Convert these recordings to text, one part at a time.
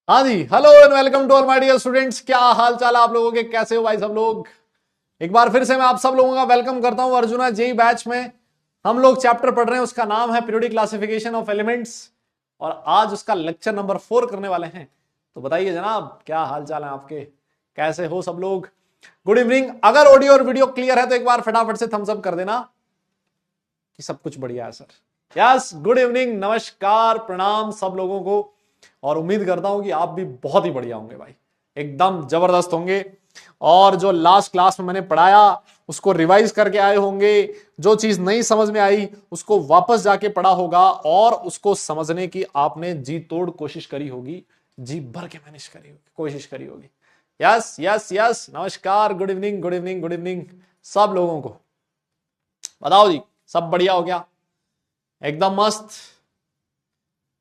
हाँ जी, hello and welcome to all my dear students. क्या हाल चाल है आप लोगों के, कैसे हो भाई सब लोग। एक बार फिर से मैं आप सब लोगों का वेलकम करता हूं अर्जुना जेई बैच में। हम लोग चैप्टर पढ़ रहे हैं, उसका नाम है पीरियोडिक क्लासिफिकेशन ऑफ एलिमेंट्स, और आज उसका लेक्चर नंबर 4 करने वाले हैं। तो बताइए जनाब, क्या हाल चाल है आपके, कैसे हो सब लोग। Good evening. अगर ऑडियो और वीडियो क्लियर है तो एक बार फटाफट से थम्स अप कर देना कि सब कुछ बढ़िया है सर। यस, गुड इवनिंग, नमस्कार, प्रणाम सब लोगों को। और उम्मीद करता हूं कि आप भी बहुत ही बढ़िया होंगे भाई, एकदम जबरदस्त होंगे। और जो लास्ट क्लास में मैंने पढ़ाया उसको रिवाइज करके आए होंगे। जो चीज नहीं समझ में आई उसको वापस जाके पढ़ा होगा और उसको समझने की आपने जी तोड़ कोशिश करी होगी, जी भर के मैनेज करी होगी, कोशिश करी होगी। यस यस यस, नमस्कार, good evening good evening good evening सब लोगों को। बताओ जी, सब बढ़िया हो गया, एकदम मस्त।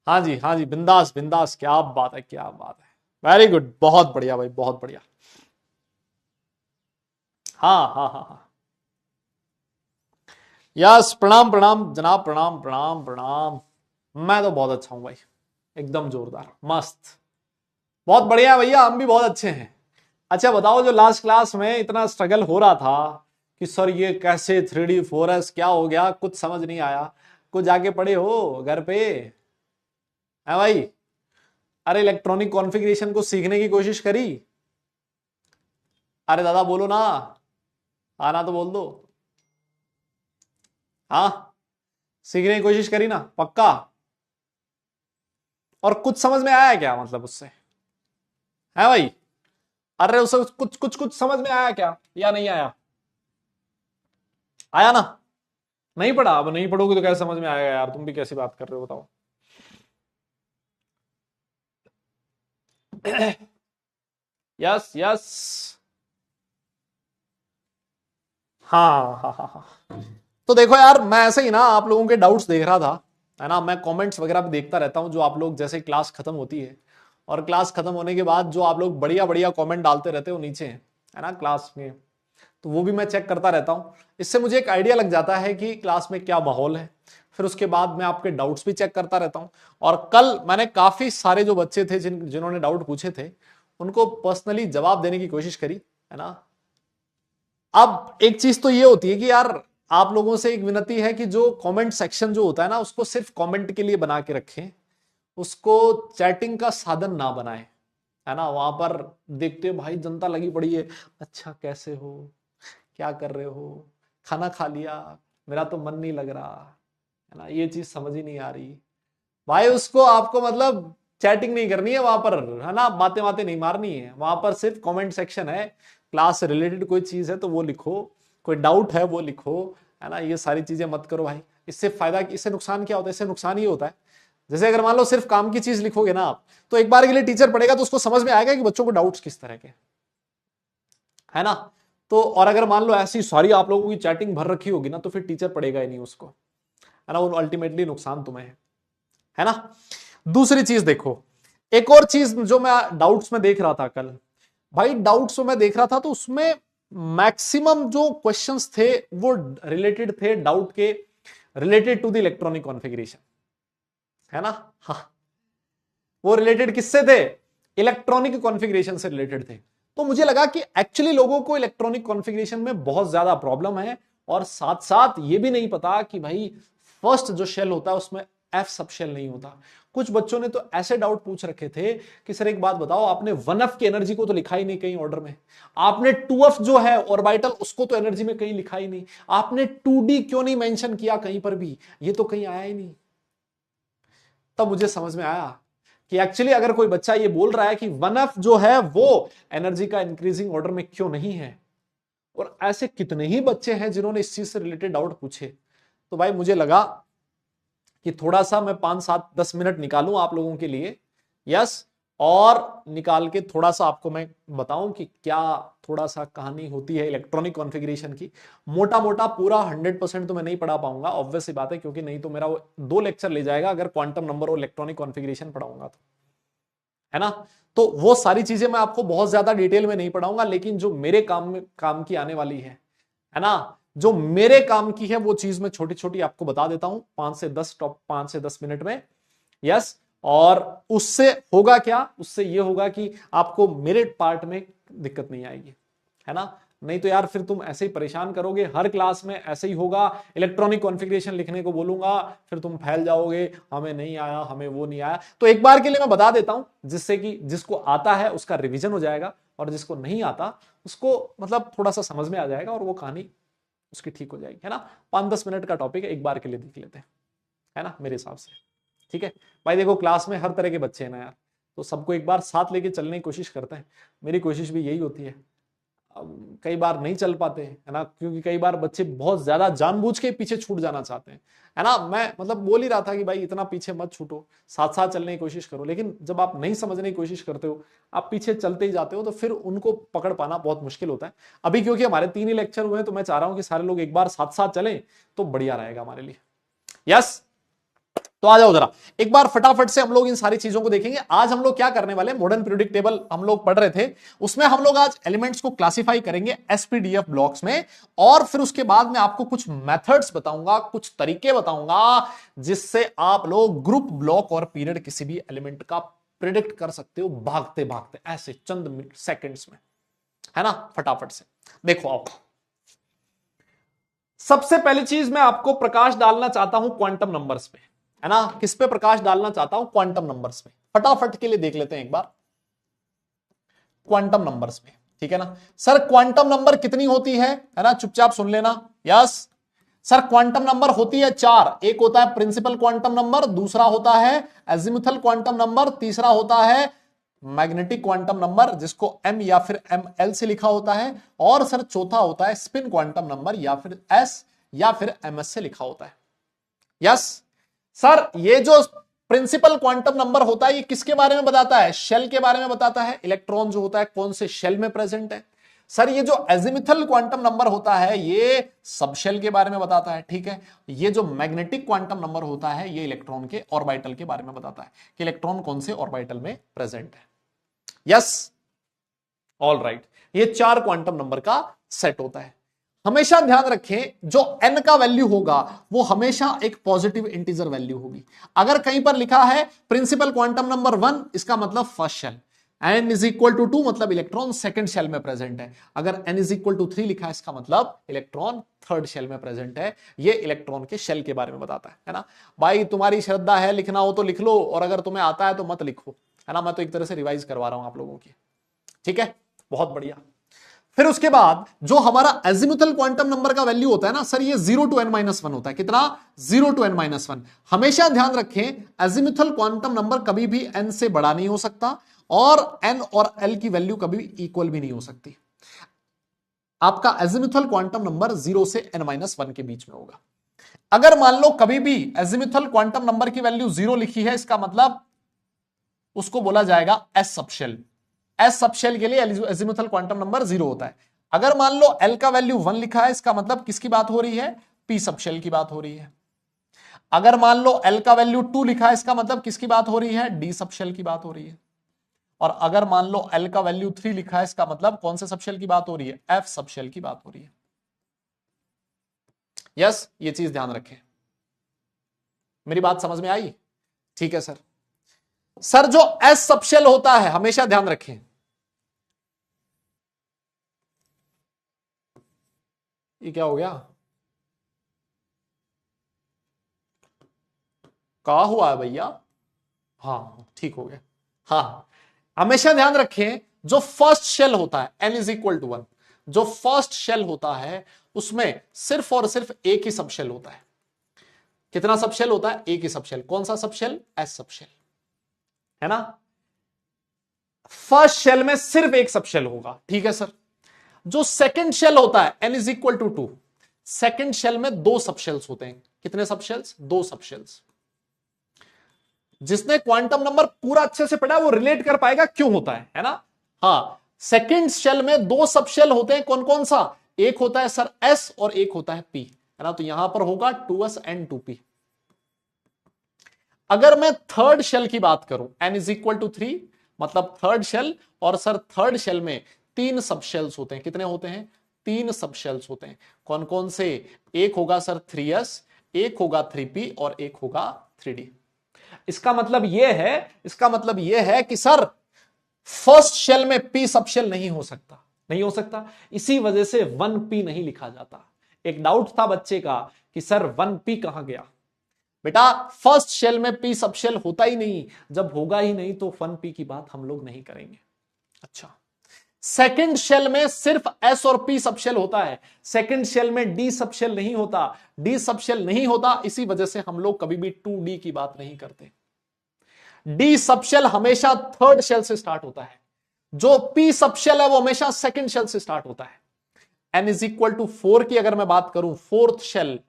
हाँ जी बिंदास बिंदास, क्या बात है क्या बात है, वेरी गुड, बहुत बढ़िया भाई, बहुत बढ़िया। हाँ। यस, प्रणाम प्रणाम जनाब, प्रणाम प्रणाम प्रणाम। मैं तो बहुत अच्छा हूं भाई, एकदम जोरदार मस्त, बहुत बढ़िया भैया, हम भी बहुत अच्छे हैं। अच्छा बताओ, जो लास्ट क्लास में इतना स्ट्रगल हो रहा था कि सर ये कैसे 3D 4S क्या हो गया, कुछ समझ नहीं आया, कुछ जाके पढ़े हो घर पे है भाई। अरे इलेक्ट्रॉनिक कॉन्फ़िगरेशन को सीखने की कोशिश करी। अरे दादा बोलो ना, आना तो बोल दो। हाँ, सीखने की कोशिश करी ना पक्का। और कुछ समझ में आया क्या, मतलब उससे है भाई। अरे उससे कुछ कुछ कुछ समझ में आया क्या या नहीं आया। आया ना। नहीं पढ़ा, अब नहीं पढ़ोगे तो कैसे समझ में आएगा यार, तुम भी कैसी बात कर रहे हो बताओ। Yes yes. हाँ। तो देखो यार, मैं ऐसे ही ना आप लोगों के डाउट्स देख रहा था, है ना। मैं कमेंट्स वगैरह भी देखता रहता हूँ, जो आप लोग जैसे क्लास खत्म होती है और क्लास खत्म होने के बाद जो आप लोग बढ़िया बढ़िया कमेंट डालते रहते हो नीचे, है ना क्लास में, तो वो भी मैं चेक करता रहता हूँ। इससे मुझे एक आइडिया लग जाता है कि क्लास में क्या माहौल है। फिर उसके बाद मैं आपके डाउट्स भी चेक करता रहता हूँ। और कल मैंने काफी सारे जो बच्चे थे जिन्होंने डाउट पूछे थे, उनको पर्सनली जवाब देने की कोशिश करी, है ना। अब एक चीज तो ये होती है कि यार, आप लोगों से एक विनती है कि जो कमेंट सेक्शन जो होता है ना, उसको सिर्फ कमेंट के लिए बना के रखें, उसको चैटिंग का साधन ना बनाएं, है ना। वहां पर देखते हो भाई, जनता लगी पड़ी है, अच्छा कैसे हो, क्या कर रहे हो, खाना खा लिया, मेरा तो मन नहीं लग रहा, है ना। ये चीज समझ ही नहीं आ रही भाई। उसको आपको मतलब चैटिंग नहीं करनी है वहां पर, है ना, बातें बातें नहीं मारनी है वहां पर, सिर्फ कमेंट सेक्शन है। क्लास से रिलेटेड कोई चीज है तो वो लिखो, कोई डाउट है वो लिखो, है ना। ये सारी चीजें मत करो भाई। इससे फायदा, इससे नुकसान क्या होता है, इससे नुकसान ये होता है, जैसे अगर मान लो सिर्फ काम की चीज लिखोगे ना आप, तो एक बार के लिए टीचर पढ़ेगा तो उसको समझ में आएगा कि बच्चों को डाउट्स किस तरह के, है ना। तो और अगर मान लो ऐसी सारी आप लोगों की चैटिंग भर रखी होगी ना, तो फिर टीचर पढ़ेगा ही नहीं उसको, है ना। वो अल्टीमेटली नुकसान तुम्हें है ना। दूसरी चीज देखो, एक और चीज जो मैं डाउट्स में देख रहा था कल, भाई डाउट्स में मैं देख रहा था तो उसमें मैक्सिमम जो क्वेश्चंस थे वो रिलेटेड थे डाउट के, related to the electronic configuration, है ना। हाँ, वो रिलेटेड किससे थे, इलेक्ट्रॉनिक कॉन्फ़िगरेशन से रिलेटेड थे। तो मुझे लगा कि एक्चुअली लोगों को इलेक्ट्रॉनिक कॉन्फ़िगरेशन में बहुत ज्यादा प्रॉब्लम है, और साथ साथ ये भी नहीं पता कि भाई फर्स्ट जो शेल होता है उसमें एफ सब शेल नहीं होता। कुछ बच्चों ने तो ऐसे डाउट पूछ रखे थे कि सर एक बात बताओ, आपने 1f की एनर्जी को तो लिखा ही नहीं कहीं ऑर्डर में, आपने 2f जो है ऑर्बिटल उसको तो एनर्जी में कहीं लिखा ही नहीं, आपने 2d क्यों नहीं मेंशन किया कहीं पर भी, ये तो कहीं आया ही नहीं। तब मुझे समझ में आया कि एक्चुअली अगर कोई बच्चा ये बोल रहा है कि 1f जो है वो एनर्जी का इंक्रीजिंग ऑर्डर में क्यों नहीं है, और ऐसे कितने ही बच्चे हैं जिन्होंने इस चीज से रिलेटेड डाउट पूछे, तो भाई मुझे लगा कि थोड़ा सा मैं 5-7-10 मिनट निकालूं आप लोगों के लिए। यस, और निकाल के थोड़ा सा आपको मैं बताऊं कि क्या थोड़ा सा कहानी होती है इलेक्ट्रॉनिक कॉन्फ़िगरेशन की। मोटा मोटा पूरा 100% तो मैं नहीं पढ़ा पाऊंगा, ऑब्वियस सी बात है, क्योंकि नहीं तो मेरा वो 2 लेक्चर ले जाएगा अगर क्वांटम नंबर और इलेक्ट्रॉनिक कॉन्फ़िगरेशन पढ़ाऊंगा तो, है ना। तो वो सारी चीजें मैं आपको बहुत ज्यादा डिटेल में नहीं पढ़ाऊंगा, लेकिन जो मेरे काम की आने वाली है ना, जो मेरे काम की है वो चीज मैं छोटी छोटी आपको बता देता हूं 5 से 10 मिनट में। यस, और उससे होगा क्या, उससे ये होगा कि आपको मेरे पार्ट में दिक्कत नहीं आएगी, है ना। नहीं तो यार फिर तुम ऐसे ही परेशान करोगे, हर क्लास में ऐसे ही होगा, इलेक्ट्रॉनिक कॉन्फ़िगरेशन लिखने को बोलूंगा, फिर तुम फैल जाओगे, हमें नहीं आया, हमें वो नहीं आया। तो एक बार के लिए मैं बता देता हूं, जिससे कि जिसको आता है उसका रिवीजन हो जाएगा, और जिसको नहीं आता उसको मतलब थोड़ा सा समझ में आ जाएगा, और वो कहानी उसकी ठीक हो जाएगी, है ना। 5-10 मिनट का टॉपिक है, एक बार के लिए देख लेते हैं, है ना, मेरे हिसाब से। ठीक है भाई, देखो क्लास में हर तरह के बच्चे हैं ना यार, तो सबको एक बार साथ लेके चलने की कोशिश करते हैं। मेरी कोशिश भी यही होती है। कई बार नहीं चल पाते, है ना, क्योंकि कई बार बच्चे बहुत ज्यादा जानबूझ के पीछे छूट जाना चाहते हैं, है ना। मैं मतलब बोल ही रहा था कि भाई इतना पीछे मत छूटो, साथ साथ चलने की कोशिश करो, लेकिन जब आप नहीं समझने की कोशिश करते हो, आप पीछे चलते ही जाते हो, तो फिर उनको पकड़ पाना बहुत मुश्किल होता है। अभी क्योंकि हमारे 3 ही लेक्चर हुए हैं, तो मैं चाह रहा हूं कि सारे लोग एक बार साथ साथ चलें, तो बढ़िया रहेगा हमारे लिए। यस, तो आ जाओ जरा एक बार फटाफट से हम लोग इन सारी चीजों को देखेंगे। आज हम लोग क्या करने वाले, मॉडर्न पीरियोडिक टेबल हम लोग पढ़ रहे थे, उसमें हम लोग आज एलिमेंट्स को क्लासिफाई करेंगे एसपीडीएफ ब्लॉक्स में, और फिर उसके बाद मैं आपको कुछ मेथड्स बताऊंगा, कुछ तरीके बताऊंगा, जिससे आप लोग ग्रुप, ब्लॉक और पीरियड किसी भी एलिमेंट का प्रिडिक्ट कर सकते हो भागते भागते, ऐसे चंद सेकेंड्स में, है ना। फटाफट से देखो आप, सबसे पहली चीज मैं आपको प्रकाश डालना चाहता हूं क्वांटम नंबर्स पे, है ना। किस पे प्रकाश डालना चाहता हूं, क्वांटम नंबर्स पे। फटाफट के लिए देख लेते हैं एक बार क्वांटम नंबर्स पे, ठीक है ना। सर क्वांटम नंबर कितनी होती है ना, चुपचाप सुन लेना। यस सर, क्वांटम नंबर होती है 4। एक होता है प्रिंसिपल क्वांटम नंबर, दूसरा होता है एजिमुथल क्वांटम नंबर, तीसरा होता है मैग्नेटिक क्वांटम नंबर, जिसको एम या फिर एम एल से लिखा होता है, और सर चौथा होता है स्पिन क्वांटम नंबर, या फिर एस या फिर एम एस से लिखा होता है। यस सर, ये जो प्रिंसिपल क्वांटम नंबर होता है, ये किसके बारे में बताता है, शेल के बारे में बताता है, इलेक्ट्रॉन जो होता है कौन से शेल में प्रेजेंट है। सर ये जो एजिमुथल क्वांटम नंबर होता है, ये सब शेल के बारे में बताता है, ठीक है। ये जो मैग्नेटिक क्वांटम नंबर होता है, ये इलेक्ट्रॉन के ऑर्बिटल के बारे में बताता है कि इलेक्ट्रॉन कौन से ऑर्बिटल में प्रेजेंट है। यस, ऑल राइट, ये 4 क्वांटम नंबर का सेट होता है। हमेशा ध्यान रखें, जो n का वैल्यू होगा वो हमेशा एक पॉजिटिव इंटीजर वैल्यू होगी। अगर कहीं पर लिखा है प्रिंसिपल क्वांटम नंबर 1, इसका मतलब first shell, n is equal to 2 मतलब इलेक्ट्रॉन सेकंड शेल में प्रेजेंट है। अगर n इज इक्वल टू 3 लिखा है, इसका मतलब इलेक्ट्रॉन थर्ड शेल में प्रेजेंट है। ये इलेक्ट्रॉन के शेल के बारे में बताता है ना। भाई तुम्हारी श्रद्धा है, लिखना हो तो लिख लो, और अगर तुम्हें आता है तो मत लिखो, है ना। मैं तो एक तरह से रिवाइज करवा रहा हूं आप लोगों की, ठीक है, बहुत बढ़िया। फिर उसके बाद जो हमारा एजिमुथल क्वांटम नंबर का वैल्यू होता है ना सर, ये 0 to n-1 होता है। कितना, 0 to n-1। हमेशा ध्यान रखें, एजिमुथल क्वांटम नंबर कभी भी n से बड़ा नहीं हो सकता, और n और l की वैल्यू कभी भी इक्वल भी नहीं हो सकती। आपका एजिमुथल क्वांटम नंबर 0 से n-1 के बीच में होगा। अगर मान लो कभी भी एजिमुथल क्वांटम नंबर की वैल्यू 0 लिखी है, इसका मतलब उसको बोला जाएगा एस सबशेल। एस सबशेल के लिए एजिमुथल क्वांटम नंबर 0 होता है। अगर मान लो एल का वैल्यू 1 लिखा है, इसका मतलब किसकी बात हो रही है, पी सबशेल की बात हो रही है। अगर मान लो एल का वैल्यू 2 लिखा है, इसका मतलब किसकी बात हो रही है, डी सबशेल की बात हो रही है। और अगर मान लो एल का वैल्यू 3 लिखा है, इसका मतलब कौन से सबशेल की बात हो रही है, एफ सबशेल की बात हो रही है। यस, ये चीज ध्यान रखें। मेरी बात समझ में आई, ठीक है सर। सर जो एस सबशेल होता है, हमेशा ध्यान रखें, ये क्या हो गया, कहा हुआ है भैया, हाँ ठीक हो गया। हाँ, हमेशा ध्यान रखें, जो फर्स्ट शेल होता है n इज इक्वल टू 1, जो फर्स्ट शेल होता है उसमें सिर्फ और सिर्फ एक ही सबशेल होता है। कितना सबशेल होता है, एक ही सबशेल। कौन सा सबशेल, एस सबशेल, है ना। फर्स्ट शेल में सिर्फ एक सबशेल होगा, ठीक है सर। जो सेकंड शेल होता है n is equal to 2, second shell में 2 सबशेल्स होते हैं। कितने सबशेल्स, 2 सबशेल्स। जिसने क्वांटम नंबर पूरा अच्छे से पढ़ा है वो रिलेट कर पाएगा क्यों होता है ना। हाँ, सेकंड शेल में दो सब शेल होते हैं, कौन कौन सा, एक होता है सर एस और एक होता है पी, है ना। तो यहां पर होगा 2s एंड 2p। अगर मैं थर्ड शेल की बात करूं, n इज इक्वल टू 3, मतलब थर्ड शेल, और सर थर्ड शेल में तीन सब शेल्स होते हैं, कितने होते हैं, तीन सब शेल्स होते हैं, कौन कौन से, एक होगा सर 3s, एक होगा 3p और एक होगा 3d। इसका मतलब यह है कि सर फर्स्ट शेल में p सब शेल नहीं हो सकता, इसी वजह से 1p नहीं लिखा जाता। एक डाउट था बच्चे का कि सर 1p कहां गया, बेटा फर्स्ट शेल में p सब शेल होता ही नहीं, जब होगा ही नहीं तो 1p की बात हम लोग नहीं करेंगे। अच्छा, सेकंड शेल में सिर्फ s और p सब शेल होता है, सेकंड शेल में d सब शेल नहीं होता, इसी वजह से हम लोग कभी भी 2d की बात नहीं करते। d सब शेल हमेशा थर्ड शेल से स्टार्ट होता है, जो p सब शेल है वो हमेशा सेकंड शेल से स्टार्ट होता है। n इज इक्वल टू 4 की अगर मैं बात करूं, fourth shell,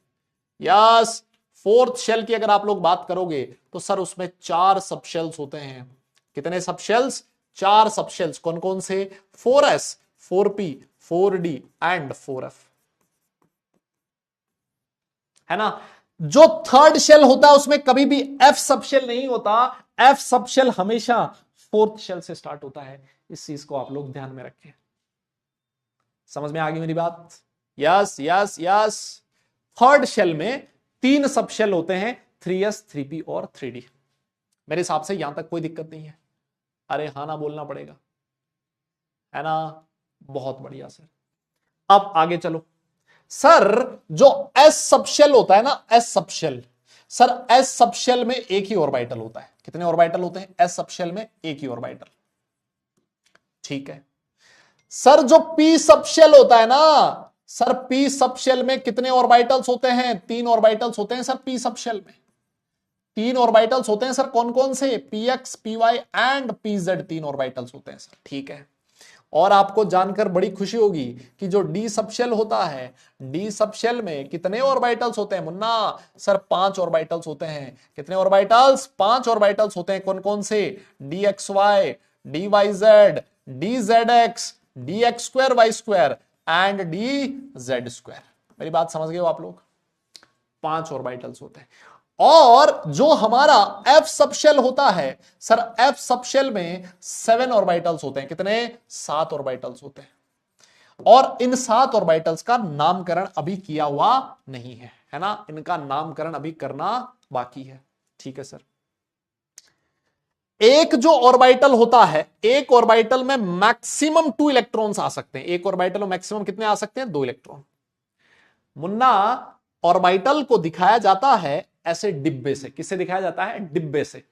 yes fourth shell की अगर आप लोग बात करोगे तो सर उसमें 4 सब शेल्स होते हैं, कितने सब शेल्स, 4 सब शेल्स, कौन कौन से, 4s, 4p, 4d and 4f, है ना। जो थर्ड शेल होता है उसमें कभी भी f सब शेल नहीं होता, f सब शेल हमेशा फोर्थ शेल से स्टार्ट होता है, इस चीज को आप लोग ध्यान में रखें। समझ में आ गई मेरी बात, yes yes yes. Third shell में तीन सब शेल होते हैं, 3s, 3p और 3d। मेरे हिसाब से यहां तक कोई दिक्कत नहीं है, अरे हाँ ना बोलना पड़ेगा, है ना, बहुत बढ़िया सर। अब आगे चलो सर, जो s सब शेल होता है ना, s sub shell, sir s sub shell में एक ही ऑर्बिटल होता है, कितने ऑर्बिटल होते हैं, s सब शेल में एक ही ऑर्बिटल, ठीक है। सर जो p सब शेल होता है ना, सर p सब शेल में कितने ऑर्बिटल्स होते हैं, 3 ऑर्बिटल्स होते हैं सर p सब शेल में, 3 ऑर्बिटल्स होते हैं सर, कौन कौन से, px, py and pz, 3 orbitals होते हैं सर, ठीक है। और आपको जानकर बड़ी खुशी होगी कि जो d सब शेल होता है, d सब शेल में कितने ऑर्बिटल्स होते हैं मुन्ना, सर 5 ऑर्बिटल्स होते हैं, कितने ऑर्बिटल्स, 5 ऑर्बिटल्स होते हैं, कौन कौन से, dxy, dyz, dzx, dx square y square and dz square. मेरी बात समझ गए हो आप लोग, 5 ऑर्बिटल्स होते हैं। और जो हमारा f सब शेल होता है सर, f सब शेल में 7 ऑर्बिटल्स होते हैं, कितने, 7 ऑर्बिटल्स होते हैं। और इन 7 ऑर्बिटल्स का नामकरण अभी किया हुआ नहीं है ना, इनका नामकरण अभी करना बाकी है, ठीक है सर। एक जो ऑर्बिटल होता है, एक ऑर्बिटल में मैक्सिमम 2 इलेक्ट्रॉन्स आ सकते हैं, एक ऑर्बिटल में मैक्सिमम कितने आ सकते हैं, 2 इलेक्ट्रॉन। मुन्ना ऑर्बिटल को दिखाया जाता है ऐसे डिब्बे से, किससे दिखाया जाता है, डिब्बे से,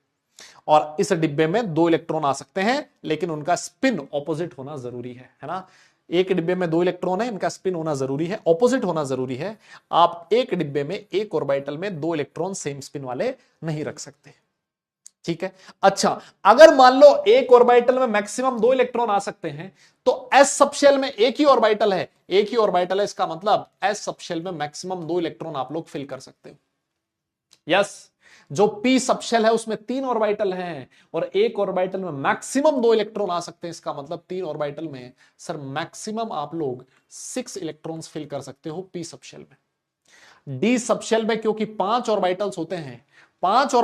और इस डिब्बे में 2 इलेक्ट्रॉन आ सकते हैं, लेकिन उनका स्पिन ऑपोजिट होना जरूरी है ना। एक डिब्बे में 2 इलेक्ट्रॉन है, इनका स्पिन होना जरूरी है, ऑपोजिट होना जरूरी है। आप एक डिब्बे में, एक ऑर्बिटल में 2 इलेक्ट्रॉन सेम स्पिन वाले नहीं रख सकते, ठीक है। अच्छा, अगर मान लो एक ऑर्बिटल में मैक्सिमम 2 इलेक्ट्रॉन आ सकते हैं, तो s सब शेल में एक ही ऑर्बिटल है, इसका मतलब s सब शेल में मैक्सिमम 2 इलेक्ट्रॉन आप लोग फिल कर सकते हो, यस। जो p सब शेल है उसमें 3 ऑर्बिटल हैं और एक ऑर्बिटल में मैक्सिमम 2 इलेक्ट्रॉन आ सकते हैं, इसका मतलब 3 ऑर्बिटल में सर मैक्सिमम आप लोग 6 इलेक्ट्रॉन्स फिल कर सकते हो p सब शेल में। d सब शेल में क्योंकि 5 ऑर्बिटल्स होते हैं, 5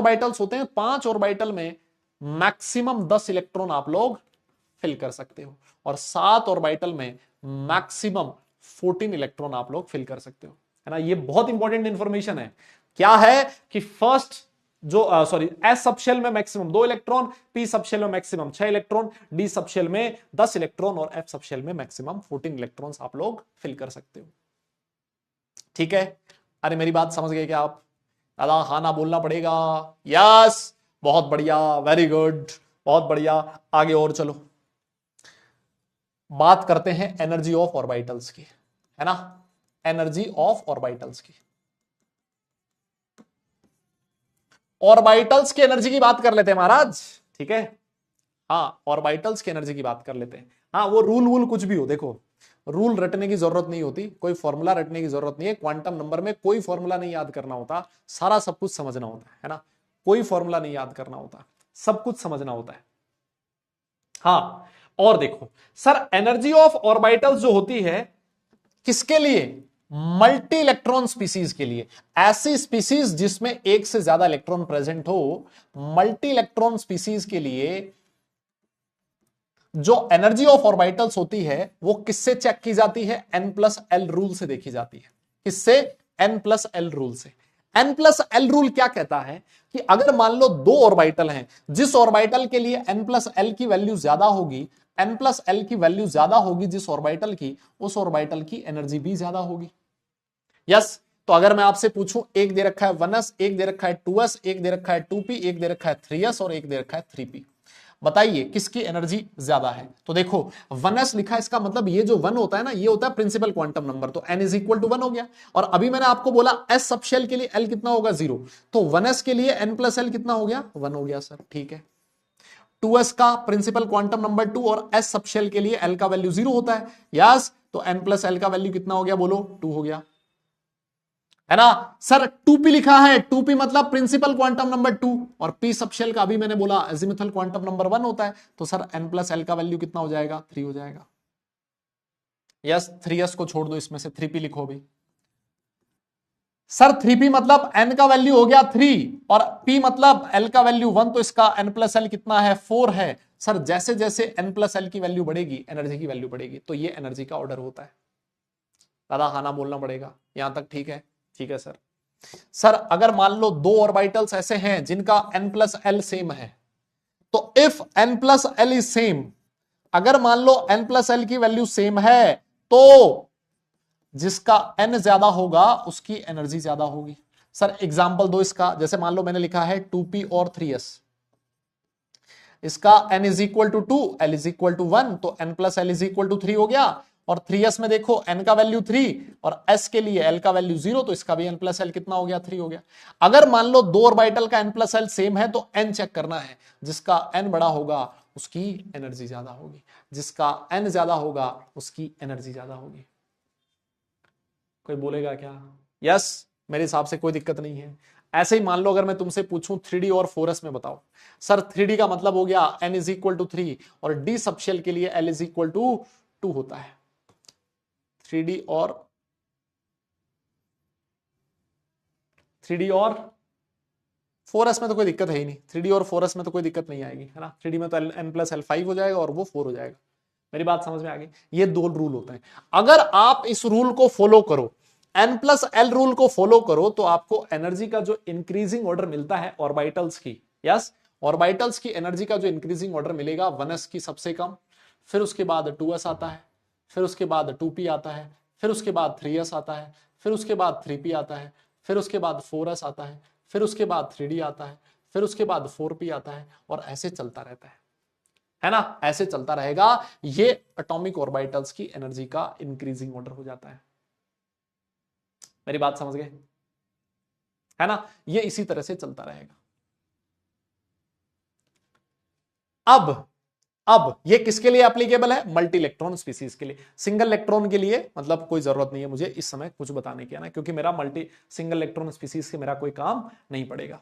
ऑर्बिटल में मैक्सिमम 10 इलेक्ट्रॉन आप लोग फिल कर सकते हो, और 7 ऑर्बिटल में मैक्सिमम 14 इलेक्ट्रॉन आप लोग फिल कर सकते हो, है ना। ये बहुत इंपॉर्टेंट इंफॉर्मेशन है, क्या है कि फर्स्ट जो एस सब शेल में maximum 2 electron, P sub shell में maximum 6 electron, D sub shell में 10 इलेक्ट्रॉन और एफ सब शेल में मैक्सिमम 14 इलेक्ट्रॉन्स आप लोग फिल कर सकते हो, ठीक है। अरे मेरी बात समझ गए क्या आप, दादा हाँ ना बोलना पड़ेगा, यस, बहुत बढ़िया, वेरी गुड, बहुत बढ़िया। आगे और चलो, बात करते हैं एनर्जी ऑफ ऑर्बिटल्स की, है ना, एनर्जी ऑफ ऑर्बिटल्स की। ऑर्बिटल्स की एनर्जी की बात कर लेते हैं महाराज, ठीक है। हाँ, ऑर्बिटल्स की एनर्जी की बात कर लेते हैं। हाँ, वो रूल कुछ भी हो, देखो रूल रटने की जरूरत नहीं होती, कोई फॉर्मूला रटने की जरूरत नहीं है, क्वांटम नंबर में कोई फॉर्मूला नहीं याद करना होता, सारा सब कुछ समझना होता है ना। कोई फॉर्मूला नहीं याद करना होता, सब कुछ समझना होता है। हाँ, और देखो सर, एनर्जी ऑफ ऑर्बिटल्स जो होती है किसके लिए? मल्टी इलेक्ट्रॉन स्पीसीज के लिए। ऐसी स्पीसीज जिसमें एक से ज्यादा इलेक्ट्रॉन प्रेजेंट हो, मल्टी इलेक्ट्रॉन स्पीसीज के लिए जो एनर्जी ऑफ ऑर्बिटल्स होती है वो किससे चेक की जाती है? N+L रूल से देखी जाती है। किससे? N+L रूल से। N+L रूल क्या कहता है कि अगर मान लो दो ऑर्बिटल हैं, जिस ऑर्बिटल के लिए N+L की वैल्यू ज्यादा होगी, N+L की वैल्यू ज्यादा होगी जिस ऑर्बिटल की, उस ऑर्बिटल की एनर्जी भी ज्यादा होगी। यस, तो अगर मैं आपसे पूछूं, एक दे रखा है 1s, एक दे रखा है 2s, एक दे रखा है 2p, एक दे रखा है 3s और एक दे रखा है 3p, बताइए किसकी एनर्जी ज्यादा है? तो देखो 1s लिखा है, इसका मतलब ये जो 1 होता है ना, ये होता है प्रिंसिपल क्वांटम नंबर, तो n इज इक्वल टू 1 हो गया। और अभी मैंने आपको बोला s सबशेल के लिए l कितना होगा? 0, तो 1s के लिए n+l कितना हो गया? 1 हो गया सर, ठीक है। 2s का प्रिंसिपल क्वांटम नंबर 2 और s सबशेल के लिए l का वैल्यू 0 होता है, यस, तो n+l का वैल्यू कितना हो गया? बोलो, 2 हो गया, है ना सर। 2p लिखा है, 2p मतलब प्रिंसिपल क्वांटम नंबर 2 और p सबशेल का अभी मैंने बोला अजीमुथल क्वांटम नंबर 1 होता है, तो सर n+l का वैल्यू कितना हो जाएगा? 3 हो जाएगा। यस, 3s को छोड़ दो, इसमें से 3p लिखो भी। सर 3p मतलब n का वैल्यू हो गया 3 और p मतलब l का वैल्यू 1, तो इसका n+l कितना है? 4 है। सर जैसे जैसे n+l की वैल्यू बढ़ेगी, एनर्जी की वैल्यू बढ़ेगी, तो ये एनर्जी का ऑर्डर होता है। दादा हाँ ना बोलना पड़ेगा, यहां तक ठीक है? ठीक है सर। सर अगर मान लो दो ऑर्बिटल्स ऐसे हैं जिनका n+l सेम है, तो इफ n+l इज सेम, अगर मान लो n+l की वैल्यू सेम है, तो जिसका n ज्यादा होगा उसकी एनर्जी ज्यादा होगी। सर एग्जांपल दो इसका, जैसे मान लो मैंने लिखा है 2p और 3s, इसका n is equal to 2, l is equal to 1, तो n+l इज इक्वल टू 3 हो गया। और 3s में देखो n का वैल्यू 3 और s के लिए l का वैल्यू 0, तो इसका भी n+l कितना हो गया? 3 हो गया। अगर मान लो दो ऑर्बिटल का n+l सेम है, तो n चेक करना है, जिसका n बड़ा होगा उसकी एनर्जी ज्यादा होगी, जिसका n ज्यादा होगा उसकी एनर्जी ज्यादा होगी। कोई बोलेगा क्या? यस, मेरे हिसाब से कोई दिक्कत नहीं है। ऐसे ही मान लो अगर मैं तुमसे पूछूं 3D और 4s में बताओ, सर 3D का मतलब हो गया n इज इक्वल टू 3 और d सबशेल के लिए l इज इक्वल टू 2 होता है। 3D और 4s में तो कोई दिक्कत है ही नहीं, 3D और 4s में तो कोई दिक्कत नहीं आएगी, है ना। 3D में तो n+l 5 हो जाएगा और वो 4 हो जाएगा। मेरी बात समझ में आ गई? ये दो रूल होते हैं। अगर आप इस रूल को फॉलो करो, n+l रूल को फॉलो करो, तो आपको एनर्जी का जो इंक्रीजिंग ऑर्डर मिलता है ऑर्बिटल्स की, यस, ऑर्बिटल्स की एनर्जी का जो इंक्रीजिंग ऑर्डर मिलेगा 1s की सबसे कम, फिर उसके बाद 2s आता है, फिर उसके बाद 2p आता है, फिर उसके बाद 3s आता है, फिर उसके बाद 3p आता है, फिर उसके बाद 4s आता है, फिर उसके बाद 3d आता है, फिर उसके बाद 4p आता है, और ऐसे चलता रहता है ना, ऐसे चलता रहेगा। ये एटॉमिक ऑर्बिटल्स की एनर्जी का इंक्रीजिंग ऑर्डर हो जाता है। मेरी बात समझ गए, है ना। ये इसी तरह से चलता रहेगा। अब ये किसके लिए एप्लीकेबल है? मल्टी इलेक्ट्रॉन स्पीसीज के लिए। सिंगल इलेक्ट्रॉन के लिए मतलब कोई जरूरत नहीं है मुझे इस समय कुछ बताने की, है ना, क्योंकि मेरा मल्टी सिंगल इलेक्ट्रॉन स्पीसीज से मेरा कोई काम नहीं पड़ेगा।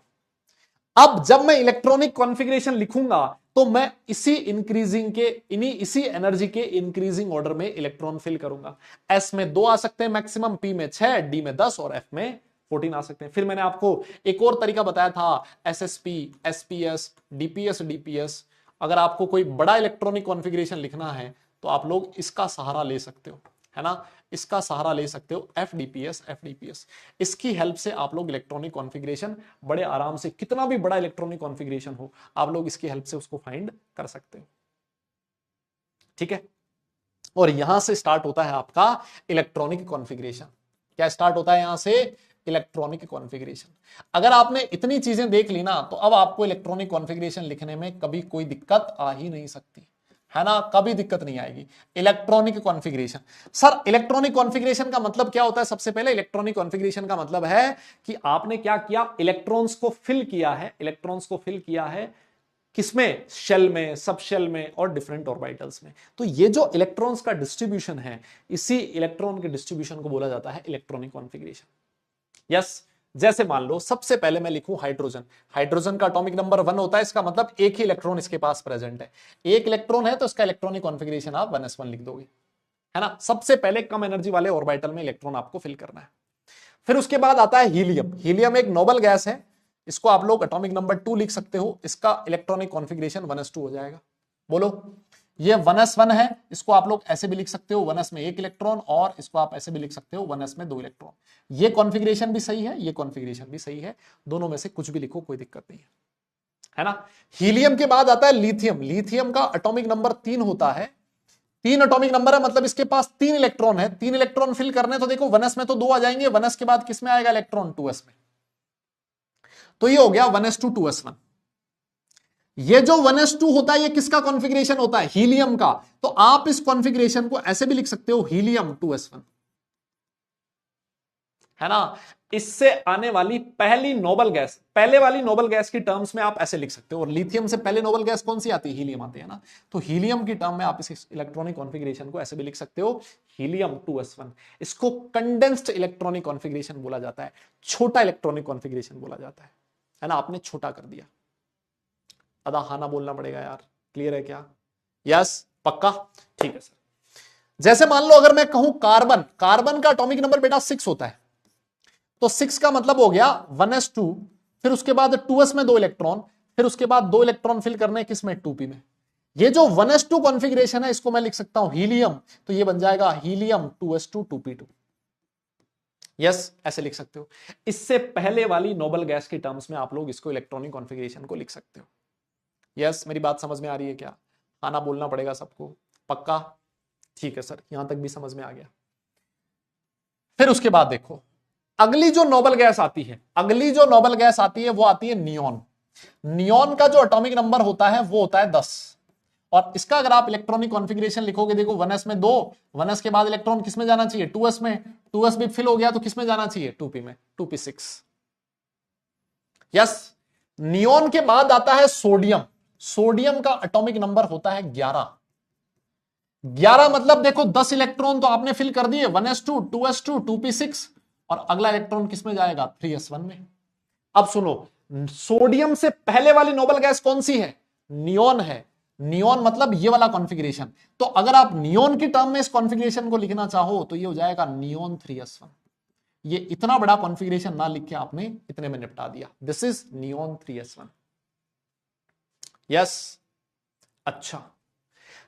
अब जब मैं इलेक्ट्रॉनिक कॉन्फ़िगरेशन लिखूंगा, तो मैं इसी इंक्रीजिंग के इसी एनर्जी के इंक्रीजिंग ऑर्डर में इलेक्ट्रॉन फिल करूंगा। एस में 2 आ सकते हैं मैक्सिमम, पी में 6, डी में 10 और एफ में 14 आ सकते हैं। फिर मैंने आपको एक और तरीका बताया था, एसएसपी, एसपीएस, डीपीएस, डीपीएस। अगर आपको कोई बड़ा इलेक्ट्रॉनिक कॉन्फ़िगरेशन लिखना है तो आप लोग इसका सहारा ले सकते हो, है ना, इसका सहारा ले सकते हो, एफडीपीएस, एफडीपीएस। इसकी हेल्प से आप लोग इलेक्ट्रॉनिक कॉन्फ़िगरेशन बड़े आराम से, कितना भी बड़ा इलेक्ट्रॉनिक कॉन्फ़िगरेशन हो, आप लोग इसकी हेल्प से उसको फाइंड कर सकते हो। ठीक है, और यहां से स्टार्ट होता है आपका इलेक्ट्रॉनिक कॉन्फ़िगरेशन। क्या स्टार्ट होता है यहां से? Electronic configuration. अगर आपने इतनी चीजें देख ली ना, तो अब आपको इलेक्ट्रॉनिक कॉन्फ़िगरेशन लिखने में कभी कोई दिक्कत आ ही नहीं सकती, है ना, कभी दिक्कत नहीं आएगी। Electronic configuration, sir electronic configuration का मतलब क्या होता है? सबसे पहले इलेक्ट्रॉनिक कॉन्फ़िगरेशन का मतलब है कि आपने क्या किया, इलेक्ट्रॉन्स को फिल किया है, इलेक्ट्रॉन्स को फिल किया है किसमें? शेल में, सब शेल में और डिफरेंट ऑर्बिटल्स में। तो ये जो इलेक्ट्रॉन्स का डिस्ट्रीब्यूशन है, इसी इलेक्ट्रॉन के डिस्ट्रीब्यूशन को बोला जाता है इलेक्ट्रॉनिक कॉन्फ़िगरेशन। यस, जैसे मान लो सबसे पहले मैं लिखूं हाइड्रोजन, हाइड्रोजन का एटॉमिक नंबर 1 होता है, इसका मतलब एक ही इलेक्ट्रॉन इसके पास प्रेजेंट है, एक इलेक्ट्रॉन है तो इसका इलेक्ट्रॉनिक कॉन्फ़िगरेशन आप 1s1 लिख दोगे, है ना। सबसे पहले कम एनर्जी वाले ऑर्बिटल में इलेक्ट्रॉन आपको फिल करना है। फिर उसके बाद आता है हीलियम। हीलियम एक नोबल गैस है, इसको आप लोग एटॉमिक नंबर 2 लिख सकते हो, इसका इलेक्ट्रॉनिक कॉन्फ़िगरेशन 1s2 हो जाएगा। बोलो, ये 1s1 है, इसको आप लोग ऐसे भी लिख सकते हो 1s में एक इलेक्ट्रॉन, और इसको आप ऐसे भी लिख सकते हो 1s में 2 इलेक्ट्रॉन। ये कॉन्फ़िगरेशन भी सही है, ये कॉन्फ़िगरेशन भी सही है, दोनों में से कुछ भी लिखो, कोई दिक्कत नहीं है ना। हीलियम के बाद आता है लिथियम। लिथियम का एटॉमिक नंबर 3 होता है, 3 एटॉमिक नंबर है, मतलब इसके पास 3 इलेक्ट्रॉन है, 3 इलेक्ट्रॉन फिल करने, तो देखो 1s में तो 2 आ जाएंगे, 1s के बाद किसमें आएगा इलेक्ट्रॉन 2s में, तो ये हो गया 1s2 2s1। ये जो 1s2 होता है ये किसका कॉन्फ़िगरेशन होता है, हीलियम का, तो आप इस कॉन्फ़िगरेशन को ऐसे भी लिख सकते हो हीलियम 2s1, है ना। इससे आने वाली पहली नोबल गैस, पहले वाली नोबल गैस की टर्म्स में आप ऐसे लिख सकते हो, और लिथियम से पहले नोबल गैस कौन सी आती है, हीलियम आती है ना, तो हीलियम की टर्म में आप इस इलेक्ट्रॉनिक कॉन्फ़िगरेशन को ऐसे भी लिख सकते हो हीलियम 2s1। इसको कंडेंस्ड इलेक्ट्रॉनिक कॉन्फ़िगरेशन बोला जाता है, छोटा इलेक्ट्रॉनिक कॉन्फ़िगरेशन बोला जाता है ना। आपने छोटा कर दिया, अदा हाना बोलना पड़ेगा यार, क्लियर है क्या, यस पक्का, ठीक है सर। जैसे मान लो अगर मैं कहूं कार्बन, कार्बन का एटॉमिक नंबर बेटा 6 होता है, तो 6 का मतलब हो गया 1s2, फिर उसके बाद 2s में 2 इलेक्ट्रॉन, फिर उसके बाद 2 इलेक्ट्रॉन फिल करने किसमें 2p में। ये जो 1s2 कॉन्फ़िगरेशन है इसको मैं लिख सकता हूं हीलियम, तो ये बन जाएगा हीलियम 2s2 2p2, यस ऐसे लिख सकते हो। इससे पहले वाली नोबल गैस की टर्म्स में आप लोग इसको इलेक्ट्रॉनिक कॉन्फ़िगरेशन को लिख सकते हो। यस मेरी बात समझ में आ रही है क्या, आना बोलना पड़ेगा सबको, पक्का, ठीक है सर, यहां तक भी समझ में आ गया। फिर उसके बाद देखो अगली जो नोबल गैस आती है, अगली जो नोबल गैस आती है वो आती है नियोन। नियोन का जो एटॉमिक नंबर होता है वो होता है 10, और इसका अगर आप इलेक्ट्रॉनिक कॉन्फ़िगरेशन लिखोगे, देखो 1s में 2, 1s के बाद इलेक्ट्रॉन किसमें जाना चाहिए 2s में, 2s भी फिल हो गया तो किसमें जाना चाहिए 2p में, 2p6। यस, नियोन के बाद आता है सोडियम। सोडियम का एटॉमिक नंबर होता है 11। 11 मतलब देखो 10 इलेक्ट्रॉन तो आपने फिल कर दिए, 1s2 2s2 2p6, और अगला इलेक्ट्रॉन किसमें जाएगा 3s1 में। अब सुनो, सोडियम से पहले वाली नोबल गैस कौन सी है, नियोन है। नियोन मतलब ये वाला कॉन्फ़िगरेशन, तो अगर आप नियोन की टर्म में इस कॉन्फ़िगरेशन को लिखना चाहो तो ये हो जाएगा नियोन 3s1। ये इतना बड़ा कॉन्फ़िगरेशन ना लिख के आपने इतने में निपटा दिया, this is neon 3s1। Yes, अच्छा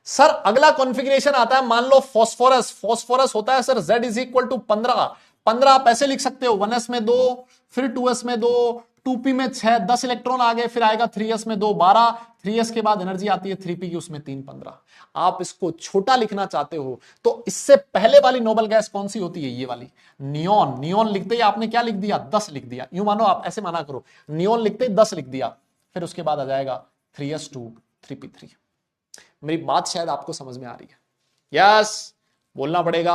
सर अगला कॉन्फ़िगरेशन आता है, मान लो फॉस्फोरस। फॉस्फोरस होता है sir Z is equal to 15। 15 आप ऐसे लिख सकते हो 1s में 2, फिर 2s में 2, 2p में 6, 10 इलेक्ट्रॉन आ गए, फिर आएगा 3s में 2 12, 3s के बाद एनर्जी आती है 3p की, उसमें 3 15। आप इसको छोटा लिखना चाहते हो तो इससे पहले वाली नोबल गैस कौन सी होती है, ये वाली नियोन। नियोन लिखते ही आपने क्या लिख दिया 10 लिख दिया, यूं मानो आप ऐसे माना करो, नियोन लिखते ही 10 लिख दिया, फिर उसके बाद आ जाएगा 3s2 3p3। मेरी बात शायद आपको समझ में आ रही है, यस बोलना पड़ेगा,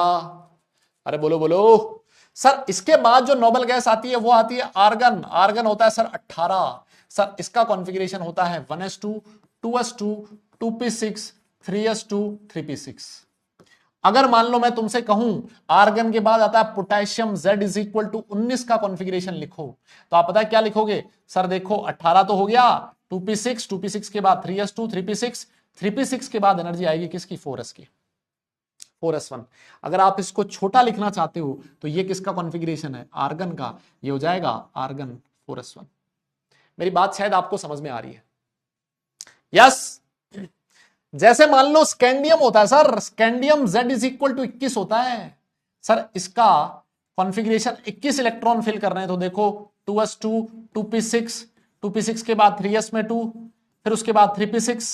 अरे बोलो बोलो सर। इसके बाद जो नोबल गैस आती है वो आती है आर्गन। आर्गन होता है सर 18। सर इसका कॉन्फ़िगरेशन होता है 1s2 2s2 2p6 3s2 3p6। अगर मान लो मैं तुमसे कहूं आर्गन के बाद आता है potassium, Z is equal to 19 का कॉन्फ़िगरेशन लिखो, तो आप पता है क्या लिखोगे, सर देखो 18 तो हो गया, 2p6, 2p6 के बाद 3s2 3p6, 3p6 के बाद एनर्जी आएगी किसकी 4s की, 4s1। अगर आप इसको छोटा लिखना चाहते हो तो ये किसका कॉन्फ़िगरेशन है, आर्गन का, ये हो जाएगा आर्गन 4s1। मेरी बात शायद आपको समझ में आ रही है, यस। जैसे मान लो स्कैंडियम होता है sir, scandium Z is equal to 21 होता है। सर इसका कॉन्फ़िगरेशन 21 इलेक्ट्रॉन फिल कर रहे हैं, तो देखो 2s2 2p6, 2p6 के बाद 3s में 2, फिर उसके बाद 3p6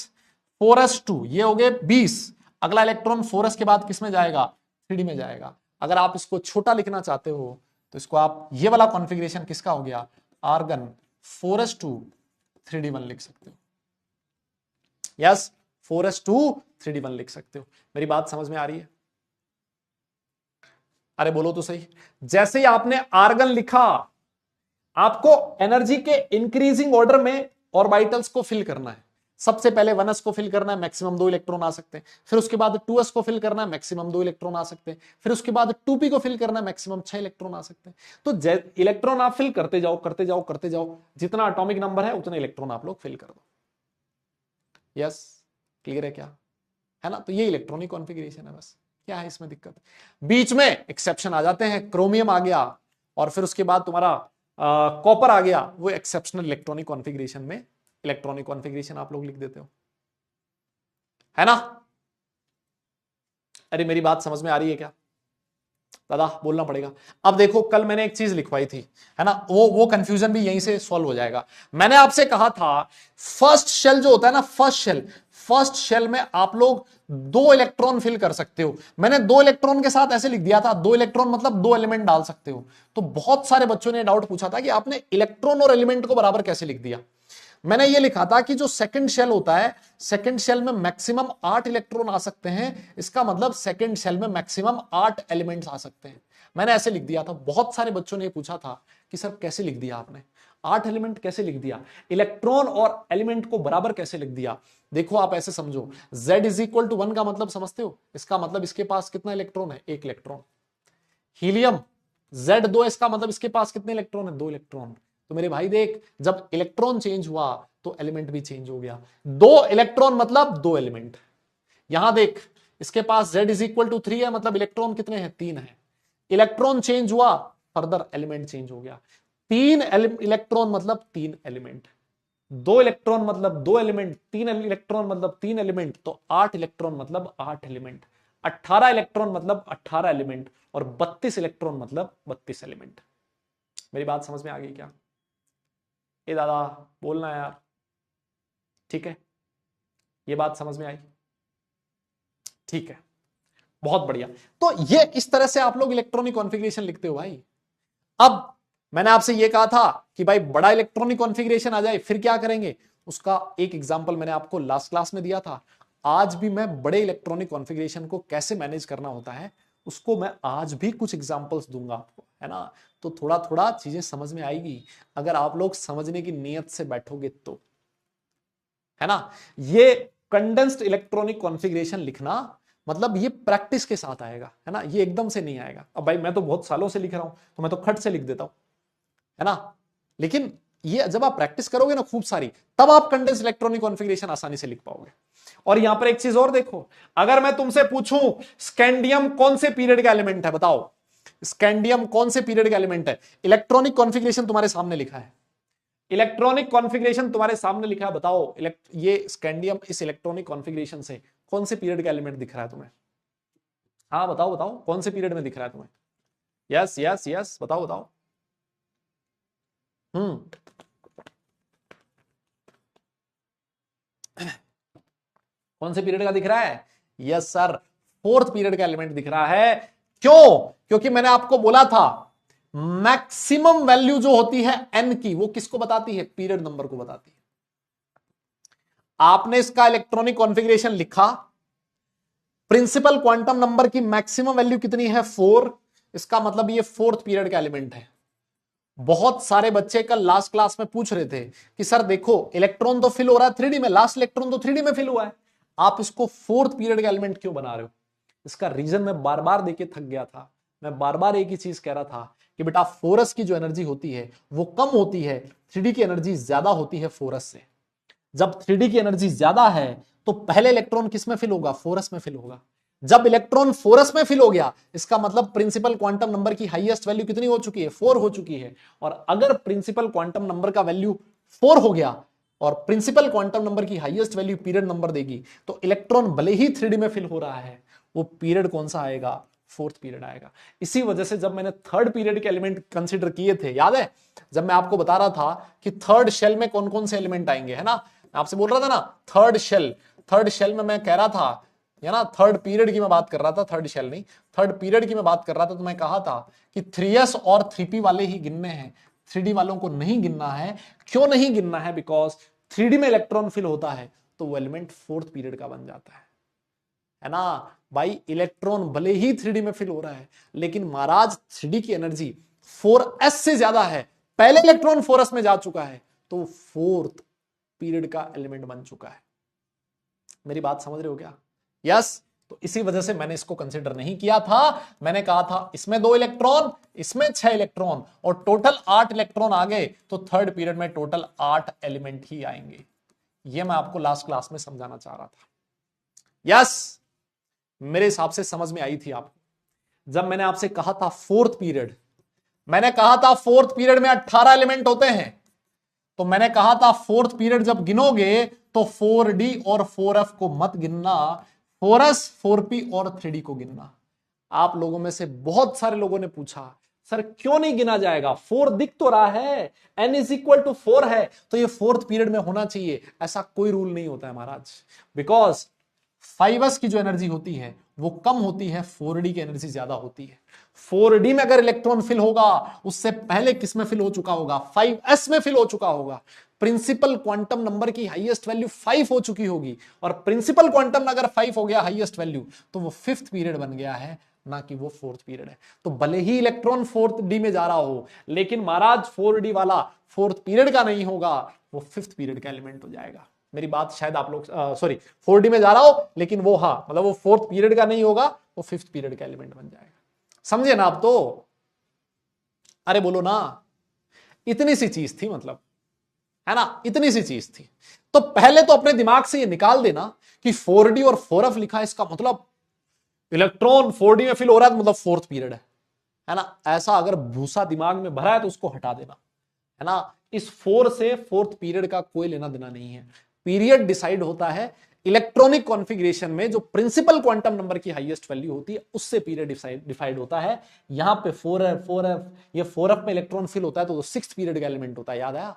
4s2, ये हो गए 20। अगला इलेक्ट्रॉन 4s के बाद किस में जाएगा 3d में जाएगा। अगर आप इसको छोटा लिखना चाहते हो तो इसको आप ये वाला कॉन्फ़िगरेशन किसका हो गया, आर्गन 4s2 3d1 लिख सकते हो, यस 4s2 3d1 लिख सकते हो। मेरी बात समझ में आ रही है, अरे बोलो तो सही। जैसे ही आपने आर्गन लिखा, आपको एनर्जी के इंक्रीजिंग ऑर्डर में ऑर्बिटल्स को फिल करना है। सबसे पहले 1s को फिल करना है, मैक्सिमम 2 इलेक्ट्रॉन आ सकते हैं। फिर उसके बाद 2s को फिल करना है, मैक्सिमम 2 इलेक्ट्रॉन आ सकते हैं। फिर उसके बाद 2p को फिल करना है, मैक्सिमम 6 इलेक्ट्रॉन आ सकते हैं। तो इलेक्ट्रॉन आप फिल करते जाओ करते जाओ करते जाओ, जितना एटॉमिक नंबर है उतने इलेक्ट्रॉन आप लोग फिल कर दो। यस, क्लियर है क्या? है ना? तो ये इलेक्ट्रॉनिक कॉन्फ़िगरेशन है। बस क्या है इसमें दिक्कत? बीच में एक्सेप्शन आ जाते हैं, क्रोमियम आ गया और फिर उसके बाद तुम्हारा कॉपर आ गया, वो एक्सेप्शनल इलेक्ट्रॉनिक कॉन्फ़िगरेशन में इलेक्ट्रॉनिक कॉन्फ़िगरेशन आप लोग लिख देते हो, है ना? अरे मेरी बात समझ में आ रही है क्या? दादा बोलना पड़ेगा। अब देखो, कल मैंने एक चीज लिखवाई थी, है ना, वो कंफ्यूजन भी यहीं से सॉल्व हो जाएगा। मैंने आपसे कहा था फर्स्ट शेल जो होता है ना, फर्स्ट शेल में आप लोग 2 इलेक्ट्रॉन फिल कर सकते हो। मैंने 2 इलेक्ट्रॉन के साथ ऐसे लिख दिया था, 2 इलेक्ट्रॉन मतलब 2 एलिमेंट डाल सकते हो। तो बहुत सारे बच्चों ने डाउट पूछा था कि आपने इलेक्ट्रॉन और एलिमेंट को बराबर कैसे लिख दिया। मैंने ये लिखा था कि जो सेकंड शेल होता है, सेकंड शेल में मैक्सिमम 8 इलेक्ट्रॉन आ सकते हैं, इसका मतलब सेकंड शेल में मैक्सिमम 8 एलिमेंट्स आ सकते हैं। मैंने ऐसे लिख दिया था। बहुत सारे बच्चों ने पूछा था कि सर कैसे लिख दिया आपने, 8 एलिमेंट कैसे लिख दिया, इलेक्ट्रॉन और एलिमेंट को बराबर कैसे लिख दिया? देखो आप ऐसे समझो, Z इज इक्वल टू 1 का मतलब समझते हो? इसका मतलब इसके पास कितना इलेक्ट्रॉन है? 1 इलेक्ट्रॉन। हीलियम Z2, इसका मतलब इसके पास कितने इलेक्ट्रॉन है? 2 इलेक्ट्रॉन। तो मेरे भाई देख, जब इलेक्ट्रॉन चेंज हुआ तो एलिमेंट भी चेंज हो गया। 2 इलेक्ट्रॉन मतलब 2 एलिमेंट। यहां देख, इसके पास Z इज इक्वल टू 3 है, मतलब इलेक्ट्रॉन कितने हैं? 3 है। इलेक्ट्रॉन चेंज हुआ, फर्दर एलिमेंट चेंज हो गया। 3 इलेक्ट्रॉन मतलब 3 एलिमेंट, 2 इलेक्ट्रॉन मतलब 2 एलिमेंट, 3 इलेक्ट्रॉन मतलब 3 एलिमेंट, तो 8 इलेक्ट्रॉन मतलब 8 एलिमेंट, 18 इलेक्ट्रॉन मतलब 18 एलिमेंट, और 32 इलेक्ट्रॉन मतलब 32 एलिमेंट। मेरी बात समझ में आ गई क्या? ए दादा बोलना यार, ठीक है? ये बात समझ में आई? ठीक है, बहुत बढ़िया। तो ये इस तरह से आप लोग इलेक्ट्रॉनिक कॉन्फ़िगरेशन लिखते हो भाई। अब मैंने आपसे ये कहा था कि भाई बड़ा इलेक्ट्रॉनिक कॉन्फ़िगरेशन आ जाए फिर क्या करेंगे, उसका एक एग्जांपल मैंने आपको लास्ट क्लास में दिया था। आज भी मैं बड़े इलेक्ट्रॉनिक कॉन्फ़िगरेशन को कैसे मैनेज करना होता है उसको मैं आज भी कुछ एग्जांपल्स दूंगा आपको, है ना? तो थोड़ा थोड़ा चीजें समझ में आएगी अगर आप लोग समझने की नियत से बैठोगे तो, है ना? ये कंडेंस्ड इलेक्ट्रॉनिक कॉन्फ़िगरेशन लिखना मतलब ये प्रैक्टिस के साथ आएगा, है ना? ये एकदम से नहीं आएगा। अब भाई मैं तो बहुत सालों से लिख रहा हूं, तो मैं तो खट से लिख देता हूं, है ना? लेकिन ये जब आप प्रैक्टिस करोगे ना खूब सारी, तब आप कंडेंस्ड इलेक्ट्रॉनिक कॉन्फ़िगरेशन आसानी से लिख पाओगे। और यहां पर एक चीज और देखो, अगर मैं तुमसे पूछूं स्कैंडियम कौन से पीरियड का एलिमेंट है, बताओ स्कैंडियम कौन से पीरियड का एलिमेंट है? इलेक्ट्रॉनिक कॉन्फ़िगरेशन तुम्हारे सामने लिखा है, इलेक्ट्रॉनिक कॉन्फ़िगरेशन तुम्हारे सामने लिखा है, बताओ ये स्कैंडियम इस इलेक्ट्रॉनिक कॉन्फ़िगरेशन से कौन से पीरियड का एलिमेंट दिख रहा है तुम्हें? हाँ बताओ बताओ, कौन से पीरियड में दिख रहा है तुम्हें? यस यस यस, बताओ बताओ। हम्म, कौन से पीरियड का दिख रहा है? यस सर, 4th पीरियड का एलिमेंट दिख रहा है। क्यों? क्योंकि मैंने आपको बोला था मैक्सिमम वैल्यू जो होती है एन की, वो किसको बताती है? पीरियड नंबर को बताती है। आपने इसका इलेक्ट्रॉनिक कॉन्फ़िगरेशन लिखा, प्रिंसिपल क्वांटम नंबर की मैक्सिमम वैल्यू कितनी है? 4, इसका मतलब ये 4th पीरियड का एलिमेंट है। बहुत सारे बच्चे कल लास्ट क्लास में पूछ रहे थे कि सर देखो इलेक्ट्रॉन तो फिल हो रहा है 3D में, लास्ट इलेक्ट्रॉन तो 3D में फिल हुआ है, आप इसको 4th पीरियड का एलिमेंट क्यों बना रहे हो? इसका रीजन मैं बार बार देके थक गया था। मैं बार बार एक ही चीज कह रहा था कि बेटा 4s की जो एनर्जी होती है वो कम होती है, 3D की एनर्जी ज्यादा होती है 4s से। जब 3D की एनर्जी ज्यादा है तो पहले इलेक्ट्रॉन किस में फिल होगा? 4s में फिल होगा। जब इलेक्ट्रॉन 4s में फिल हो गया, इसका मतलब प्रिंसिपल क्वांटम नंबर की हाईएस्ट वैल्यू कितनी हो चुकी है? 4 हो चुकी है। और अगर प्रिंसिपल क्वांटम नंबर का वैल्यू 4 हो गया और प्रिंसिपल क्वांटम नंबर की हाईएस्ट वैल्यू पीरियड नंबर देगी, तो इलेक्ट्रॉन भले ही 3D में फिल हो रहा है, वो पीरियड कौन सा आएगा? 4th पीरियड आएगा। इसी वजह से जब मैंने 3rd पीरियड के एलिमेंट कंसीडर किए थे, याद है जब मैं आपको बता रहा था कि 3rd शेल में कौन कौन से एलिमेंट आएंगे, है ना? आपसे बोल रहा था ना 3rd शेल में मैं कह रहा था, या ना 3rd पीरियड की मैं बात कर रहा था, 3rd शेल नहीं, 3rd पीरियड की मैं बात कर रहा था। तो मैं कहा था कि 3s और 3p वाले ही गिनने हैं, 3D वालों को नहीं गिनना है। क्यों नहीं गिनना है? बिकॉज 3D में इलेक्ट्रॉन फिल होता है तो वो एलिमेंट 4th पीरियड का बन जाता है ना भाई? इलेक्ट्रॉन भले ही 3D में फिल हो रहा है, लेकिन महाराज 3D की एनर्जी 4s से ज्यादा है, पहले इलेक्ट्रॉन 4s में जा चुका है, तो 4th पीरियड का एलिमेंट बन चुका है। मेरी बात समझ रहे हो क्या? यस। तो इसी वजह से मैंने इसको कंसिडर नहीं किया था। मैंने कहा था इसमें 2 इलेक्ट्रॉन, इसमें 6 इलेक्ट्रॉन, और टोटल 8 इलेक्ट्रॉन आ गए, तो थर्ड पीरियड में टोटल 8 एलिमेंट ही आएंगे। ये मैं आपको लास्ट क्लास में समझाना चाह रहा था। यस, मेरे हिसाब से समझ में आई थी आपको। जब मैंने आपसे कहा था फोर्थ पीरियड, मैंने कहा था फोर्थ पीरियड में 18 एलिमेंट होते हैं, तो मैंने कहा था फोर्थ पीरियड जब गिनोगे तो 4D और 4F को मत गिनना, 4S 4P और 3D को गिनना। आप लोगों में से बहुत सारे लोगों ने पूछा सर क्यों नहीं गिना जाएगा, 4 दिख तो रहा है, n इज इक्वल टू 4 है, तो ये फोर्थ पीरियड में होना चाहिए। ऐसा कोई रूल नहीं होता है महाराज, बिकॉज 5s की जो एनर्जी होती है वो कम होती है, 4D की एनर्जी ज्यादा होती है। 4D में अगर इलेक्ट्रॉन फिल होगा, उससे पहले किस में फिल हो चुका होगा? 5s में फिल हो चुका होगा। प्रिंसिपल क्वांटम नंबर की हाईएस्ट वैल्यू 5 हो चुकी होगी, और प्रिंसिपल क्वांटम अगर 5 हो गया हाईएस्ट वैल्यू, तो वो फिफ्थ पीरियड बन गया है, ना कि वो फोर्थ पीरियड है। तो भले ही इलेक्ट्रॉन 4D में जा रहा हो, लेकिन महाराज 4D वाला फोर्थ पीरियड का नहीं होगा, वो फिफ्थ पीरियड का एलिमेंट हो जाएगा। मेरी बात शायद आप लोग सॉरी 4D में जा रहा हो, लेकिन वो हाँ मतलब वो फोर्थ पीरियड का नहीं होगा, वो फिफ्थ पीरियड का एलिमेंट बन जाएगा। समझे ना आप? तो अरे बोलो ना, इतनी सी चीज थी, मतलब है ना, इतनी सी चीज थी। तो पहले तो अपने दिमाग से ये निकाल देना कि 4D और 4F लिखा है, इसका मतलब इलेक्ट्रॉन 4D में फिल हो रहा है, तो मतलब फोर्थ पीरियड है ना। ऐसा अगर भूसा दिमाग में भरा है तो उसको हटा देना, है ना। इस 4 से फोर्थ पीरियड का कोई लेना देना नहीं है। पीरियड डिसाइड होता है इलेक्ट्रॉनिक कॉन्फ़िगरेशन में, जो प्रिंसिपल क्वांटम नंबर की हाईएस्ट वैल्यू होती है उससे पीरियड डिसाइड होता है। यहां पे 4F ये 4F में इलेक्ट्रॉन फिल होता है तो सिक्स्थ पीरियड का एलिमेंट होता है, याद आया?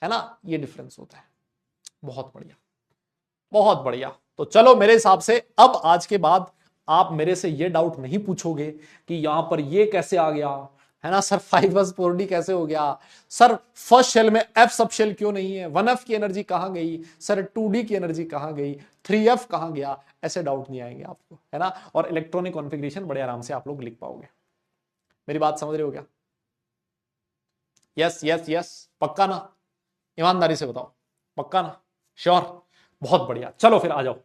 है ना, ये डिफरेंस होता है। बहुत बढ़िया, बहुत बढ़िया। तो चलो, मेरे हिसाब से अब आज के बाद आप मेरे से ये डाउट नहीं पूछोगे कि यहां पर ये कैसे आ गया, है ना सर, 5s 4D कैसे हो गया, सर फर्स्ट शेल में F सब शेल क्यों नहीं है, 1F की एनर्जी कहां गई, सर 2D की एनर्जी कहां गई, 3F कहां गया, ऐसे डाउट नहीं आएंगे आपको, है ना। और इलेक्ट्रॉनिक कॉन्फ़िगरेशन बड़े आराम से आप लोग लिख पाओगे। मेरी बात समझ रहे हो क्या? यस यस यस, पक्का ना? ईमानदारी से बताओ, पक्का ना? श्योर? बहुत बढ़िया। चलो फिर आ जाओ।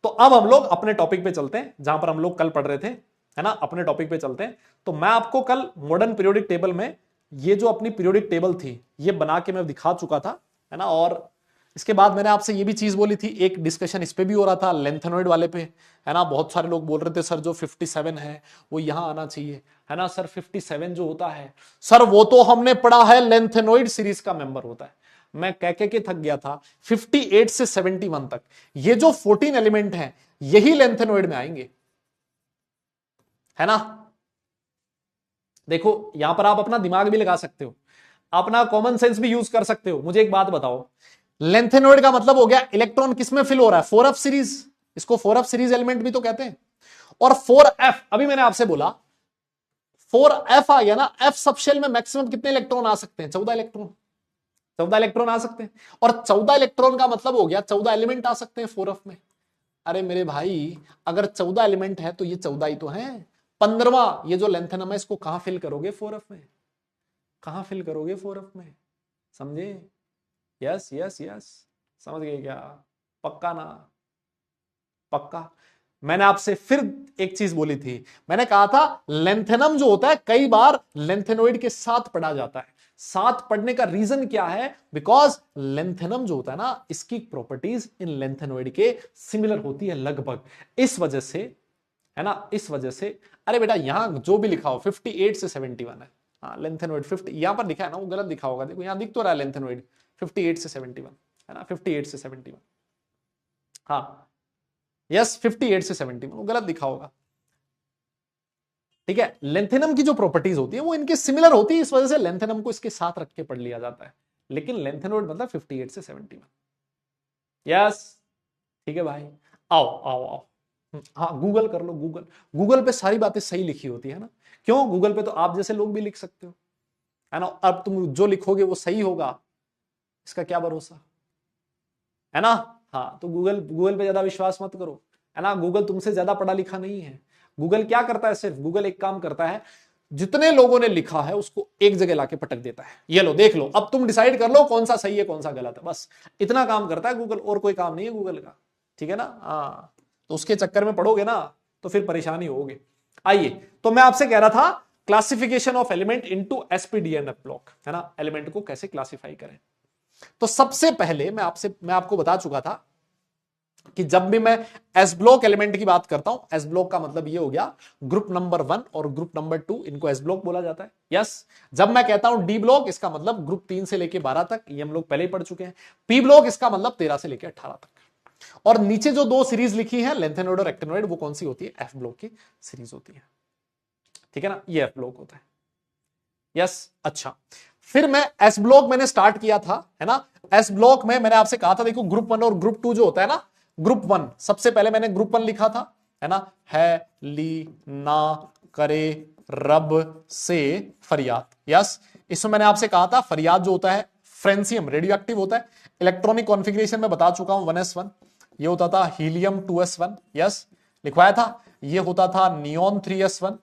तो अब हम लोग अपने टॉपिक पे चलते हैं, जहां पर हम लोग कल पढ़ रहे थे, है ना। अपने टॉपिक पे चलते हैं। तो मैं आपको कल मॉडर्न पीरियोडिक टेबल में ये जो अपनी पीरियोडिक टेबल थी ये बना के मैं दिखा चुका था, है ना। और इसके बाद मैंने आपसे ये भी चीज बोली थी, एक डिस्कशन इस पे भी हो रहा था लेंथेनॉइड वाले पे, है ना। बहुत सारे लोग बोल रहे थे सर जो 57 है वो यहां आना चाहिए, है ना। सर 57 जो होता है, सर वो तो हमने पढ़ा है लेंथेनॉइड सीरीज का मेंबर होता है। मैं कह के थक गया था। 58 से 71 तक ये जो 14 एलिमेंट हैं यही लेंथेनॉइड में आएंगे, है ना। देखो यहां पर आप अपना दिमाग भी लगा सकते हो, अपना कॉमन सेंस भी यूज कर सकते हो। मुझे एक बात बताओ, लेंथेनॉइड का मतलब हो गया इलेक्ट्रॉन किसमें फिल हो रहा है? 4F सीरीज, इसको 4F सीरीज एलिमेंट भी तो कहते हैं। और 4F, अभी मैंने आपसे बोला 4F आ गया ना, F सबशेल में मैक्सिमम कितने इलेक्ट्रॉन आ सकते हैं? 14 इलेक्ट्रॉन, 14 इलेक्ट्रॉन आ सकते हैं। और 14 इलेक्ट्रॉन का मतलब हो गया 14 एलिमेंट आ सकते हैं 4F में। अरे मेरे भाई, अगर 14 एलिमेंट है तो ये 14 ही तो है। 15वां ये जो लेंथेनम है इसको कहां फिल करोगे? 4F में। कहां फिल करोगे? 4F में। समझे? यस यस यस, समझ गए क्या? पक्का ना? पक्का। मैंने आपसे फिर एक चीज बोली थी, मैंने कहा था लेंथेनम जो होता है कई बार लेंथेनोइड के साथ पढ़ा जाता है। साथ पढ़ने का रीजन क्या है? बिकॉज लेंथेनम जो होता है ना, इसकी प्रॉपर्टीज इन लेंथेनोइड के सिमिलर होती है लगभग, इस वजह से, है ना, इस वजह से। अरे बेटा यहां जो भी लिखा हो 58 से 71 है, हाँ लेंथेनोइड 50 यहां पर लिखा है ना, वो गलत लिखा होगा। देखो यहां दिख तो रहा है लेंथेनोइड 58 से 71, है ना, 58 से 71, हाँ यस 58 से 71, वो गलत दिखा होगा। ठीक है, लेंथेनम की जो प्रॉपर्टीज होती है वो इनके सिमिलर होती है, इस वजह से लेंथेनम को इसके साथ रख के पढ़ लिया जाता है। लेकिन लेंथेनोइड मतलब 58 से 71। यस ठीक है भाई, आओ आओ आओ। हाँ गूगल कर लो, गूगल, गूगल पे सारी बातें सही लिखी होती है ना। क्यों? गूगल पे तो आप जैसे लोग भी लिख सकते हो, है ना। अब तुम जो लिखोगे वो सही होगा, इसका क्या भरोसा, है ना। हाँ तो गूगल, गूगल पे ज्यादा विश्वास मत करो, है ना। गूगल तुमसे ज्यादा पढ़ा लिखा नहीं है। गूगल क्या करता है? सिर्फ गूगल एक काम करता है, जितने लोगों ने लिखा है उसको एक जगह लाके पटक देता है। ये लो देख लो, अब तुम डिसाइड कर लो कौन सा सही है कौन सा गलत है, बस इतना काम करता है गूगल, और कोई काम नहीं है गूगल का, ठीक है ना। हाँ, तो उसके चक्कर में पढ़ोगे ना तो फिर परेशानी होगी। आइए, तो मैं आपसे कह रहा था classification of element into SPDNF block, है ना, एलिमेंट को कैसे क्लासिफाई करें। तो सबसे पहले मैं आपको बता चुका था कि जब भी मैं एस ब्लॉक एलिमेंट की बात करता हूं, एस ब्लॉक का मतलब ये हो गया ग्रुप नंबर 1 और ग्रुप नंबर 2, इनको एस ब्लॉक बोला जाता है। यस, जब मैं कहता हूं डी ब्लॉक, इसका मतलब ग्रुप 3 से लेके 12 तक, ये हम लोग पहले ही पढ़ चुके हैं। पी ब्लॉक इसका मतलब 13 से लेके 18 तक। और नीचे जो दो सीरीज लिखी है लेंथेनॉइड और एक्टिनॉइड, वो कौन सी होती है, एफ ब्लॉक की सीरीज होती है। ठीक है ना, ये एफ ब्लॉक होता है। यस, अच्छा, फिर मैं एस ब्लॉक मैंने स्टार्ट किया था, है ना। एस ब्लॉक में मैंने आपसे कहा था, देखो ग्रुप 1 और ग्रुप 2 जो होता है ना, ग्रुप 1 सबसे पहले मैंने ग्रुप 1 लिखा था, है ना, है ली ना करे रब से फरियाद। यस, इसमें मैंने आपसे कहा था फरियाद जो होता है फ्रेंसियम रेडियो एक्टिव होता है। इलेक्ट्रॉनिक कॉन्फ़िगरेशन में बता चुका हूं 1s1, ये होता था हीलियम 2s1। यस, लिखवाया था। ये होता था नियोन 3s1,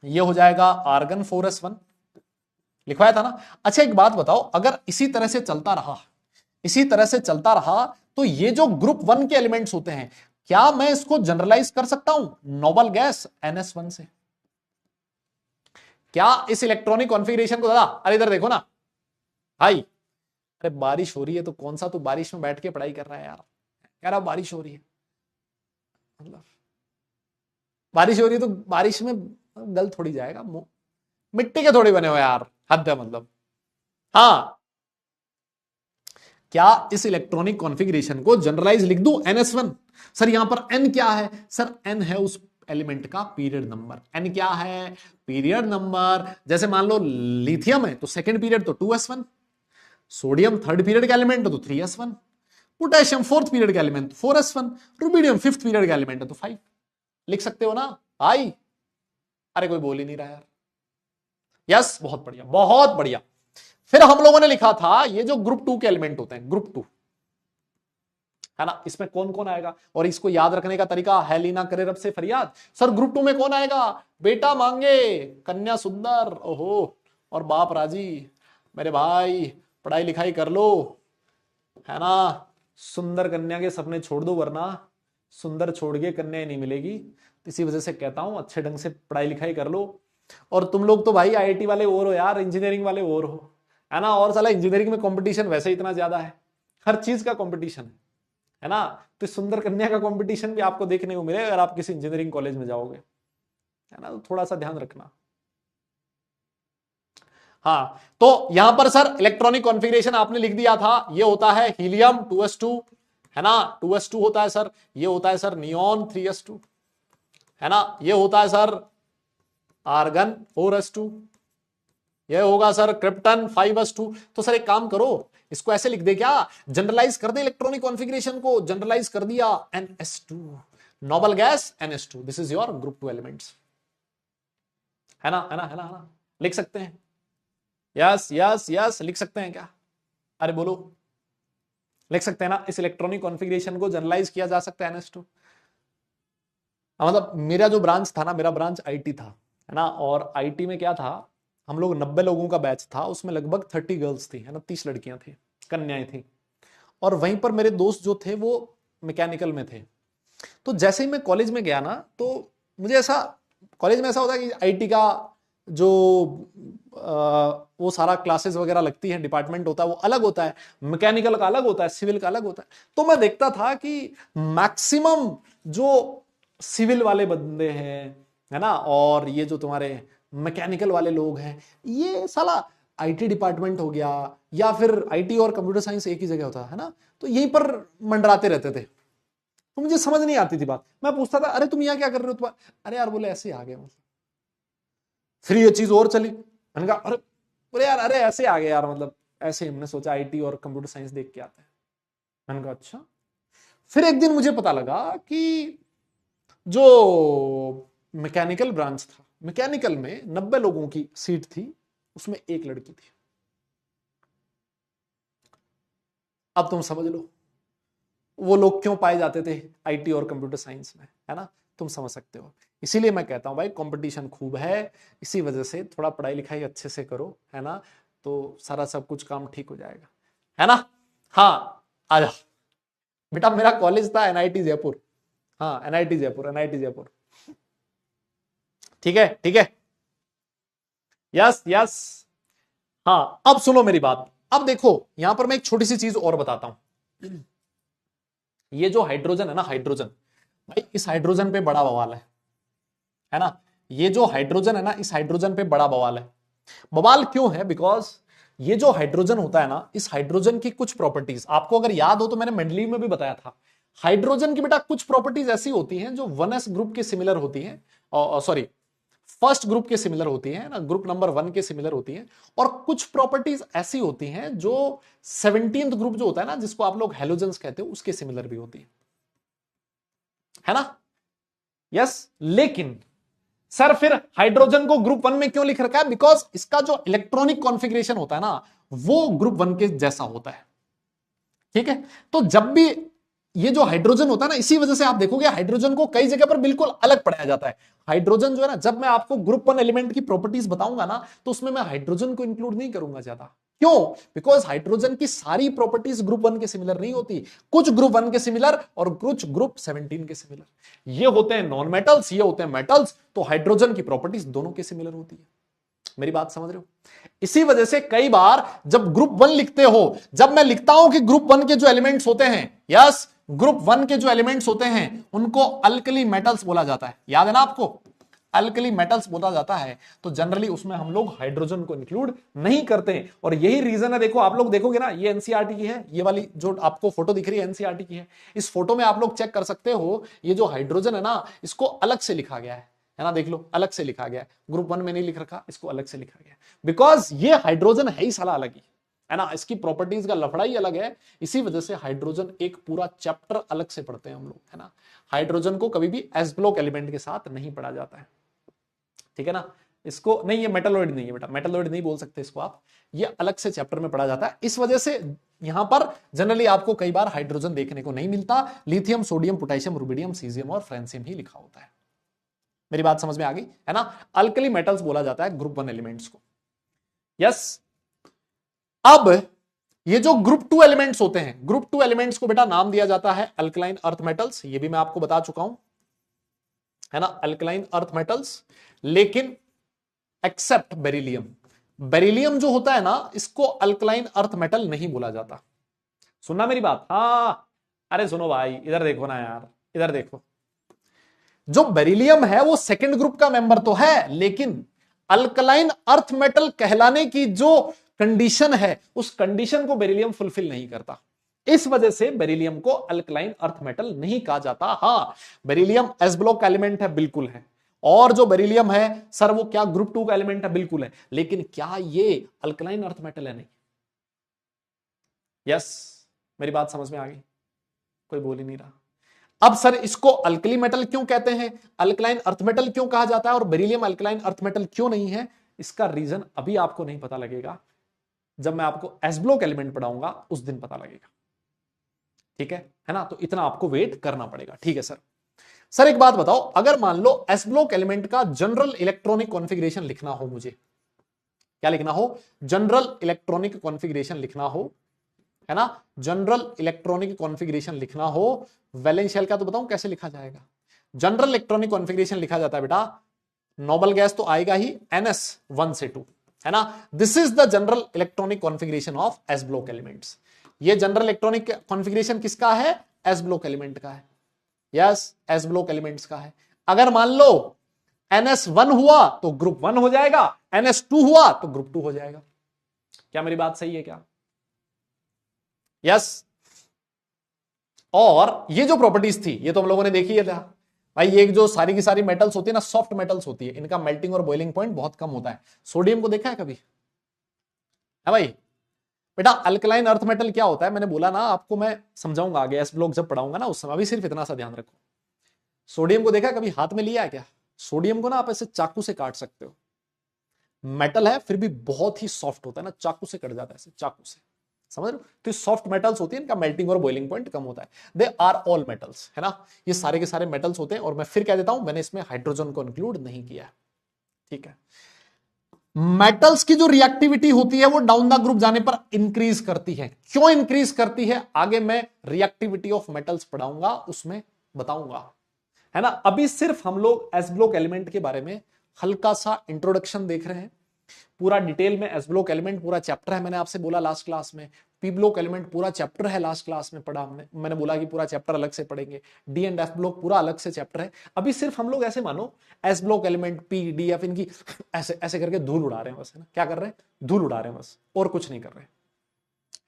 ये हो जाएगा आर्गन 4s1, लिखवाया था ना। अच्छा, एक बात बताओ, अगर इसी तरह से चलता रहा, इसी तरह से चलता रहा, तो ये जो ग्रुप 1 के एलिमेंट्स होते हैं, क्या मैं इसको जनरलाइज कर सकता हूं नोबल गैस NS1 से? क्या इस इलेक्ट्रॉनिक कॉन्फ़िगरेशन को, दादा अरे इधर देखो ना भाई, अरे बारिश हो रही है तो कौन सा तू बारिश में बैठ के पढ़ाई कर रहा है यार, कह रहा बारिश हो रही है, मतलब बारिश हो रही है तो बारिश में गल थोड़ी जाएगा, मिट्टी के थोड़ी बने हो यार, हद है मतलब। हाँ, क्या इस इलेक्ट्रॉनिक कॉन्फ़िगरेशन को जनरलाइज लिख दूं NS1? सर यहां पर N क्या है? सर N है उस एलिमेंट का पीरियड नंबर। N क्या है? Period number. जैसे मान लो लिथियम है तो सेकंड पीरियड तो 2s1, सोडियम थर्ड पीरियड का एलिमेंट है तो 3s1, पोटेशियम फोर्थ पीरियड का element 4s1, rubidium fifth period का एलिमेंट है तो 5। लिख सकते हो ना भाई? अरे कोई बोल ही नहीं रहा यार। यस, बहुत बढ़िया, बहुत बढ़िया। फिर हम लोगों ने लिखा था ये जो ग्रुप 2 के एलिमेंट होते हैं, ग्रुप 2, है ना, इसमें कौन कौन आएगा? और इसको याद रखने का तरीका है लीना करे रब से फरियाद। सर ग्रुप 2 में कौन आएगा? बेटा मांगे कन्या सुंदर, ओहो, और बाप राजी। मेरे भाई पढ़ाई लिखाई कर लो, है ना, सुंदर कन्या के सपने छोड़ दो, वरना सुंदर छोड़ के कन्या नहीं मिलेगी। इसी वजह से कहता हूं अच्छे ढंग से पढ़ाई लिखाई कर लो। और तुम लोग तो भाई IIT वाले और हो यार, इंजीनियरिंग वाले और हो, है ना। और साला इंजीनियरिंग में कंपटीशन वैसे ही इतना ज्यादा है, हर चीज का कंपटीशन है ना। तो सुंदर कन्या का कंपटीशन भी आपको देखने को मिले अगर आप किसी इंजीनियरिंग कॉलेज में जाओगे, है ना, तो थोड़ा सा ध्यान रखना। हाँ, तो यहां पर सर इलेक्ट्रॉनिक कॉन्फ़िगरेशन आपने लिख दिया था, ये होता है हीलियम 2s2, है ना, 2s2 होता है सर। ये होता है सर नियोन 3s2, है ना। ये होता है सर आर्गन 4s2, ये होगा सर क्रिप्टन 5s2। तो सर एक काम करो, इसको ऐसे लिख दे क्या, जनरलाइज कर दे इलेक्ट्रॉनिक कॉन्फ़िगरेशन को, जनरलाइज कर दिया NS2, noble gas NS2, this is your group 2 elements, है ना, है ना, है ना, है ना। लिख सकते हैं? यस यस यस, लिख सकते हैं क्या? अरे बोलो, लिख सकते हैं ना, इस इलेक्ट्रॉनिक कॉन्फ़िगरेशन को जनरलाइज किया जा सकता है NS2। मतलब मेरा जो ब्रांच था ना, मेरा ब्रांच IT था, है ना, और IT में क्या था, हम लोग 90 लोगों का बैच था, उसमें लगभग 30 गर्ल्स थी, है ना, 30 लड़कियां थी, कन्याएं थी। और वहीं पर मेरे दोस्त जो थे वो मैकेनिकल में थे। तो जैसे ही मैं कॉलेज में गया ना, तो मुझे ऐसा, कॉलेज में ऐसा होता है कि IT का जो वो सारा क्लासेस वगैरह लगती हैं, डिपार्टमेंट होता है वो अलग होता है, मैकेनिकल का अलग होता है, सिविल का अलग होता है। तो मैं देखता था कि मैक्सिमम जो सिविल वाले बंदे हैं, है ना, और ये जो तुम्हारे मैकेनिकल वाले लोग हैं, ये साला IT डिपार्टमेंट हो गया, या फिर IT और कंप्यूटर साइंस एक ही जगह होता है ना, तो यहीं पर मंडराते रहते थे। तो मुझे समझ नहीं आती थी बात। मैं पूछता था अरे तुम यहाँ क्या कर रहे हो तुम? अरे यार बोले ऐसे आ गए, मतलब फिर ये चीज और चली, मैंने कहा अरे, बोले यार अरे ऐसे आ गए यार, मतलब ऐसे हमने सोचा IT और कंप्यूटर साइंस देख के आते हैं। मैंने कहा अच्छा। फिर एक दिन मुझे पता लगा कि जो मैकेनिकल ब्रांच था, मैकेनिकल में 90 लोगों की सीट थी, उसमें एक लड़की थी। अब तुम समझ लो वो लोग क्यों पाए जाते थे IT और कंप्यूटर साइंस में, है ना, तुम समझ सकते हो। इसीलिए मैं कहता हूं भाई कंपटीशन खूब है, इसी वजह से थोड़ा पढ़ाई लिखाई अच्छे से करो, है ना, तो सारा सब कुछ काम ठीक हो जाएगा, है ना। हाँ, आ जा। बेटा मेरा कॉलेज था एनआईटी जयपुर। हाँ एनआईटी जयपुर, एनआईटी जयपुर। ठीक है ठीक है, यस यस। हाँ अब सुनो मेरी बात, अब देखो यहां पर मैं एक छोटी सी चीज और बताता हूं। ये जो हाइड्रोजन है ना, हाइड्रोजन, भाई इस हाइड्रोजन पे बड़ा बवाल है ना। ये जो हाइड्रोजन है ना, इस हाइड्रोजन पे बड़ा बवाल है। बवाल क्यों है? बिकॉज ये जो हाइड्रोजन होता है ना, इस हाइड्रोजन की कुछ प्रॉपर्टीज आपको अगर याद हो तो मैंने मेंडली में भी बताया था। हाइड्रोजन की बेटा कुछ प्रॉपर्टीज ऐसी होती हैं जो 1s ग्रुप के सिमिलर होती हैं, सॉरी फर्स्ट ग्रुप के सिमिलर होती है ना, ग्रुप नंबर 1 के सिमिलर होती है। और कुछ प्रॉपर्टीज ऐसी होती हैं जो 17th ग्रुप जो होता है ना, जिसको आप लोग हेलोजेंस कहते हो, उसके सिमिलर भी होती है ना। यस, लेकिन सर फिर हाइड्रोजन को ग्रुप 1 में क्यों लिख रखा है? बिकॉज इसका जो इलेक्ट्रॉनिक कॉन्फ़िगरेशन होता है ना, वो ग्रुप 1 के जैसा होता है। ठीक है, तो जब भी ये जो हाइड्रोजन होता है ना, इसी वजह से आप देखोगे हाइड्रोजन को कई जगह पर बिल्कुल अलग पढ़ाया जाता है। हाइड्रोजन जो है ना, जब मैं आपको ग्रुप 1 एलिमेंट की प्रॉपर्टीज बताऊंगा ना, तो उसमें मैं हाइड्रोजन को इंक्लूड नहीं करूंगा ज्यादा। क्यों? बिकॉज हाइड्रोजन की सारी प्रॉपर्टीज ग्रुप 1 के सिमिलर नहीं होती। कुछ ग्रुप 1 के सिमिलर और कुछ ग्रुप 17 के सिमिलर। ये होते हैं नॉन मेटल्स, ये होते हैं मेटल्स। तो हाइड्रोजन की प्रॉपर्टीज दोनों के सिमिलर होती है। मेरी बात समझ रहे हो? इसी वजह से कई बार जब ग्रुप 1 लिखते हो, जब मैं लिखता हूं कि ग्रुप 1 के जो एलिमेंट्स होते हैं, यस ग्रुप 1 के जो एलिमेंट्स होते हैं उनको अल्कली मेटल्स बोला जाता है। याद है ना आपको? अल्कली मेटल्स बोला जाता है। तो जनरली उसमें हम लोग हाइड्रोजन को इंक्लूड नहीं करते। और यही रीजन है, देखो आप लोग देखोगे ना, ये एनसीईआरटी की है, ये वाली जो आपको फोटो दिख रही है एनसीईआरटी की है। इस फोटो में आप लोग चेक कर सकते हो, ये जो हाइड्रोजन है ना, इसको अलग से लिखा गया है ना, देख लो अलग से लिखा गया है। ग्रुप 1 में नहीं लिख रखा, इसको अलग से लिखा गया बिकॉज ये हाइड्रोजन है ही साला अलग ही, है ना। इसकी प्रॉपर्टीज का लफड़ा ही अलग है। इसी वजह से हाइड्रोजन एक पूरा चैप्टर अलग से पढ़ते हैं हम लोग, है ना। हाइड्रोजन को कभी भी एस ब्लॉक एलिमेंट के साथ नहीं पढ़ा जाता है, ठीक है ना। इसको नहीं, ये मेटलॉइड नहीं है बेटा, मेटलॉइड नहीं बोल सकते इसको आप, ये अलग से चैप्टर में पढ़ा जाता है। इस वजह से यहां पर जनरली आपको कई बार हाइड्रोजन देखने को नहीं मिलता। Lithium, sodium, potassium, rubidium, caesium और फ्रांसियम ही लिखा होता है। मेरी बात समझ में आ गई है ना। अल्कली मेटल्स बोला जाता है ग्रुप 1 एलिमेंट्स को। यस, अब ये जो ग्रुप 2 एलिमेंट्स होते हैं, ग्रुप 2 एलिमेंट्स को बेटा नाम दिया जाता है अल्कलाइन अर्थ मेटल्स। ये भी मैं आपको बता चुका हूं, है ना, अल्कलाइन अर्थ मेटल्स। लेकिन एक्सेप्ट बेरिलियम, बेरिलियम जो होता है ना, इसको अल्कलाइन अर्थ मेटल नहीं बोला जाता। सुनना मेरी बात? हाँ, अरे सुनो भाई, इधर देखो ना यार, इधर देखो। जो बेरिलियम है वो सेकंड ग्रुप का मेंबर तो है, लेकिन अल्कलाइन अर्थ मेटल कहलाने की जो कंडीशन है, उस कंडीशन को बेरिलियम फुलफिल नहीं करता। इस वजह से बेरिलियम को अल्कलाइन अर्थ मेटल नहीं कहा जाता। हां, बेरिलियम एस ब्लॉक का एलिमेंट है, बिल्कुल है। और जो बेरिलियम है सर, वो क्या ग्रुप 2 का एलिमेंट है? बिल्कुल है। लेकिन क्या ये अल्कलाइन अर्थ मेटल है? नहीं। यस, मेरी बात समझ में आ गई? कोई बोल ही नहीं रहा। अब सर इसको अल्कली मेटल क्यों कहते हैं, अल्कलाइन अर्थ मेटल क्यों कहा जाता है, और बेरिलियम अल्कलाइन अर्थ मेटल क्यों नहीं है? इसका रीजन अभी आपको नहीं पता लगेगा, जब मैं आपको एस ब्लॉक एलिमेंट पढ़ाऊंगा उस दिन पता लगेगा। ठीक है ना। तो इतना आपको वेट करना पड़ेगा। ठीक है सर। सर एक बात बताओ, अगर मान लो एस ब्लॉक एलिमेंट का जनरल इलेक्ट्रॉनिक कॉन्फ़िगरेशन लिखना हो, मुझे क्या लिखना हो? जनरल इलेक्ट्रॉनिक कॉन्फ़िगरेशन लिखना हो, है ना। जनरल इलेक्ट्रॉनिक कॉन्फ़िगरेशन लिखना हो, वैलेंस शेल का तो बताऊं कैसे लिखा जाएगा। जनरल इलेक्ट्रॉनिक कॉन्फ़िगरेशन लिखा जाता है बेटा, नोबल गैस तो आएगा ही NS1 से 2, है ना। This is the general electronic configuration of S block elements. ये जनरल इलेक्ट्रॉनिक कॉन्फ़िगरेशन किसका है? एस ब्लॉक एलिमेंट का है। यस, एस ब्लॉक एलिमेंट्स का है। अगर मान लो NS1 हुआ तो ग्रुप 1 हो जाएगा, NS2 हुआ तो ग्रुप 2 हो जाएगा। क्या मेरी बात सही है क्या? यस। और ये जो प्रॉपर्टीज थी, ये तो हम लोगों ने देखी है था भाई। ये जो सारी की सारी मेटल्स होती है ना, सॉफ्ट मेटल्स होती है, इनका मेल्टिंग और बॉइलिंग पॉइंट बहुत कम होता है। सोडियम को देखा है कभी? है भाई। बेटा अल्कलाइन अर्थ मेटल क्या होता है, मैंने बोला ना आपको, मैं समझाऊंगा आगे एस ब्लॉक जब पढ़ाऊंगा ना उस समय। अभी सिर्फ इतना सा ध्यान रखो। सोडियम को देखा है कभी? हाथ में लिया है क्या? सोडियम को ना आप ऐसे चाकू से काट सकते हो। मेटल है फिर भी बहुत ही सॉफ्ट होता है ना, चाकू से कट जाता है ऐसे, चाकू से, समझ रहे हो। तो सॉफ्ट मेटल्स होती है, इनका मेल्टिंग और बॉइलिंग पॉइंट कम होता है। दे आर ऑल मेटल्स, है ना। ये सारे के सारे मेटल्स होते हैं। और मैं फिर कह देता हूं, मैंने इसमें हाइड्रोजन को इंक्लूड नहीं किया है, ठीक है। मेटल्स की जो रिएक्टिविटी होती है वो डाउन द ग्रुप जाने पर इंक्रीज करती है। क्यों इंक्रीज करती है आगे मैं रिएक्टिविटी ऑफ मेटल्स पढ़ाऊंगा, उसमें बताऊंगा, है ना। अभी सिर्फ हम लोग एस ब्लॉक एलिमेंट के बारे में हल्का सा इंट्रोडक्शन देख रहे हैं। पूरा डिटेल में एस ब्लॉक एलिमेंट पूरा चैप्टर है, मैंने आपसे बोला लास्ट क्लास में। पी ब्लॉक एलिमेंट पूरा चैप्टर है, लास्ट क्लास में पढ़ा हमने, मैंने बोला कि पूरा चैप्टर अलग से पढ़ेंगे। डी एंड एफ ब्लॉक पूरा अलग से चैप्टर है। अभी सिर्फ हम लोग ऐसे मानो S block element P D F इनकी ऐसे ऐसे करके धूल उड़ा रहे हैं बस, है ना। क्या कर रहे हैं, धूल उड़ा रहे हैं बस, और कुछ नहीं कर रहे,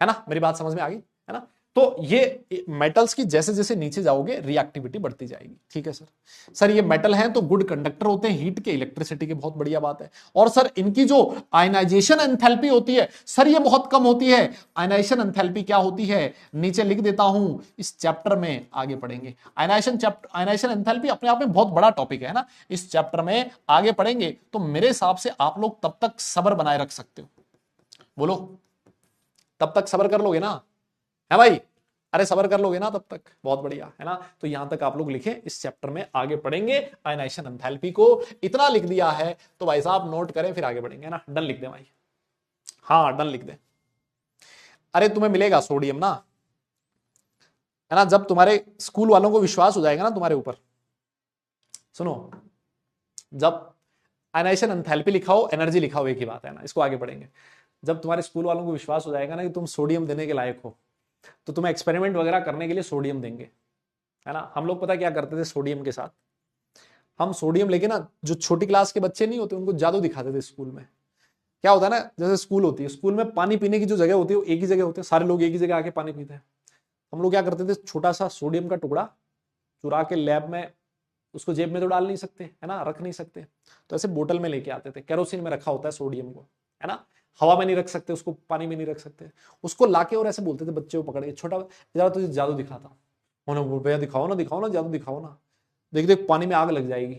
है ना। मेरी बात समझ में आ गई, है ना। तो ये मेटल्स की जैसे जैसे नीचे जाओगे रिएक्टिविटी बढ़ती जाएगी, ठीक है सर। सर ये मेटल हैं तो गुड कंडक्टर होते हैं हीट के, इलेक्ट्रिसिटी के, बहुत बढ़िया बात है। और सर इनकी जो आयनाइजेशन एंथैल्पी होती है सर ये बहुत कम होती है। आयनाइजेशन एंथैल्पी क्या होती है, नीचे लिख देता हूं, इस चैप्टर में आगे पढ़ेंगे। आयनाइजेशन एंथैल्पी अपने आप में बहुत बड़ा टॉपिक है ना, इस चैप्टर में आगे पढ़ेंगे। तो मेरे हिसाब से आप लोग तब तक सब्र बनाए रख सकते हो, बोलो तब तक सब्र कर लोगे ना, है भाई। अरे सब्र कर लोगे ना तब तक, बहुत बढ़िया, है ना। तो यहां तक आप लोग लिखें, इस चैप्टर में आगे पढ़ेंगे आयनाइजेशन एंथैल्पी को। इतना लिख दिया है तो भाई साहब नोट करें, फिर आगे बढ़ेंगे ना। डन लिख दे भाई, हाँ डन लिख दे। अरे तुम्हें मिलेगा सोडियम ना, है ना। जब तुम्हारे स्कूल वालों को विश्वास हो जाएगा ना तुम्हारे ऊपर, सुनो, जब आयनाइजेशन एंथैल्पी लिखा हो एनर्जी लिखा हो एक ही बात है ना, इसको आगे पढ़ेंगे। जब तुम्हारे स्कूल वालों को विश्वास हो जाएगा ना कि तुम सोडियम देने के लायक हो, तो तुम्हें एक्सपेरिमेंट वगैरह करने के लिए सोडियम देंगे, है ना। हम लोग पता क्या करते थे सोडियम के साथ, हम सोडियम लेके ना, जो छोटी क्लास के बच्चे नहीं होते उनको जादू दिखाते थे स्कूल में। क्या होता है ना, जैसे स्कूल होती है, स्कूल में पानी पीने की जो जगह होती है वो एक ही जगह होती है, सारे लोग एक ही जगह आके पानी पीते हैं। हम लोग क्या करते थे, छोटा सा सोडियम का टुकड़ा चुरा के लैब में, उसको जेब में तो डाल नहीं सकते, है ना, रख नहीं सकते, तो ऐसे बोतल में लेके आते थे, केरोसिन में रखा होता है सोडियम को, है ना। हवा में नहीं रख सकते उसको, पानी में नहीं रख सकते उसको, लाके और ऐसे बोलते थे बच्चे को पकड़ के, छोटा जरा तुझे जादू दिखाता हूं, भैया दिखाओ ना जादू दिखाओ ना, देख देख पानी में आग लग जाएगी।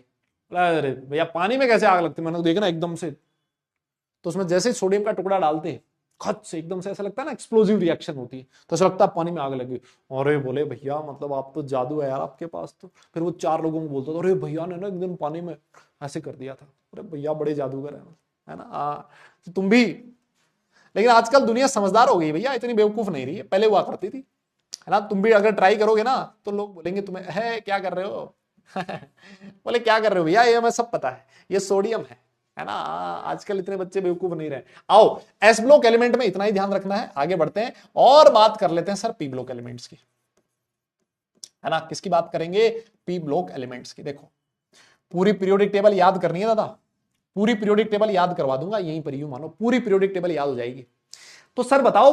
अरे भैया पानी में कैसे आग लगती है, मैंने देखा ना एकदम से। तो उसमें जैसे ही सोडियम का टुकड़ा डालते, खच से एकदम से ऐसा लगता है ना, एक्सप्लोजिव रिएक्शन होती है, तो ऐसा लगता है पानी में आग लगी। अरे बोले भैया मतलब आप तो जादू है यार आपके पास तो। फिर वो चार लोगों को बोलता था, अरे भैया ने ना एक दिन पानी में ऐसे कर दिया था, अरे भैया बड़े जादूगर है ना। तो तुम भी, लेकिन आजकल दुनिया समझदार हो गई भैया, इतनी बेवकूफ नहीं रही है, पहले हुआ करती थी, है ना। तुम भी अगर ट्राई करोगे ना तो लोग बोलेंगे तुम्हें, है क्या कर रहे हो बोले क्या कर रहे हो भैया, ये हमें सब पता है, ये सोडियम है ना। आजकल इतने बच्चे बेवकूफ नहीं रहे। आओ एस ब्लॉक एलिमेंट में इतना ही ध्यान रखना है, आगे बढ़ते हैं और बात कर लेते हैं सर पी ब्लॉक एलिमेंट्स की, है ना। किसकी बात करेंगे, पी ब्लॉक एलिमेंट्स की। देखो पूरी पीरियोडिक टेबल याद करनी है दादा, पूरी पीरियोडिक टेबल याद करवा दूंगा यहीं पर, यूं मानो पूरी पीरियोडिक टेबल याद हो जाएगी। तो सर बताओ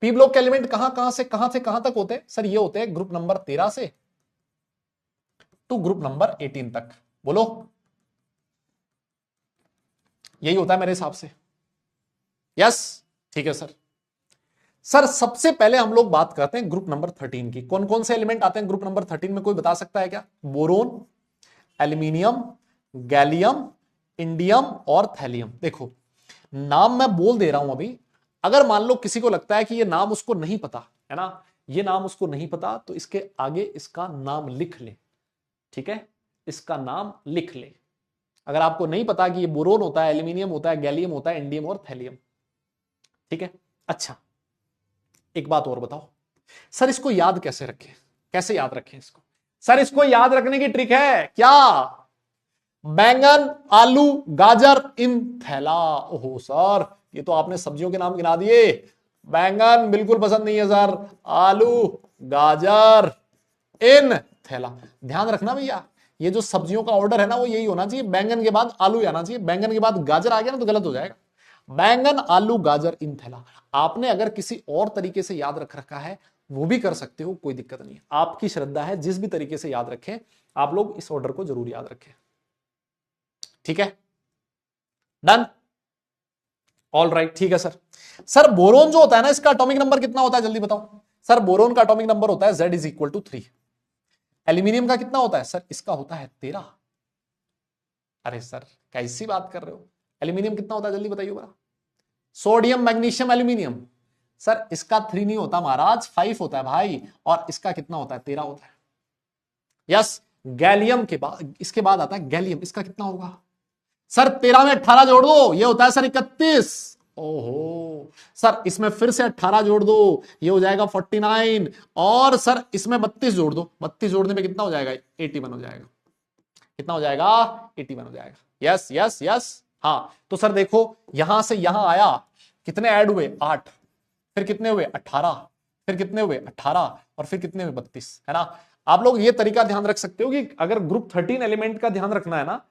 पी ब्लॉक के एलिमेंट कहां से कहां तक होते हैं। सर ये होते हैं ग्रुप नंबर 13 से टू ग्रुप नंबर 18 तक, बोलो यही होता है मेरे हिसाब से। यस ठीक है सर। सर सबसे पहले हम लोग बात करते हैं ग्रुप नंबर 13 की। कौन कौन से एलिमेंट आते हैं ग्रुप नंबर 13 में, कोई बता सकता है क्या। बोरोन, एल्यूमिनियम, गैलियम, इंडियम और थैलियम। देखो नाम मैं बोल दे रहा हूं अभी, अगर मान लो किसी को लगता है कि ये नाम उसको नहीं पता, है ना, ये नाम उसको नहीं पता, तो इसके आगे इसका नाम लिख ले, ठीक है, इसका नाम लिख ले। अगर आपको नहीं पता कि ये बोरोन होता है, एल्यूमिनियम होता है, गैलियम होता है, इंडियम और थैलियम, ठीक है। अच्छा एक बात और बताओ सर, इसको याद कैसे रखें, कैसे याद रखें इसको। सर इसको याद रखने की ट्रिक है क्या, बैंगन, आलू, गाजर, इन थैला। ओहो सर ये तो आपने सब्जियों के नाम गिना दिए। बैंगन बिल्कुल पसंद नहीं है सर, आलू, गाजर, इन थैला। ध्यान रखना भैया, ये जो सब्जियों का ऑर्डर है ना वो यही होना चाहिए, बैंगन के बाद आलू आना चाहिए, बैंगन के बाद गाजर आ गया ना तो गलत हो जाएगा। बैंगन, आलू, गाजर, इन थैला। आपने अगर किसी और तरीके से याद रख रखा है वो भी कर सकते हो, कोई दिक्कत नहीं है, आपकी श्रद्धा है, जिस भी तरीके से याद रखें आप लोग इस ऑर्डर को जरूर याद रखें, ठीक है। डन, ऑल राइट, ठीक है सर। सर बोरोन जो होता है ना, इसका एटॉमिक नंबर कितना होता है जल्दी बताओ। सर बोरोन का एटॉमिक नंबर होता है Z is equal to 3। Aluminium का कितना होता है सर, इसका होता है 13। अरे सर कैसी बात कर रहे हो, एल्यूमिनियम कितना होता है जल्दी बताइए बड़ा। Sodium, magnesium, aluminium. सर इसका 3 नहीं होता महाराज, 5 होता है भाई, और इसका कितना होता है 13 होता है। यस, गैलियम के बाद, इसके बाद आता है गैलियम, इसका कितना होगा सर 13 में 18 जोड़ दो, ये होता है सर 31। ओहो सर, इसमें फिर से 18 जोड़ दो, ये हो जाएगा 49। और सर इसमें 32 जोड़ दो, 32 जोड़ने में कितना हो जाएगा? 81 हो जाएगा। कितना हो जाएगा? 81 हो जाएगा। Yes yes yes. हाँ तो सर देखो, यहां से यहां आया, कितने ऐड हुए? 8। फिर कितने हुए? 18। फिर कितने हुए? 18। और फिर कितने हुए? 32, है ना। आप लोग ये तरीका ध्यान रख सकते हो कि अगर ग्रुप 13 एलिमेंट का ध्यान रखना है ना,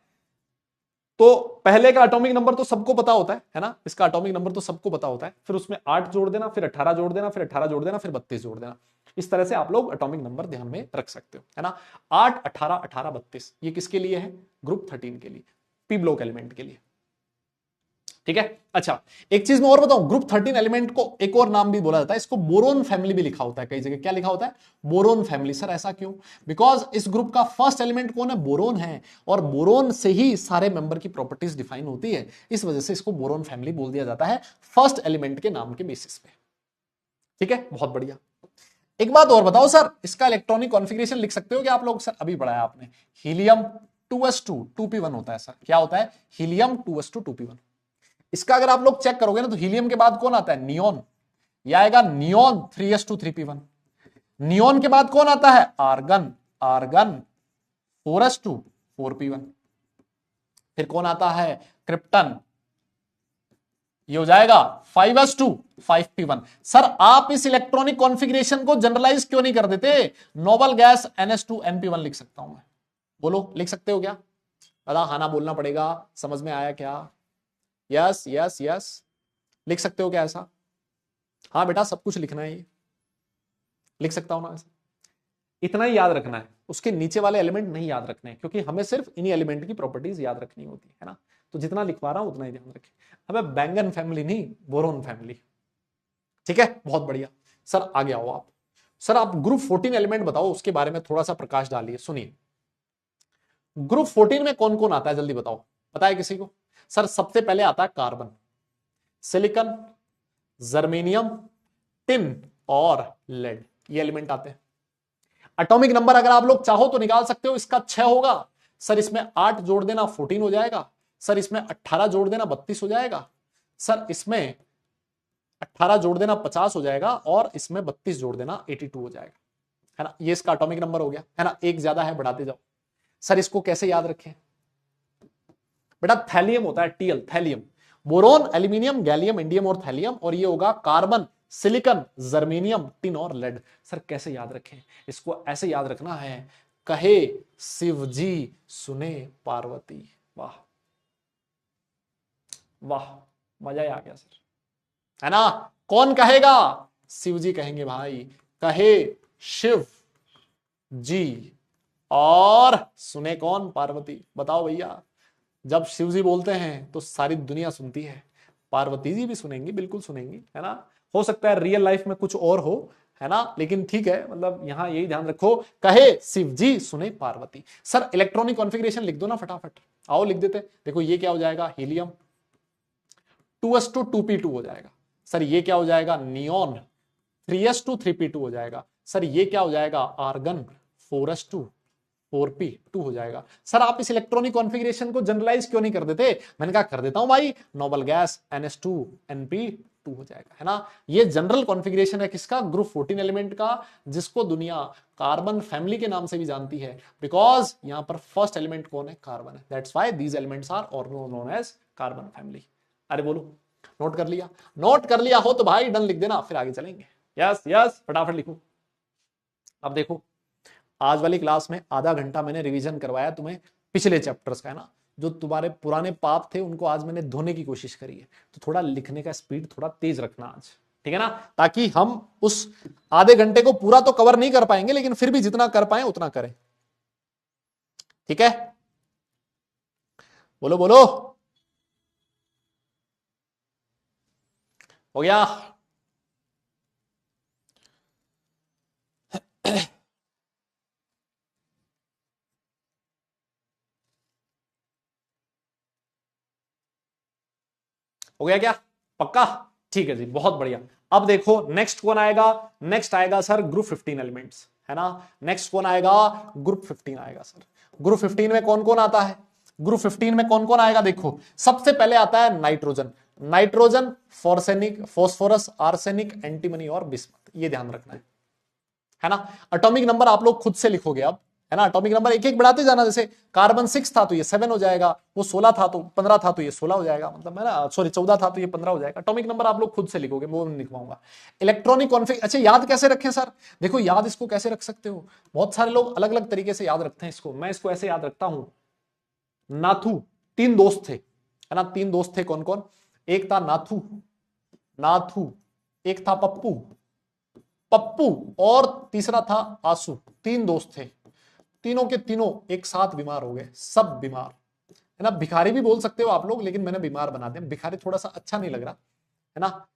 तो पहले का एटॉमिक नंबर तो सबको पता होता है ना, इसका एटॉमिक नंबर तो सबको पता होता है, फिर उसमें 8 जोड़ देना, फिर 18 जोड़ देना, फिर 18 जोड़ देना, फिर 32 जोड़ देना। इस तरह से आप लोग एटॉमिक नंबर ध्यान में रख सकते हो, है ना। 8, 18, 18, 32, ये किसके लिए है? ग्रुप 13 के लिए, पी ब्लॉक एलिमेंट के लिए। ठीक है। अच्छा, एक चीज मैं और बताऊं, ग्रुप 13 एलिमेंट को एक और नाम भी बोला जाता है, इसको बोरोन फैमिली भी लिखा होता है कई जगह। क्या लिखा होता है? Boron family. सर ऐसा क्यों? बिकॉज इस ग्रुप का फर्स्ट एलिमेंट कौन है? बोरोन है, और बोरोन से ही सारे मेंबर की प्रॉपर्टीज डिफाइन होती है, इस वजह से इसको बोरोन फैमिली बोल दिया जाता है फर्स्ट एलिमेंट के नाम के बेसिस पे। ठीक है, बहुत बढ़िया। एक बात और बताओ सर, इसका इलेक्ट्रॉनिक कॉन्फ़िगरेशन लिख सकते हो क्या आप लोग? सर अभी पढ़ाया आपने, हीलियम 2s2 2p1 होता है। सर क्या होता है? Helium 2s2 2p1। इसका अगर आप लोग चेक करोगे ना, तो हीलियम के बाद कौन आता है? नियोन। यह आएगा नियोन 3s2 3p1। नियोन के बाद कौन आता है? आर्गन। Argon 4s2 4p1। फिर कौन आता है? क्रिप्टन। ये हो जाएगा 5s2 5p1। सर आप इस इलेक्ट्रॉनिक कॉन्फ़िगरेशन को जनरलाइज क्यों नहीं कर देते? नोबल गैस ns2 np1 लिख सकता हूं मैं। बोलो, लिख सकते हो क्या? बता, हाँ ना बोलना पड़ेगा। समझ में आया क्या? Yes yes yes. लिख सकते हो क्या ऐसा? हाँ बेटा, सब कुछ लिखना है, ये लिख सकता हूं ना ऐसा। इतना ही याद रखना है, उसके नीचे वाले एलिमेंट नहीं याद रखने हैं, क्योंकि हमें सिर्फ इन्हीं एलिमेंट की प्रॉपर्टीज याद रखनी होती है ना। तो जितना लिखवा रहा हूं उतना ही ध्यान रखें। हमें बैंगन फैमिली नहीं, बोरोन फैमिली। ठीक है, बहुत बढ़िया। सर आगे आओ आप। सर आप ग्रुप 14 एलिमेंट बताओ, उसके बारे में थोड़ा सा प्रकाश डालिए। सुनिए, ग्रुप 14 में कौन कौन आता है, जल्दी बताओ। पता है किसी को? सर सबसे पहले आता है कार्बन, सिलिकॉन, जर्मेनियम, टिन और लेड। ये एलिमेंट आते हैं। एटॉमिक नंबर अगर आप लोग चाहो तो निकाल सकते हो, इसका 6 होगा। सर इसमें 8 जोड़ देना 14 हो जाएगा। सर इसमें 18 जोड़ देना 32 हो जाएगा। सर इसमें 18 जोड़ देना 50 हो जाएगा, और इसमें 32 जोड़ देना 82 हो जाएगा, है ना। ये इसका एटॉमिक नंबर हो गया, है ना। एक ज्यादा है, बढ़ाते जाओ। सर इसको कैसे याद रखें? बेटा थैलियम होता है, TL, thallium. Boron, aluminium, gallium, indium और थैलियम, और ये होगा कार्बन, सिलिकॉन, जर्मेनियम, टिन और लेड। सर कैसे याद रखें? इसको ऐसे याद रखना है, कहे शिवजी सुने पार्वती। वाह वाह, मजा ही आ गया सर, है ना। कौन कहेगा? शिवजी कहेंगे भाई। कहे शिव जी, और सुने कौन? पार्वती। बताओ भैया, जब शिव जी बोलते हैं तो सारी दुनिया सुनती है, पार्वती जी भी सुनेंगी, बिल्कुल सुनेंगी, है ना। हो सकता है रियल लाइफ में कुछ और हो, है ना, लेकिन ठीक है, मतलब यहां यही ध्यान रखो, कहे शिव जी सुने पार्वती। सर इलेक्ट्रॉनिक कॉन्फ़िगरेशन लिख दो ना फटाफट। आओ लिख देते। देखो ये क्या हो जाएगा? हीलियम 2s2 2p2 हो जाएगा। सर ये क्या हो जाएगा? नियोन 3s2 3p2 हो जाएगा। सर ये क्या हो जाएगा? आर्गन 4s2 4p2 हो जाएगा। सर आप इस इलेक्ट्रॉनिक कॉन्फ़िगरेशन को जनरलाइज क्यों नहीं कर देते? मैंने कहा कर देता हूं भाई, नोबल गैस ns2 np2 हो जाएगा, है ना। ये जनरल कॉन्फ़िगरेशन है किसका? ग्रुप 14 एलिमेंट का, जिसको दुनिया कार्बन फैमिली के नाम से भी जानती है, बिकॉज यहां पर फर्स्ट एलिमेंट कौन है? कार्बन है। That's why these elements are और नोन एज कार्बन फैमिली। अरे बोलो, नोट कर लिया? नोट कर लिया हो तो भाई डन लिख देना, फिर आगे चलेंगे। यस यस, फटाफट लिखो। अब देखो, आज वाली क्लास में आधा घंटा मैंने रिवीजन करवाया तुम्हें पिछले चैप्टर्स का, है ना। जो तुम्हारे पुराने पाप थे उनको आज मैंने धोने की कोशिश करी है, तो थोड़ा लिखने का स्पीड थोड़ा तेज रखना आज, ठीक है ना, ताकि हम उस आधे घंटे को पूरा तो कवर नहीं कर पाएंगे, लेकिन फिर भी जितना कर पाए उतना करें। ठीक है, बोलो बोलो, हो गया? हो गया क्या? पक्का? ठीक है जी, बहुत बढ़िया। अब देखो नेक्स्ट कौन आएगा? नेक्स्ट आएगा सर ग्रुप 15 एलिमेंट्स, है ना। नेक्स्ट कौन आएगा? ग्रुप 15 आएगा सर। ग्रुप 15 में कौन कौन आता है? ग्रुप 15 में कौन कौन आएगा देखो, सबसे पहले आता है नाइट्रोजन, नाइट्रोजन, फॉर्सेनिक, फॉस्फोरस, आर्सेनिक, एंटीमनी और बिस्मथ, ये ध्यान रखना है ना। एटॉमिक नंबर आप लोग खुद से लिखोगे अब, है ना, एटॉमिक नंबर एक एक बढ़ाते जाना, जैसे कार्बन 6 था तो ये 7 हो जाएगा, वो 16 था तो 15 था तो ये 16 हो जाएगा, मतलब है ना, सॉरी 14 था तो ये 15 हो जाएगा। एटॉमिक नंबर आप लोग खुद से लिखोगे, वो नहीं लिखवाऊंगा। इलेक्ट्रॉनिक कॉन्फिग, अच्छा याद कैसे रखें सर, देखो याद इसको कैसे रख सकते हो, बहुत सारे लोग अलग अलग तरीके से याद रखते हैं इसको, मैं इसको ऐसे याद रखता हूं। नाथू, 3 दोस्त थे, है ना, 3 दोस्त थे, कौन कौन, एक था नाथू, नाथू, एक था पप्पू, पप्पू, और तीसरा था आंसू, 3 दोस्त थे, तीनों के तीनों एक साथ बीमार हो गए, सब बीमार, है ना, भिखारी भी बोल सकते हो आप लोग, लेकिन मैंने बीमार बना दिया, भिखारी थोड़ा सा अच्छा नहीं लग रहा, है ना,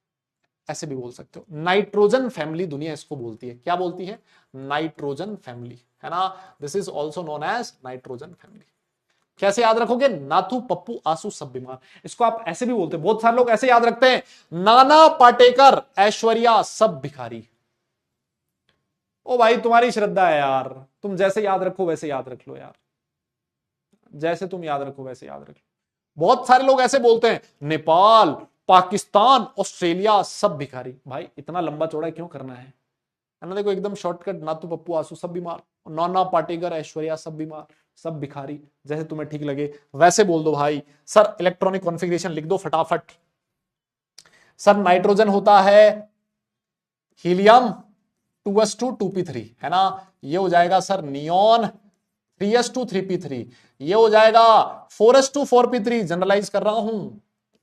ऐसे भी बोल सकते हो। नाइट्रोजन फैमिली दुनिया इसको बोलती है, क्या बोलती है, नाइट्रोजन फैमिली, है ना, this is also known as nitrogen family. कैसे याद रखोगे, नाथू, पप्पू, आंसू, सब बीमार, इसको आप ऐसे भी बोलते हैं, बहुत सारे लोग ऐसे याद रखते हैं, नाना पाटेकर, ऐश्वर्या, सब भिखारी। ओ भाई तुम्हारी श्रद्धा है यार, तुम जैसे याद रखो वैसे याद रख लो यार, जैसे तुम याद रखो वैसे याद रख लो। बहुत सारे लोग ऐसे बोलते हैं, नेपाल, पाकिस्तान, ऑस्ट्रेलिया, सब भिखारी, भाई इतना लंबा चौड़ा क्यों करना है ना, देखो एकदम शॉर्टकट, नाथू, पप्पू, आंसू, सब बीमार, नाना पाटेकर, ऐश्वर्या, सब बीमार, सब भिखारी, जैसे तुम्हें ठीक लगे वैसे बोल दो भाई। सर इलेक्ट्रॉनिक कॉन्फ़िगरेशन लिख दो फटाफट। सर नाइट्रोजन होता है हीलियम 2s2 2p3, है ना, ये हो जाएगा सर नियोन 3s2 3p3, ये हो जाएगा 4s2 4p3, जनरलाइज कर रहा हूं,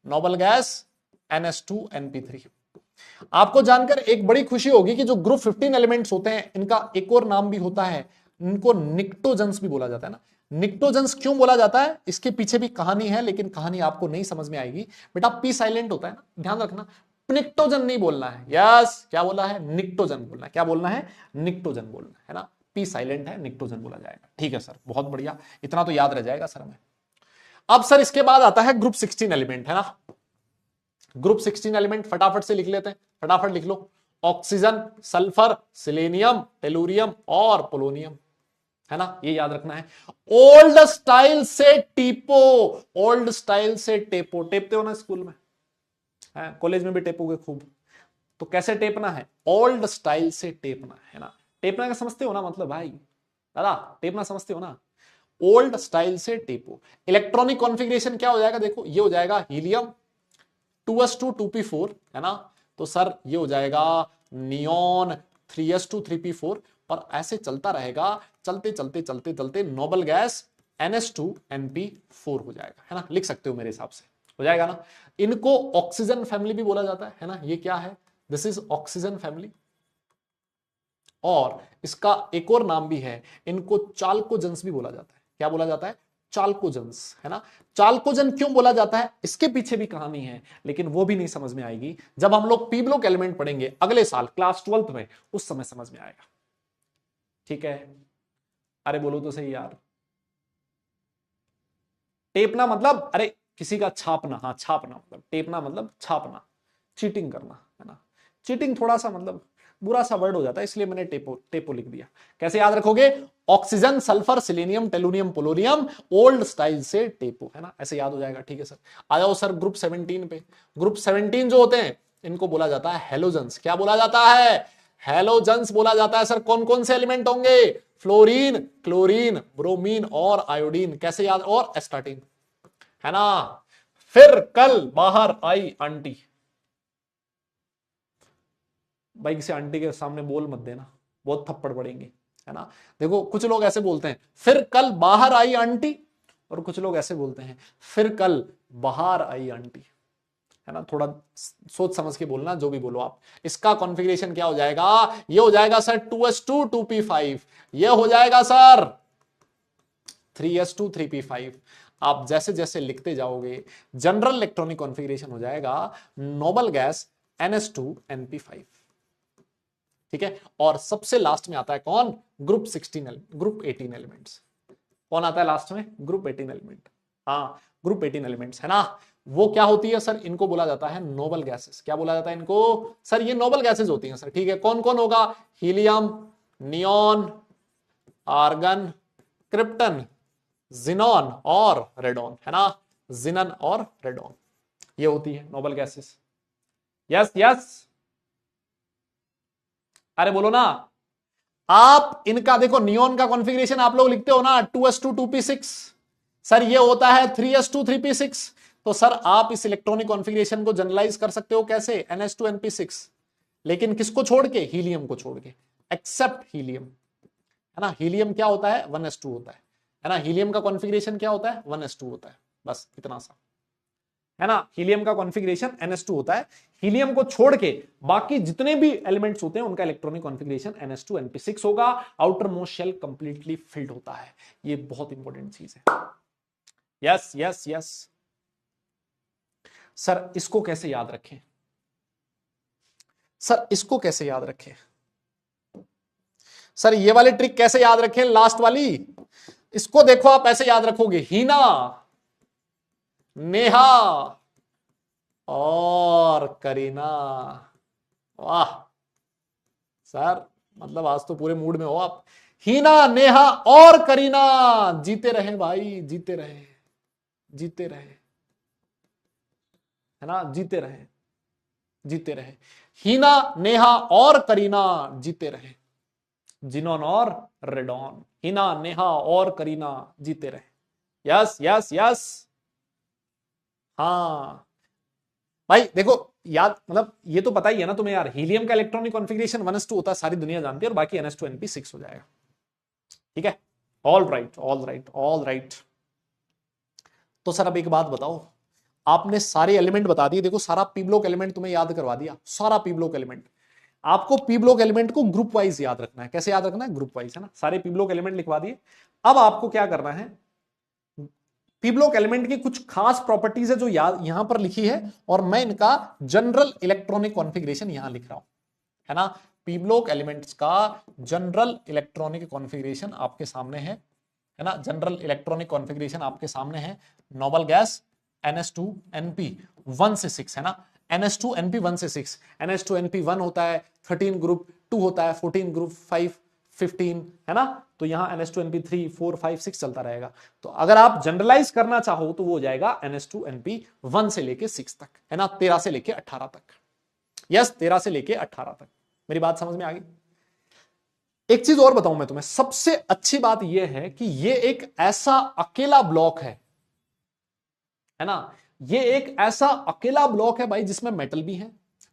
नोबल गैस ns2 np3। आपको जानकर एक बड़ी खुशी होगी कि जो ग्रुप 15 एलिमेंट्स होते हैं इनका एक और नाम भी होता है, इनको निक्टोजेंस भी बोला जाता है ना। निक्टोजेंस क्यों बोला जाता है, इसके पीछे भी कहानी है, लेकिन कहानी आपको नहीं समझ में आएगी बेटा, पी साइलेंट होता है ना, ध्यान रखना, निक्टोजन नहीं बोलना है, यस क्या बोलना है, निक्टोजन बोलना है, क्या बोलना है, निक्टोजन बोलना है ना, पी साइलेंट है, निक्टोजन बोला जाएगा, ठीक है सर, बहुत बढ़िया, इतना तो याद रह जाएगा सर हमें। अब सर इसके बाद आता है ग्रुप 16 एलिमेंट, है ना, ग्रुप 16 एलिमेंट फटाफट से लिख लेते हैं, फटाफट लिख लो, ऑक्सीजन, सल्फर, सिलेनियम, टेलुरियम और पोलोनियम, है ना, ये याद रखना है। ओल्ड स्टाइल से टीपो, ओल्ड स्टाइल से टेपो, टेपते हो ना स्कूल में, कॉलेज में भी टेपोगे खूब, तो कैसे टेपना है, ओल्ड स्टाइल से टेपना है ना, टेपना का समझते हो ना मतलब भाई, दादा टेपना समझते हो ना, ओल्ड स्टाइल से टेपो। इलेक्ट्रॉनिक कॉन्फ़िगरेशन क्या हो जाएगा, देखो ये हो जाएगा हीलियम 2s2 2p4, है ना, तो सर ये हो जाएगा नियोन 3s2 3p4, और ऐसे चलता रहेगा, चलते चलते चलते चलते नोबल गैस ns2 np4 हो जाएगा, है ना, लिख सकते हो मेरे हिसाब से, हो जाएगा ना। इनको ऑक्सीजन फैमिली भी बोला जाता है ना, ये क्या है, दिस इज ऑक्सीजन फैमिली, और इसका एक और नाम भी है, इनको चाल्कोजेंस भी बोला जाता है, क्या बोला जाता है, चाल्कोजेंस, है ना। चाल्कोजन क्यों बोला जाता है, इसके पीछे भी कहानी है, लेकिन वो भी नहीं समझ में आएगी, जब हम लोग पी ब्लॉक एलिमेंट पढ़ेंगे अगले साल क्लास 12th में, उस समय समझ में आएगा, ठीक है। अरे बोलो तो सही यार, टेपना मतलब अरे किसी का छापना, हाँ छापना मतलब, टेपना मतलब छापना, चीटिंग करना, है ना, चीटिंग थोड़ा सा मतलब बुरा सा वर्ड हो जाता है, इसलिए मैंने टेपो टेपो लिख दिया। कैसे याद रखोगे, oxygen, sulphur, selenium, tellurium, polonium, old style से टेपो, है ना, ऐसे याद हो जाएगा, ठीक है सर। आ जाओ सर ग्रुप 17 पे। ग्रुप 17 जो होते हैं इनको बोला जाता है हेलोजेंस, क्या बोला जाता है, हेलोजेंस बोला जाता है। सर कौन कौन से एलिमेंट होंगे, फ्लोरीन, क्लोरीन, ब्रोमीन और आयोडीन, कैसे याद, और एस्टाटीन, है ना। फिर कल बाहर आई आंटी, भाई किसी आंटी के सामने बोल मत देना, बहुत थप्पड़ पड़ेंगे, है ना। देखो कुछ लोग ऐसे बोलते हैं फिर कल बाहर आई आंटी, और कुछ लोग ऐसे बोलते हैं फिर कल बाहर आई आंटी, है ना, थोड़ा सोच समझ के बोलना जो भी बोलो आप। इसका कॉन्फ़िगरेशन क्या हो जाएगा, ये हो जाएगा सर 2s2 2p5, ये हो जाएगा सर 3s2 3p5। आप जैसे जैसे लिखते जाओगे जनरल इलेक्ट्रॉनिक कॉन्फ़िगरेशन हो जाएगा नोबल गैस ns2 np5, ठीक है। और सबसे लास्ट में आता है कौन, ग्रुप 18 एलिमेंट्स, कौन आता है लास्ट में, ग्रुप 18 एलिमेंट, हाँ ग्रुप 18 एलिमेंट्स, है ना। वो क्या होती है सर, इनको बोला जाता है नोबल गैसेस, क्या बोला जाता है इनको, सर ये नोबल गैसेस होती हैं सर, ठीक है। कौन कौन होगा, helium, neon, argon, krypton, xenon और रेडॉन, है ना, जिनन और रेडॉन, ये होती है नोबल गैसेस। यस यस, अरे बोलो ना। आप इनका देखो, नियोन का कॉन्फ़िगरेशन आप लोग लिखते हो ना 2s2 2p6, सर ये होता है 3s2 3p6। तो सर आप इस इलेक्ट्रॉनिक कॉन्फ़िगरेशन को जनरलाइज कर सकते हो कैसे, ns2 np6, लेकिन किसको छोड़ के, हीलियम को छोड़ के, एक्सेप्ट हीलियम, है ना। हीलियम क्या होता है, 1s2 होता है ना। हीलियम का कॉन्फ़िगरेशन क्या होता है, 1s2 होता है, बस इतना सा, है ना। हीलियम का कॉन्फ़िगरेशन ns2 होता है। हीलियम को छोड़ के बाकी जितने भी एलिमेंट्स होते हैं उनका इलेक्ट्रॉनिक कॉन्फ़िगरेशन ns2 np6 होगा। Outer most shell completely filled होता है, ये बहुत इंपॉर्टेंट चीज है। यस यस यस, सर इसको कैसे याद रखें, सर इसको कैसे याद रखें, सर ये वाली ट्रिक कैसे याद रखें, लास्ट वाली, इसको देखो आप ऐसे याद रखोगे, हीना, नेहा और करीना। वाह सर, मतलब आज तो पूरे मूड में हो आप। हीना, नेहा और करीना, जीते रहे भाई, जीते रहे, जीते रहे, है ना, जीते रहे, जीते रहे। हीना, नेहा और करीना जीते रहे, जिनोन और रेडॉन, हिना, नेहा और करीना जीते रहे। यस यस यस, हाँ भाई देखो, याद मतलब ये तो पता ही है ना तुम्हें यार, हीलियम का इलेक्ट्रॉनिक कॉन्फ़िगरेशन 1s2 होता है, सारी दुनिया जानती है, और बाकी ns2 np6 हो जाएगा। ठीक है, all right all right all right. तो सर अब एक बात बताओ, आपने सारे एलिमेंट बता दिए, देखो सारा पी ब्लॉक एलिमेंट तुम्हें याद करवा दिया, सारा पी ब्लॉक एलिमेंट। आपको पी ब्लॉक एलिमेंट को ग्रुप वाइज याद रखना है, कैसे याद रखना है, ग्रुप वाइज, है ना। सारे पी ब्लॉक एलिमेंट लिखवा दिए। अब आपको क्या करना है, पी ब्लॉक एलिमेंट की कुछ खास प्रॉपर्टीज है जो यहां पर लिखी है, और मैं इनका जनरल इलेक्ट्रॉनिक कॉन्फ़िगरेशन यहां लिख रहा हूं, है ना। पी ब्लॉक एलिमेंट्स का जनरल इलेक्ट्रॉनिक कॉन्फ़िगरेशन आपके सामने है ना। जनरल इलेक्ट्रॉनिक कॉन्फ़िगरेशन आपके सामने है। नोबल गैस ns2 np 1 से 6, है ना। ns2 np 1 से 6, ns2 np 1 होता है 13 ग्रुप, 2 होता है 14 ग्रुप, 5 15, है ना। तो यहां ns2 np 3 4 5 6 चलता रहेगा। तो अगर आप जनरलाइज करना चाहो तो वो हो जाएगा ns2 np 1 से लेके 6 तक, है ना, 13 से लेके 18 तक। यस, 13 से लेके 18 तक। मेरी बात समझ में आ गई। एक चीज और बताऊं मैं तुम्हें, सबसे अच्छी बात यह है कि ये एक ऐसा अकेला ब्लॉक है ना। ये एक ऐसा अकेला ब्लॉक है भाई जिसमें मेटल भी है,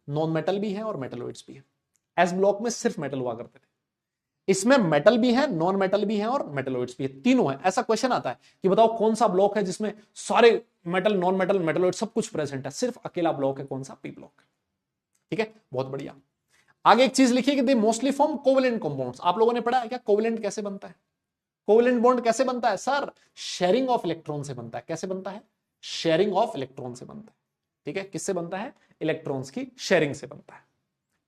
नॉन मेटल भी है और मेटलॉइड्स भी है। एस ब्लॉक में सिर्फ मेटल हुआ करते थे, इसमें मेटल भी है, नॉन मेटल भी है और मेटलॉइड्स भी है, तीनों है। ऐसा क्वेश्चन आता है कि बताओ कौन सा ब्लॉक है जिसमें सारे मेटल, नॉन मेटल, मेटलॉइड सब कुछ प्रेजेंट है, सिर्फ अकेला ब्लॉक है, कौन सा, पी ब्लॉक। ठीक है, बहुत बढ़िया। आगे एक चीज लिखिए कि they mostly form covalent compounds. आप लोगों ने पढ़ा है क्या कोवेलेंट कैसे बनता है, कोवेलेंट बॉन्ड कैसे बनता है, सर शेयरिंग ऑफ इलेक्ट्रॉन से बनता है। कैसे बनता है, शेयरिंग ऑफ इलेक्ट्रॉन से बनता है। ठीक है, किससे बनता है, इलेक्ट्रॉन्स की शेयरिंग से बनता है।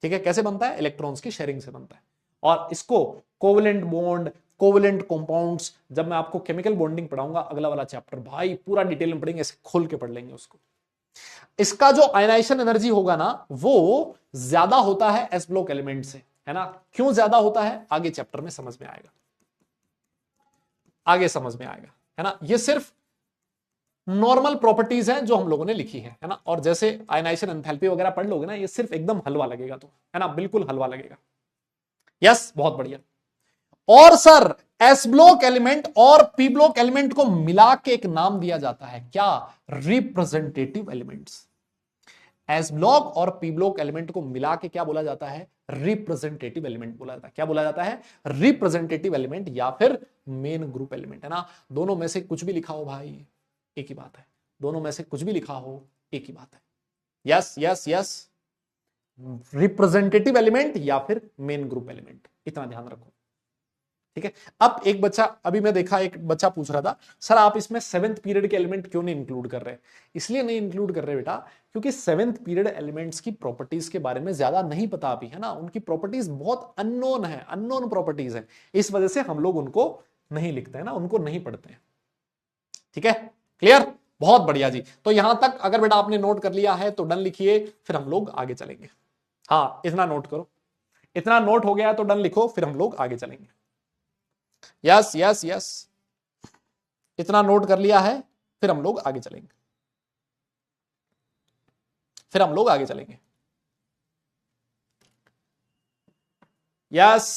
ठीक है, कैसे बनता है, इलेक्ट्रॉन्स की शेयरिंग से बनता है। और इसको कोवेलेंट बॉन्ड, कोवेलेंट कंपाउंड्स, जब मैं आपको केमिकल बॉन्डिंग पढ़ाऊंगा अगला वाला चैप्टर, भाई पूरा डिटेल में पढ़ेंगे, ऐसे खोल के पढ़ लेंगे उसको। इसका जो आयनाइजेशन एनर्जी होगा ना वो ज्यादा होता है एस ब्लॉक एलिमेंट से, है ना। क्यों ज्यादा होता है, आगे चैप्टर में समझ में आएगा, आगे समझ में आएगा, है ना। ये सिर्फ नॉर्मल प्रॉपर्टीज हैं जो हम लोगों ने लिखी है ना। और जैसे आयनाइजेशन एंथैल्पी वगैरह पढ़ लोगे ना, ये सिर्फ एकदम हलवा लगेगा, तो है ना, बिल्कुल हलवा लगेगा। यस, बहुत बढ़िया। और सर एस ब्लॉक एलिमेंट और पी ब्लॉक एलिमेंट को मिला के एक नाम दिया जाता है, क्या, रिप्रेजेंटेटिव एलिमेंट्स। एस ब्लॉक और पी ब्लॉक एलिमेंट को मिला के क्या बोला जाता है, रिप्रेजेंटेटिव एलिमेंट बोला जाता है। क्या बोला जाता है, रिप्रेजेंटेटिव एलिमेंट या फिर मेन ग्रुप एलिमेंट, है ना। दोनों में से कुछ भी लिखा हो भाई एक ही बात है, दोनों में से कुछ भी लिखा हो एक ही बात है। Yes yes yes, representative element या फिर मेन ग्रुप एलिमेंट, इतना ध्यान रखो। ठीक है, अब एक बच्चा, अभी मैं देखा एक बच्चा पूछ रहा था, सर आप इसमें 7th पीरियड के एलिमेंट क्यों नहीं इंक्लूड कर रहे। इसलिए नहीं इंक्लूड कर रहे बेटा, क्योंकि 7th पीरियड एलिमेंट्स की प्रॉपर्टीज के बारे में ज्यादा नहीं पता अभी, है ना। उनकी प्रॉपर्टीज बहुत अननोन है, अननोन प्रॉपर्टीज है, इस वजह से हम लोग उनको नहीं लिखते हैं ना, उनको नहीं पढ़ते हैं। ठीक है, क्लियर, बहुत बढ़िया जी। तो यहां तक अगर बेटा आपने नोट कर लिया है तो डन लिखिए, फिर हम लोग आगे चलेंगे। हाँ, इतना नोट करो, इतना नोट हो गया तो डन लिखो, फिर हम लोग आगे चलेंगे। यस यस यस, इतना नोट कर लिया है, फिर हम लोग आगे चलेंगे, फिर हम लोग आगे चलेंगे। यस,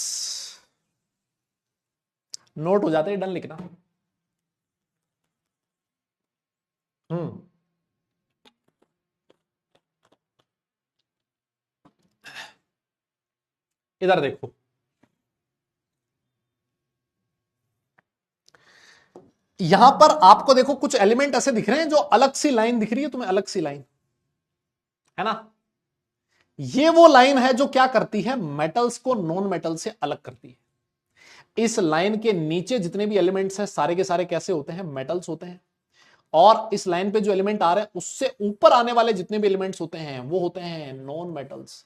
नोट हो जाते हैं, डन लिखना। हम्म, इधर देखो, यहां पर आपको देखो कुछ एलिमेंट ऐसे दिख रहे हैं जो अलग सी लाइन दिख रही है तुम्हें, अलग सी लाइन, है ना। ये वो लाइन है जो क्या करती है, मेटल्स को नॉन मेटल से अलग करती है। इस लाइन के नीचे जितने भी एलिमेंट्स हैं सारे के सारे कैसे होते हैं, मेटल्स होते हैं। और इस लाइन पे जो एलिमेंट आ रहे हैं उससे ऊपर आने वाले जितने भी एलिमेंट्स होते हैं वो होते हैं नॉन मेटल्स।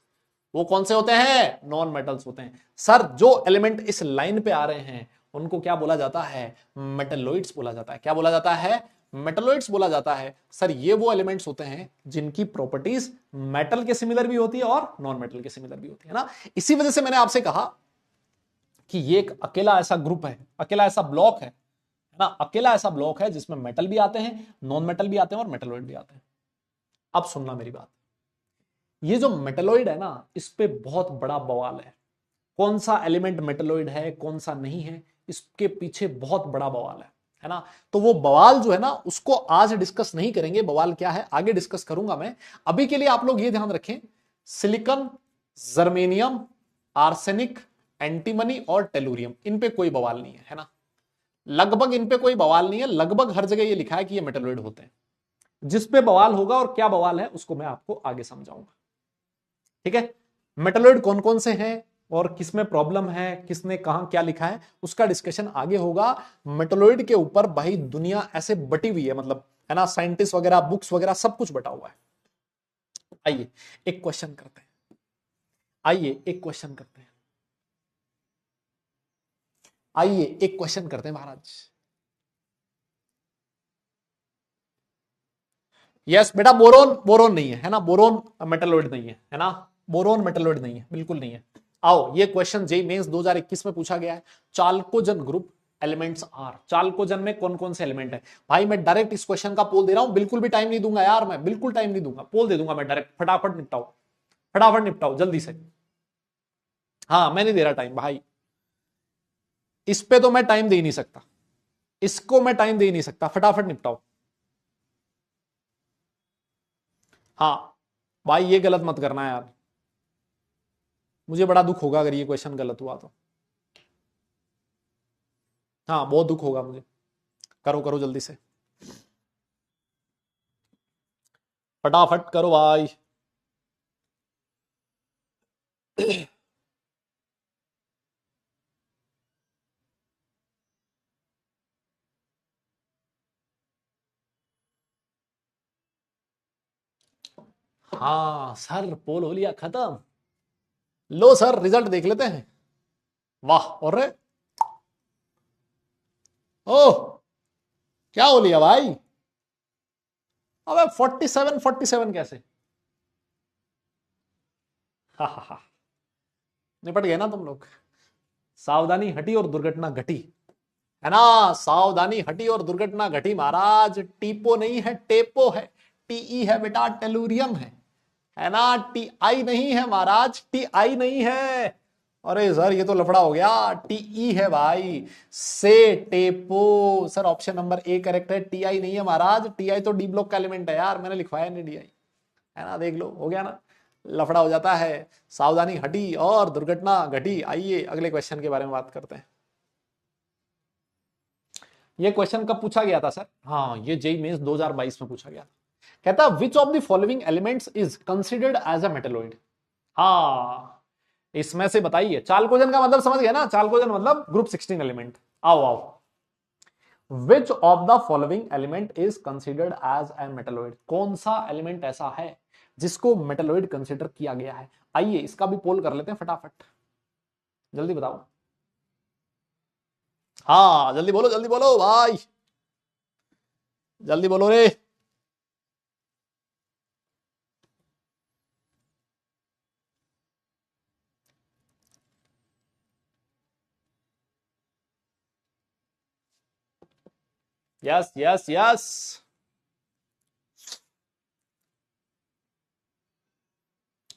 वो कौन से होते हैं, नॉन मेटल्स होते हैं। सर जो एलिमेंट इस लाइन पे आ रहे हैं उनको क्या बोला जाता है, मेटलोइड्स बोला जाता है। क्या बोला जाता है, मेटलोइड्स बोला जाता है। सर ये वो एलिमेंट्स होते हैं जिनकी प्रॉपर्टीज मेटल के सिमिलर भी होती है और नॉन मेटल के सिमिलर भी होती है ना। इसी वजह से मैंने आपसे कहा कि ये एक अकेला ऐसा ग्रुप है, अकेला ऐसा ब्लॉक है ना, अकेला ऐसा ब्लॉक है जिसमें मेटल भी आते हैं, नॉन मेटल भी आते हैं और मेटलोइड भी आते हैं। अब सुनना मेरी बात, ये जो मेटलोइड है ना, इस पे बहुत बड़ा बवाल है। कौन सा एलिमेंट मेटलोइड है कौन सा नहीं है, इसके पीछे बहुत बड़ा बवाल है ना। तो वो बवाल जो है ना उसको आज डिस्कस नहीं करेंगे, बवाल क्या है आगे डिस्कस करूंगा मैं। अभी के लिए आप लोग ये ध्यान रखें, सिलिकॉन, जर्मेनियम, आर्सेनिक, एंटीमनी और टेलुरियम, इन पे कोई बवाल नहीं है ना। लगभग इन पे कोई बवाल नहीं है, लगभग हर जगह ये लिखा है कि ये मेटलोइड होते हैं। जिस पे बवाल होगा और क्या बवाल है उसको मैं आपको आगे समझाऊंगा, ठीक है। मेटलोइड कौन कौन से हैं और किसमें प्रॉब्लम है, किसने कहां क्या लिखा है, उसका डिस्कशन आगे होगा। मेटलोइड के ऊपर भाई दुनिया ऐसे बटी हुई है, मतलब है ना, साइंटिस्ट वगैरह बुक्स वगैरह सब कुछ बटा हुआ है। आइए एक क्वेश्चन करते हैं, आइए एक क्वेश्चन करते हैं, आइए एक क्वेश्चन करते हैं महाराज। यस बेटा, बोरोन बोरोन नहीं है, है ना, बोरोन मेटलोइड नहीं है ना, बोरोन मेटलोइड नहीं है, बिल्कुल नहीं है। आओ, ये क्वेश्चन जेई मेंस 2021 में पूछा गया है। Chalcogen group elements are, chalcogen में कौन कौन से एलिमेंट है। भाई मैं डायरेक्ट इस क्वेश्चन का पोल दे रहा हूं, बिल्कुल भी टाइम नहीं दूंगा यार, मैं बिल्कुल टाइम नहीं दूंगा, पोल दे दूंगा मैं डायरेक्ट, फटाफट निपटाओ, फटाफट निपटाओ जल्दी से। हाँ मैं नहीं दे रहा टाइम भाई, इस पे तो मैं टाइम दे ही नहीं सकता, इसको मैं टाइम दे ही नहीं सकता, फटाफट निपटाओ। हाँ भाई ये गलत मत करना यार, मुझे बड़ा दुख होगा अगर ये क्वेश्चन गलत हुआ तो। हाँ बहुत दुख होगा मुझे, करो करो जल्दी से, फटाफट करो भाई। हाँ सर, पोल हो लिया खत्म। लो सर रिजल्ट देख लेते हैं। वाह, और रे, ओह, क्या हो लिया भाई। अबे 47 47 कैसे, हा हा हा, निपट गए ना तुम लोग। सावधानी हटी और दुर्घटना घटी, है ना, सावधानी हटी और दुर्घटना घटी महाराज। टीपो नहीं है टेपो है, टीई है बेटा, टेलुरियम है ना, टी आई नहीं है महाराज, टी आई नहीं है। अरे सर ये तो लफड़ा हो गया, टीई है भाई, से टेपो। Sir option number A correct है, टी आई नहीं है महाराज, टी आई तो डी ब्लॉक का एलिमेंट है यार, मैंने लिखवाया नहीं डी आई, है ना, देख लो हो गया ना, लफड़ा हो जाता है। सावधानी हटी और दुर्घटना घटी। आइए अगले क्वेश्चन के बारे में बात करते हैं। ये क्वेश्चन कब पूछा गया था सर, हाँ ये जेई मेंस 2022 में पूछा गया था। कहता which of the following elements is considered as a metalloid. हाँ इसमें से बताइए, चाल्कोजन का मतलब समझ गया ना, चाल्कोजन मतलब ग्रुप 16 एलिमेंट। आओ आओ, which of the following element is considered as a metalloid, कौन सा एलिमेंट ऐसा है जिसको मेटलॉइड कंसिडर किया गया है। आइए इसका भी पोल कर लेते हैं फटाफट, जल्दी बताओ। हाँ जल्दी बोलो भाई, जल्दी बोलो रे। Yes yes yes.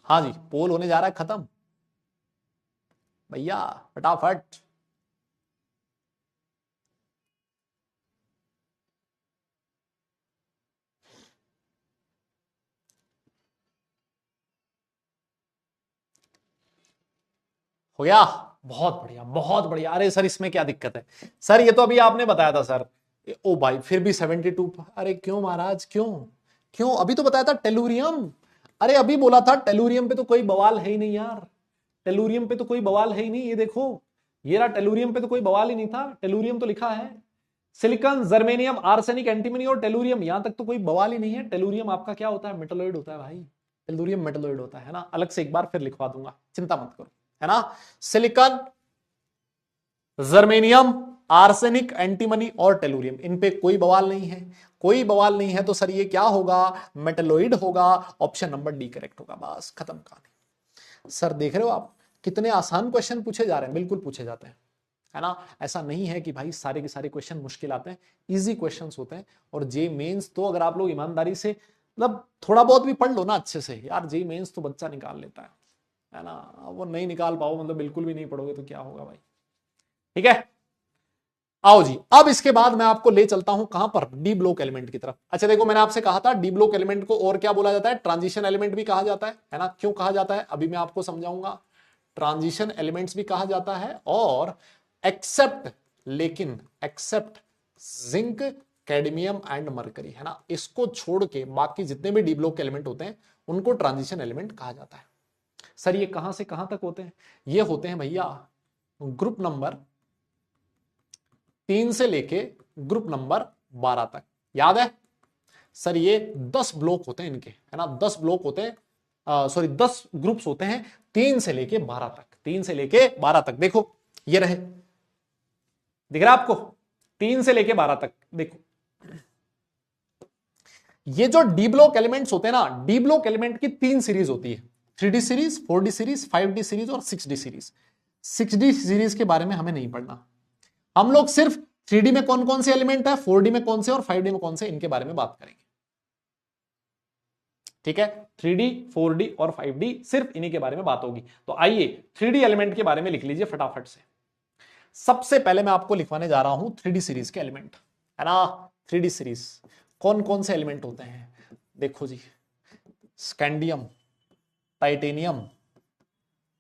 हाँ जी, पोल होने जा रहा है खत्म भैया, फटाफट। हो गया, बहुत बढ़िया बहुत बढ़िया। अरे सर इसमें क्या दिक्कत है सर, ये तो अभी आपने बताया था सर। ओ भाई फिर भी 72। अरे क्यों महाराज, क्यों क्यों, अभी तो बताया था टेलुरियम। अरे अभी बोला था टेलुरियम पे तो कोई बवाल है ही नहीं यार, टेलुरियम पे तो कोई बवाल है ही नहीं। ये देखो, ये रहा टेलुरियम पे तो कोई बवाल ही नहीं था, टेलुरियम तो लिखा है। सिलिकॉन, जर्मेनियम, आर्सेनिक, एंटीमनी और टेलुरियम, यहां तक तो कोई बवाल ही नहीं है। टेलुरियम आपका क्या होता है, मेटलोइड होता है भाई, टेलुरियम मेटलोइड होता है ना। अलग से एक बार फिर लिखवा दूंगा, चिंता मत करो, है ना। सिलिकॉन, जर्मेनियम, आर्सेनिक, एंटीमनी और टेलुरियम, इन पे कोई बवाल नहीं है, कोई बवाल नहीं है। तो सर ये क्या होगा, मेटलोइड होगा। ऑप्शन नंबर डी करेक्ट होगा, बस खत्म कहानी। सर देख रहे हो आप, कितने आसान क्वेश्चन पूछे जा रहे हैं, बिल्कुल पूछे जाते हैं, है ना। ऐसा नहीं है कि भाई सारे के सारे क्वेश्चन मुश्किल आते हैं, इजी क्वेश्चंस होते हैं। और जे मेंस तो अगर आप लोग ईमानदारी से मतलब थोड़ा बहुत भी पढ़ लो ना अच्छे से यार, जे मेंस तो बच्चा निकाल लेता है ना। वो नहीं निकाल पाओ मतलब बिल्कुल भी नहीं पढ़ोगे तो क्या होगा भाई, ठीक है। आओ जी, अब इसके बाद मैं आपको ले चलता हूं कहां पर, डी ब्लॉक एलिमेंट की तरफ। अच्छा देखो, मैंने आपसे कहा था डी ब्लॉक एलिमेंट को और क्या बोला जाता है, ट्रांजिशन एलिमेंट भी कहा जाता है ना। क्यों कहा जाता है अभी मैं आपको समझाऊंगा। ट्रांजिशन एलिमेंट्स भी कहा जाता है, और एक्सेप्ट, लेकिन except zinc, cadmium and mercury, है ना, इसको छोड़ के बाकी जितने भी डी ब्लॉक एलिमेंट होते हैं उनको ट्रांजिशन एलिमेंट कहा जाता है। सर ये कहां से कहां तक होते हैं, ये होते हैं भैया ग्रुप नंबर 3 से लेके ग्रुप नंबर 12 तक, याद है सर। ये 10 ब्लॉक होते हैं इनके, है ना, 10 ब्लॉक होते हैं, सॉरी 10 ग्रुप्स होते हैं 3 से लेके 12 तक, 3 से लेके 12 तक। देखो ये रहे, दिख रहा है आपको, 3 से लेके 12 तक। देखो ये जो डी ब्लॉक एलिमेंट्स होते हैं ना, डी ब्लॉक एलिमेंट की 3 सीरीज होती है, 3D series, 4D series, 5D series और 6D सीरीज। 6D सीरीज के बारे में हमें नहीं पढ़ना, हम लोग सिर्फ 3D में कौन कौन से एलिमेंट है, 4D में कौन से और 5D में कौन से, इनके बारे में बात करेंगे, ठीक है। 3D, 4D और 5D सिर्फ इन्हीं के बारे में बात होगी। तो आइए 3D एलिमेंट के बारे में लिख लीजिए फटाफट से। सबसे पहले मैं आपको लिखवाने जा रहा हूं 3D सीरीज के एलिमेंट, है ना। 3D सीरीज कौन कौन से एलिमेंट होते हैं, देखो जी, स्कैंडियम, टाइटेनियम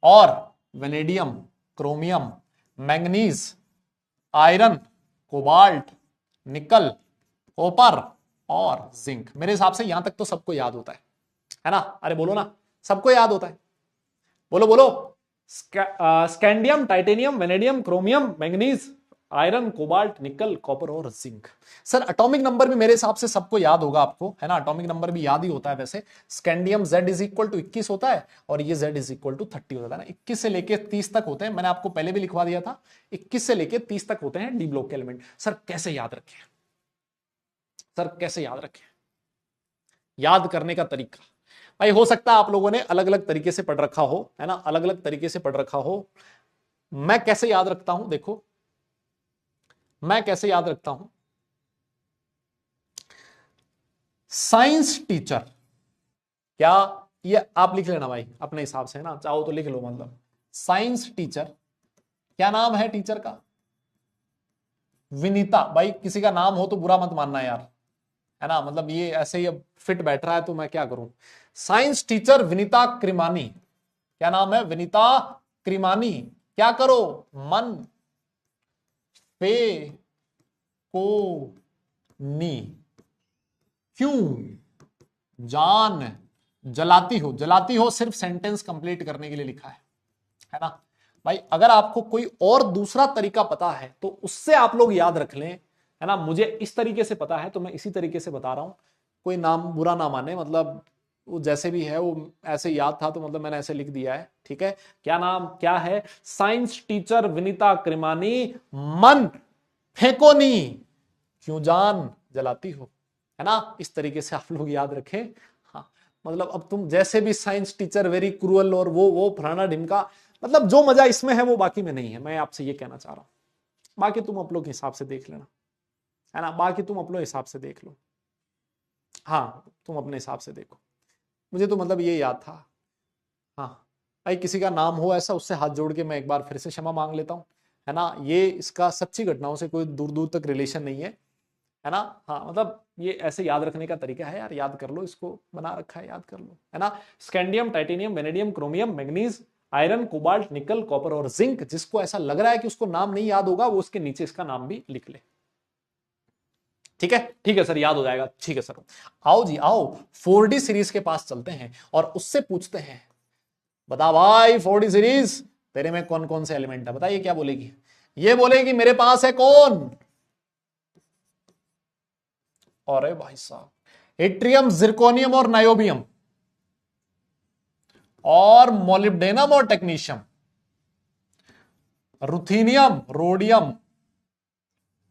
और vanadium, chromium, manganese, iron, cobalt, निकल, कॉपर और जिंक। मेरे हिसाब से यहां तक तो सबको याद होता है ना। अरे बोलो ना, सबको याद होता है, बोलो बोलो। Scandium, titanium, vanadium, chromium, manganese, iron, cobalt, निकल, कॉपर और जिंक। सर एटॉमिक नंबर भी मेरे हिसाब से सबको याद होगा आपको, है ना, एटॉमिक नंबर भी याद ही होता है वैसे। Scandium Z is equal to 21 होता है और ये Z इज इक्वल टू 30 होता है ना। 21 से लेके 30 तक होते हैं, मैंने आपको पहले भी लिखवा दिया था, 21 से लेके 30 तक होते हैं डी ब्लॉक के एलिमेंट। सर कैसे याद रखें, सर कैसे याद रखें, याद करने का तरीका भाई, हो सकता है आप लोगों ने अलग अलग तरीके से पढ़ रखा हो, है ना, अलग अलग तरीके से पढ़ रखा हो। मैं कैसे याद रखता हूं, देखो मैं कैसे याद रखता हूं। साइंस टीचर, क्या, ये आप लिख लेना भाई अपने हिसाब से, है ना, चाहो तो लिख लो। मतलब साइंस टीचर, क्या नाम है टीचर का, विनीता। भाई किसी का नाम हो तो बुरा मत मानना यार, है ना, मतलब ये ऐसे ही अब फिट बैठ रहा है तो मैं क्या करूं। साइंस टीचर विनीता क्रिमानी, क्या नाम है, विनीता क्रिमानी। क्या करो, मन पे को नी, क्यों जान जलाती हो, जलाती हो सिर्फ सेंटेंस कंप्लीट करने के लिए लिखा है ना। भाई अगर आपको कोई और दूसरा तरीका पता है तो उससे आप लोग याद रख लें, है ना। मुझे इस तरीके से पता है तो मैं इसी तरीके से बता रहा हूं, कोई नाम बुरा ना माने, मतलब वो जैसे भी है वो ऐसे याद था तो मतलब मैंने ऐसे लिख दिया है, ठीक है। क्या नाम क्या है, साइंस टीचर विनीता क्रिमानी, मन फेंकोनी, क्यों जान जलाती हो, है ना। इस तरीके से आप लोग याद रखें। हाँ मतलब अब तुम जैसे भी साइंस टीचर वेरी क्रूअल और वो फलाना ढिमका, मतलब जो मजा इसमें है वो बाकी में नहीं है, मैं आपसे ये कहना चाह रहा हूं। बाकी तुम आप लोग के हिसाब से देख लेना, है ना। बाकी तुम अपने हिसाब से देख लो, हाँ तुम अपने हिसाब से देखो। मुझे तो मतलब ये याद था। हाँ भाई, किसी का नाम हो ऐसा, उससे हाथ जोड़ के मैं एक बार फिर से क्षमा मांग लेता हूँ, है ना। ये इसका सच्ची घटनाओं से कोई दूर दूर तक रिलेशन नहीं है ना। हाँ मतलब ये ऐसे याद रखने का तरीका है यार, याद कर लो, इसको बना रखा है, याद कर लो, है ना। Scandium, titanium, vanadium, chromium, manganese, iron, cobalt, निकल, कॉपर और जिंक। जिसको ऐसा लग रहा है कि उसको नाम नहीं याद होगा, वो उसके नीचे इसका नाम भी लिख ले। ठीक है सर, याद हो जाएगा। ठीक है सर, आओ जी आओ, 4D सीरीज के पास चलते हैं और उससे पूछते हैं, बता भाई 4D सीरीज तेरे में कौन कौन से एलिमेंट है। बताइए क्या बोलेगी। ये बोलेगी मेरे पास है कौन, अरे भाई साहब, इट्रियम, जिरकोनियम और नायोबियम और मोलिब्डेनम और टेक्नीशियम, रुथीनियम, रोडियम,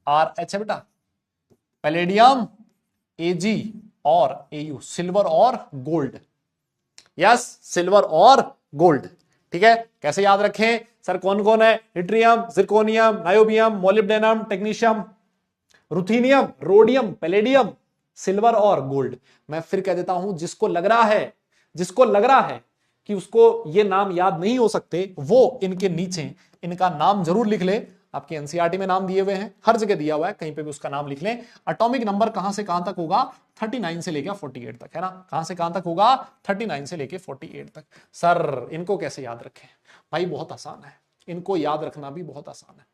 RH है बेटा, पैलेडियम, Ag और Au, सिल्वर और गोल्ड। यस, सिल्वर और गोल्ड। ठीक है, कैसे याद रखें सर, कौन कौन है, yttrium, zirconium, niobium, molybdenum, technetium, ruthenium, rhodium, palladium, silver और गोल्ड। मैं फिर कह देता हूं, जिसको लग रहा है कि उसको ये नाम याद नहीं हो सकते, वो इनके नीचे इनका नाम जरूर लिख ले। आपकी एनसीईआरटी में नाम दिए हुए हैं, हर जगह दिया हुआ है, कहीं पे भी उसका नाम लिख लें। एटॉमिक नंबर कहां से कहां तक होगा, 39 से लेकर 48 तक, है ना। कहां से कहां तक होगा, 39 से लेकर 48 तक। सर इनको कैसे याद रखें, भाई बहुत आसान है, इनको याद रखना भी बहुत आसान है।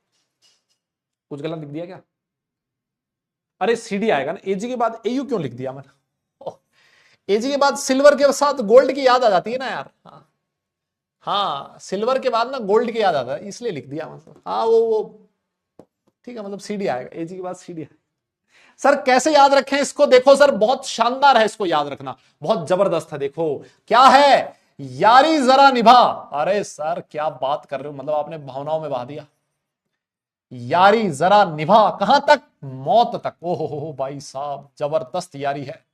कुछ गलत लिख दिया क्या, अरे CD आएगा ना, Ag के बाद Au क्यों लिख दिया मैंने, Ag के बाद सिल्वर के साथ गोल्ड की याद आ जाती है ना यार। हाँ हाँ, सिल्वर के बाद ना गोल्ड की याद आता है, इसलिए लिख दिया मतलब। हाँ वो ठीक है, मतलब CD आएगा, Ag के बाद CD आएगा। सर कैसे याद रखें इसको, देखो सर बहुत शानदार है, इसको याद रखना बहुत जबरदस्त है। देखो क्या है, यारी जरा निभा। अरे सर क्या बात कर रहे हो, मतलब आपने भावनाओं में बहा दिया। यारी जरा निभा कहां तक, मौत तक। ओहो भाई साहब, जबरदस्त यारी है।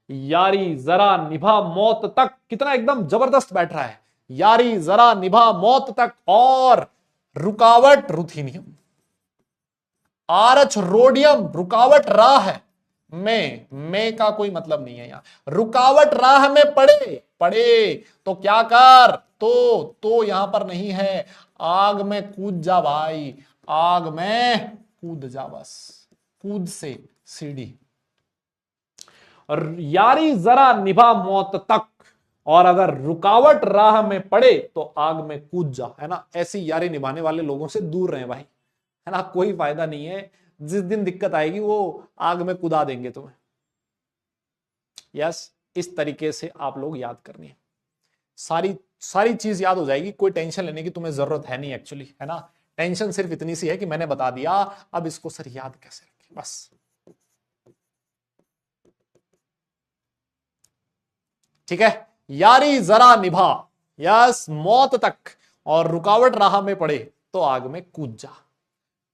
यारी जरा निभा मौत तक, कितना एकदम जबरदस्त बैठ रहा है। यारी जरा निभा मौत तक, और रुकावट रुथीनियम, RH रोडियम, रुकावट राह में का कोई मतलब नहीं है यहां। रुकावट राह में पड़े तो क्या कर, तो यहां पर नहीं है, आग में कूद जा भाई, आग में कूद जा, बस कूद से सीढ़ी। और यारी जरा निभा मौत तक, और अगर रुकावट राह में पड़े तो आग में कूद जा, है ना। ऐसी यारी निभाने वाले लोगों से दूर रहे भाई, है ना, कोई फायदा नहीं है। जिस दिन दिक्कत आएगी वो आग में कूदा देंगे तुम्हें। यस, इस तरीके से आप लोग याद करनी है, सारी सारी चीज याद हो जाएगी, कोई टेंशन लेने की तुम्हें जरूरत है नहीं एक्चुअली, है ना। टेंशन सिर्फ इतनी सी है कि मैंने बता दिया, अब इसको सर याद कैसे रखें, बस। ठीक है, यारी जरा निभा, यस मौत तक, और रुकावट राह में पड़े तो आग में कूद जा।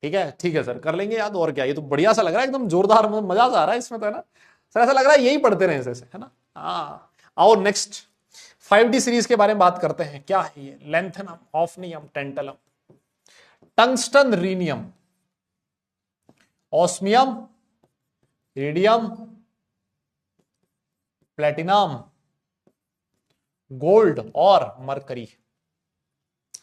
ठीक है सर, कर लेंगे याद, और क्या, ये तो बढ़िया सा लग रहा है, एकदम जोरदार, मजा आ रहा है इसमें तो, है ना सर। ऐसा लग रहा है यही पढ़ते रहे जैसे, है ना। हाँ आओ नेक्स्ट 5D सीरीज के बारे में बात करते हैं। क्या है ये, lanthanum, hafnium, tantalum, tungsten, rhenium, osmium, iridium, platinum, gold और मरकरी,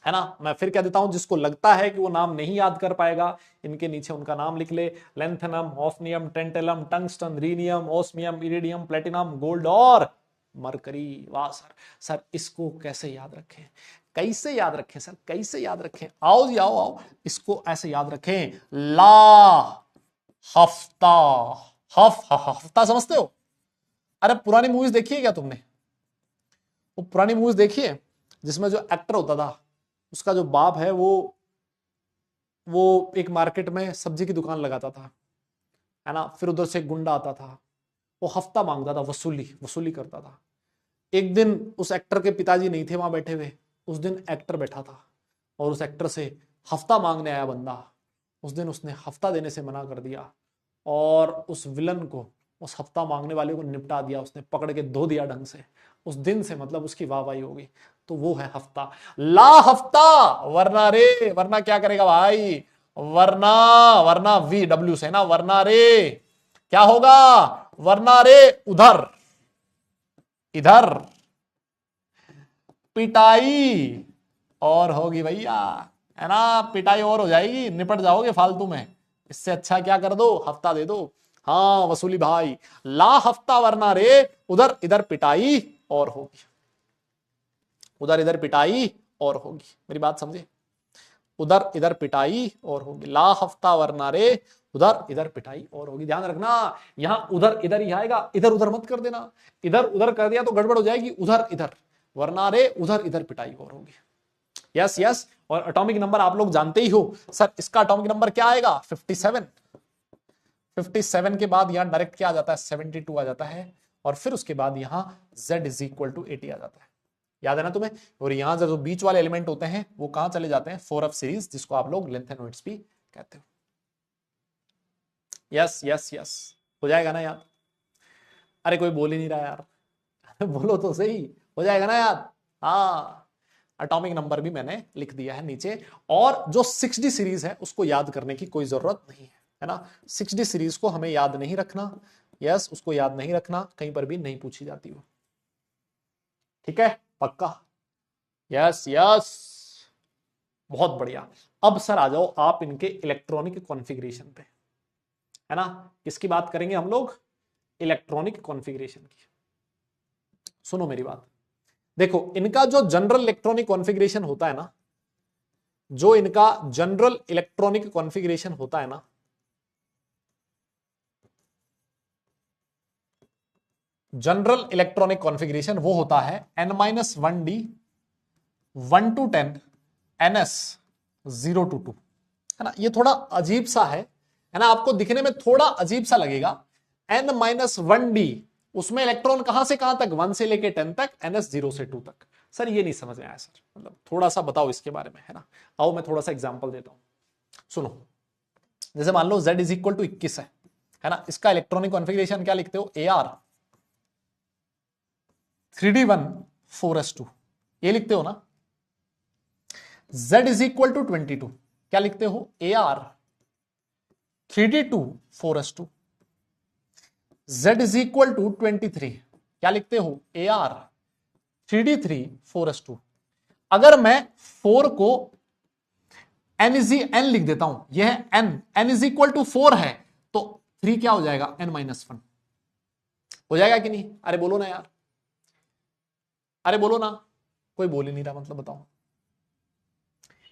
है ना। मैं फिर कह देता हूं, जिसको लगता है कि वो नाम नहीं याद कर पाएगा, इनके नीचे उनका नाम लिख ले। Lanthanum, hafnium, tantalum, tungsten, rhenium, osmium, iridium, platinum, gold और मरकरी। वाह सर, सर इसको कैसे याद रखें, कैसे याद रखें सर, कैसे याद रखें। आओ जी आओ आओ, इसको ऐसे याद रखें, ला हफ्ता, हफ्ता समझते हो। अरे पुरानी मूवीज देखी है क्या तुमने, वो पुरानी मूवीज देखी है जिसमें जो एक्टर होता था, उसका जो बाप है वो एक मार्केट में सब्जी की दुकान लगाता था, है ना। फिर उधर से एक गुंडा आता था, वो हफ्ता मांगता था, वसूली करता था। एक दिन उस एक्टर के पिताजी नहीं थे वहां बैठे हुए, उस दिन एक्टर बैठा था और उस एक्टर से हफ्ता मांगने आया बंदा। उस दिन उसने हफ्ता देने से मना कर दिया और उस विलन को, उस हफ्ता मांगने वाले को निपटा दिया, उसने पकड़ के धो दिया ढंग से। उस दिन से मतलब उसकी वाहवाही होगी, तो वो है हफ्ता। ला हफ्ता, वरना क्या करेगा भाई, वरना, वरना वी डब्ल्यू से ना, वरना रे क्या होगा, वरना रे उधर, इधर पिटाई और होगी भैया, है ना, पिटाई और हो जाएगी, निपट जाओगे फालतू में। इससे अच्छा क्या कर दो, हफ्ता दे दो। हाँ वसूली भाई, ला हफ्ता वरना रे उधर इधर पिटाई और होगी, उधर इधर पिटाई और होगी, मेरी बात समझे, उधर इधर पिटाई और होगी, ला हफ्ता वरना रे उधर इधर पिटाई और होगी। ध्यान रखना, यहां उधर इधर ही आएगा, इधर उधर मत कर देना, इधर उधर कर दिया तो गड़बड़ हो जाएगी, उधर इधर, वरना रे उधर इधर पिटाई और होगी। Yes yes. और एटॉमिक नंबर आप लोग जानते ही हो, सर इसका एटॉमिक नंबर क्या आएगा, 57। 57 के बाद यहां डायरेक्ट क्या आ जाता है, 72 आ जाता है, और फिर उसके बाद यहां Z इज इक्वल टू 80 आ जाता है। याद है ना तुम्हें। और यहां जो बीच वाले एलिमेंट होते हैं वो कहां चले जाते हैं, 4f सीरीज, जिसको आप लोग लेंथेनॉइड्स भी कहते हो। यस यस यस, हो जाएगा ना याद। अरे कोई बोल ही नहीं रहा यार बोलो तो सही, हो जाएगा ना याद। हाँ, एटॉमिक नंबर भी मैंने लिख दिया है नीचे। और जो 6D सीरीज है उसको याद करने की कोई जरूरत नहीं है ना। 6D सीरीज को हमें याद नहीं रखना, यस उसको याद नहीं रखना, कहीं पर भी नहीं पूछी जाती वो, ठीक है, पक्का। यस यस, बहुत बढ़िया। अब सर आ जाओ आप इनके इलेक्ट्रॉनिक कॉन्फ़िगरेशन पे, है ना। किसकी बात करेंगे हम लोग, इलेक्ट्रॉनिक कॉन्फ़िगरेशन की। सुनो मेरी बात, देखो इनका जो जनरल इलेक्ट्रॉनिक कॉन्फ़िगरेशन होता है ना, जो इनका जनरल इलेक्ट्रॉनिक कॉन्फ़िगरेशन होता है ना, जनरल इलेक्ट्रॉनिक कॉन्फ़िगरेशन वो होता है n-1d 1 to 10 ns 0 to 2, है ना। ये थोड़ा अजीब सा है ना, आपको दिखने में थोड़ा अजीब सा लगेगा। n-1d, उसमें इलेक्ट्रॉन कहां से कहां तक, 1 से लेके 10 तक, ns 0 से 2 तक। सर ये नहीं समझ में आया सर, मतलब थोड़ा सा बताओ इसके बारे में, है ना। आओ मैं थोड़ा सा एग्जांपल देता हूं, सुनो। जैसे मान लो z इज इक्वल टू 21 है ना, इसका इलेक्ट्रॉनिक कॉन्फ़िगरेशन क्या लिखते हो, AR 3d1 4s2, ये लिखते हो ना। z इज इक्वल टू 22, क्या लिखते हो, AR 3d2 4s2। z is equal to 23, क्या लिखते हो, AR 3d3 4s2। अगर मैं 4 को n लिख देता हूं, यह n इज इक्वल टू 4 है, तो 3 क्या हो जाएगा, n-1 हो जाएगा कि नहीं। अरे बोलो ना यार, अरे बोलो ना, कोई बोल ही नहीं रहा, मतलब बताओ।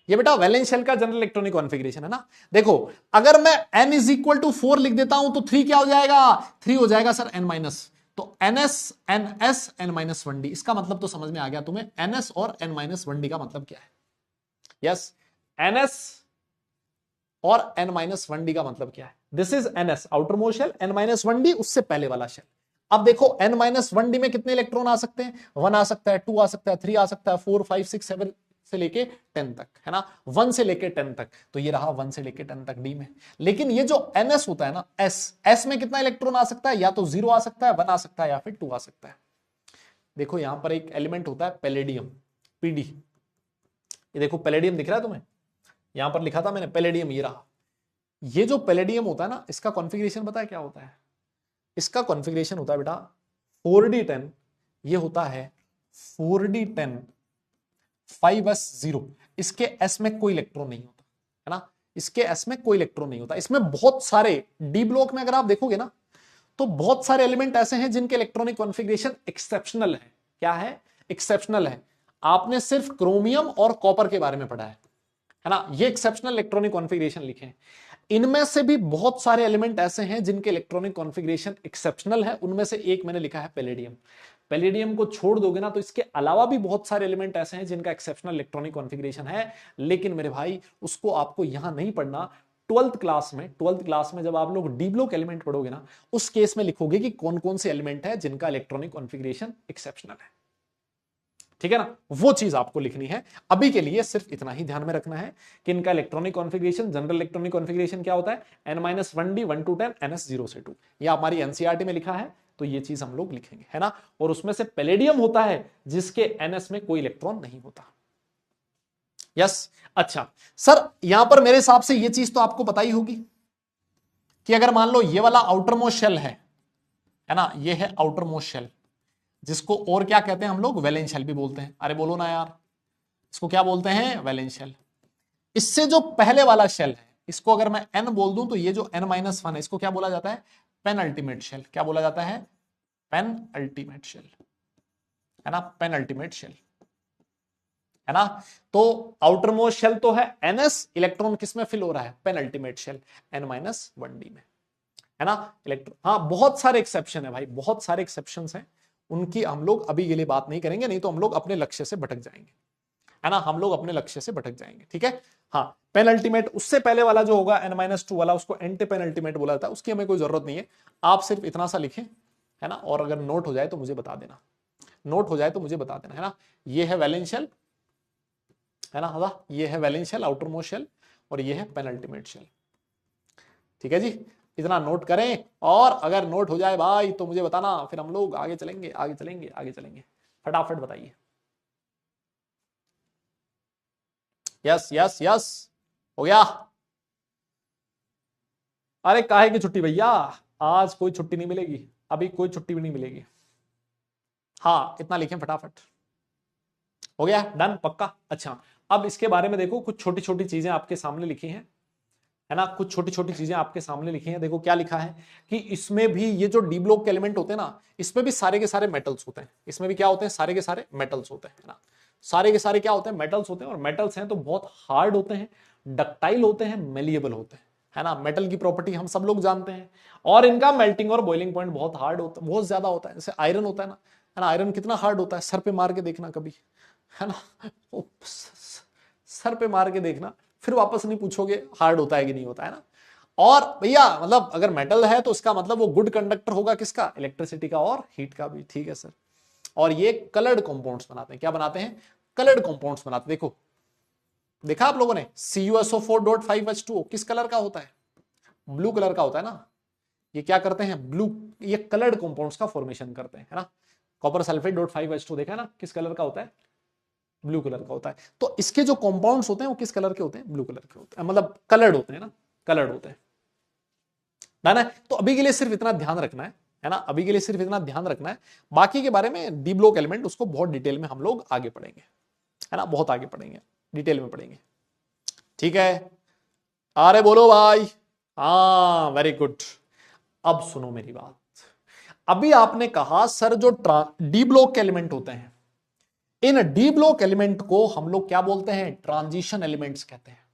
ये बेटा वैलेंस शेल का जनरल इलेक्ट्रॉनिक कॉन्फ़िगरेशन है ना। देखो अगर मैं n इज इक्वल टू 4 लिख देता हूं तो 3 क्या हो जाएगा, 3 हो जाएगा सर n-, तो ns ns n-1d, इसका मतलब तो समझ में आ गया तुम्हें, ns और n-1d का मतलब क्या है। यस, ns और n-1d का मतलब क्या है, this is ns outer most shell, n-1d उससे पहले वाला शेल। अब देखो n-1d में कितने इलेक्ट्रॉन आ सकते हैं, 1 आ सकता है, 2 आ सकता है, 3 आ सकता है, 4 5 6 7 से लेके 10 तक, है ना, 1 से लेके 10 तक, तो ये रहा 1 से लेके 10 तक डी में। लेकिन ये जो ns होता है ना, s में कितना इलेक्ट्रॉन आ सकता है, या तो 0 आ सकता है, 1 आ सकता है, या फिर 2 आ सकता है। देखो यहां पर एक एलिमेंट होता है पैलेडियम, पीडी, ये देखो पैलेडियम दिख रहा है तुम्हें, यहां पर लिखा था मैंने पैलेडियम, ये रहा। ये जो पैलेडियम होता है ना, इसका कॉन्फ़िगरेशन पता है क्या होता है, इसका कॉन्फ़िगरेशन होता है बेटा 4d10, ये होता है 4d10 5s0। इसके s में कोई इलेक्ट्रॉन नहीं होता, है ना, इसके s में कोई इलेक्ट्रॉन नहीं होता। इसमें बहुत सारे डी ब्लॉक में अगर आप देखोगे ना, तो बहुत सारे एलिमेंट ऐसे हैं जिनके इलेक्ट्रॉनिक कॉन्फ़िगरेशन एक्सेप्शनल है। क्या है, एक्सेप्शनल है। आपने सिर्फ क्रोमियम और कॉपर के बारे में पढ़ा है ना, ये एक्सेप्शनल इलेक्ट्रॉनिक कॉन्फ़िगरेशन लिखे हैं। इनमें से भी बहुत सारे एलिमेंट ऐसे हैं जिनके इलेक्ट्रॉनिक कॉन्फ़िगरेशन एक्सेप्शनल है, उनमें से एक मैंने लिखा है पैलेडियम। पैलेडियम को छोड़ दोगे ना तो इसके अलावा भी बहुत सारे एलिमेंट ऐसे हैं जिनका एक्सेप्शनल इलेक्ट्रॉनिक कॉन्फ़िगरेशन है, लेकिन मेरे भाई उसको आपको यहां नहीं पढ़ना। 12th क्लास में जब आप लोग डी ब्लॉक एलिमेंट पढ़ोगे ना, उस केस में लिखोगे कि कौन कौन से एलिमेंट है जिनका इलेक्ट्रॉनिक कॉन्फ़िगरेशन एक्सेप्शनल है, ठीक है ना, वो चीज आपको लिखनी है। अभी के लिए सिर्फ इतना ही ध्यान में रखना है कि इनका electronic configuration, general electronic configuration क्या होता है, n-1d 1 to 10 ns 0 से 2, ये हमारी एनसीईआरटी में लिखा है, तो ये चीज हम लोग लिखेंगे, है ना। और उसमें से पैलेडियम होता है जिसके ns में कोई इलेक्ट्रॉन नहीं होता। यस। अच्छा सर, यहां पर मेरे हिसाब से ये चीज तो आपको पता ही होगी कि अगर मान लो ये वाला आउटर मोस्ट शेल है ना, ये है आउटर मोस्ट शेल, जिसको और क्या कहते हैं हम लोग, वैलेंस शेल भी बोलते हैं। अरे बोलो ना यार, इसको क्या बोलते हैं, वैलेंस शेल। इससे जो पहले वाला शेल है, इसको अगर मैं एन बोल दूं तो ये जो n-1 है, इसको क्या बोला जाता है, पेन अल्टीमेट शेल। क्या बोला जाता है, पेन अल्टीमेट शेल, है ना, पेन अल्टीमेट शेल, है ना। तो आउटर मोस्ट शेल तो है ns, इलेक्ट्रॉन किस में फिल हो रहा है, पेन अल्टीमेट शेल n-1d में, है ना। इलेक्ट्रॉन, हाँ बहुत सारे एक्सेप्शन है भाई, बहुत सारे एक्सेप्शन हैं, उनकी हम लोग अभी के लिए बात नहीं करेंगे, नहीं तो हम लोग अपने लक्ष्य से भटक जाएंगे, है ना, हम लोग अपने लक्ष्य से भटक जाएंगे, ठीक है। हाँ, पेन अल्टीमेट, उससे पहले वाला जो होगा n-2 वाला, उसको एंटी पेन अल्टीमेट बोला जाता है, उसकी हमें कोई जरूरत नहीं है। आप सिर्फ इतना सा लिखें, है ना, और अगर नोट हो जाए तो मुझे बता देना, नोट हो जाए तो मुझे बता देना, है ना। ये है वैलेंस शेल, है ना, ये है valence shell, outer most shell, और ये है पेन अल्टीमेट शेल, ठीक है जी। इतना नोट करें, और अगर नोट हो जाए भाई तो मुझे बताना, फिर हम लोग आगे चलेंगे, आगे चलेंगे, आगे चलेंगे। फटाफट बताइए। यस यस यस, हो गया। अरे काहे की छुट्टी भैया, आज कोई छुट्टी नहीं मिलेगी, अभी कोई छुट्टी भी नहीं मिलेगी। हाँ, इतना लिखें फटाफट, हो गया, डन, पक्का। अच्छा, अब इसके बारे में देखो, कुछ छोटी छोटी चीजें आपके सामने लिखी हैं, है ना, कुछ छोटी छोटी चीजें आपके सामने लिखी हैं। देखो क्या लिखा है कि इसमें भी ये जो डी ब्लॉक के एलिमेंट होते हैं ना, इसमें भी सारे के सारे मेटल्स होते हैं। इसमें भी क्या होते हैं, सारे के सारे मेटल्स होते हैं, है ना। सारे के सारे क्या होते हैं, मेटल्स होते हैं, और मेटल्स हैं तो बहुत हार्ड होते हैं, डक्टाइल होते हैं, मेलिएबल होते हैं, है ना। मेटल की प्रॉपर्टी हम सब लोग जानते हैं, और इनका मेल्टिंग और बॉइलिंग पॉइंट बहुत हार्ड होता है, बहुत ज्यादा होता है। जैसे आयरन होता है ना, आयरन कितना हार्ड होता है, सर पे मार के देखना कभी, है ना, सर पे मार के देखना, फिर वापस नहीं पूछोगे हार्ड होता है कि नहीं होता, है ना। और भैया मतलब अगर मेटल है तो इसका मतलब वो गुड कंडक्टर होगा, किसका, इलेक्ट्रिसिटी का और हीट का भी, ठीक है सर। और ये कलर्ड कंपाउंड्स बनाते हैं, क्या बनाते हैं, कलर्ड कंपाउंड्स बनाते हैं। देखो, देखा आप लोगों ने, CuSO4.5H2O किस कलर का होता है, ब्लू कलर का होता है ना। ये क्या करते हैं, ब्लू, ये कलर्ड कंपाउंड्स का फॉर्मेशन करते हैं, है ना। कॉपर सल्फेट डॉट 5H2 देखा ना, किस कलर का होता है, ब्लू कलर का होता है। तो इसके जो कंपाउंड्स होते हैं वो किस कलर के होते हैं, ब्लू कलर के होते हैं, मतलब कलर्ड होते हैं ना, कलर्ड होते हैं ना। तो अभी के लिए सिर्फ इतना ध्यान रखना है ना, अभी के लिए सिर्फ इतना ध्यान रखना है। बाकी के बारे में डी ब्लॉक एलिमेंट उसको बहुत डिटेल में हम लोग आगे पढ़ेंगे, है ना, बहुत आगे पढ़ेंगे, डिटेल में पढ़ेंगे, ठीक है। अरे बोलो भाई, हाँ वेरी गुड। अब सुनो मेरी बात, अभी आपने कहा सर जो डी ब्लॉक के एलिमेंट होते हैं, इन डी ब्लॉक एलिमेंट को हम लोग क्या बोलते हैं, ट्रांजिशन एलिमेंट्स कहते हैं।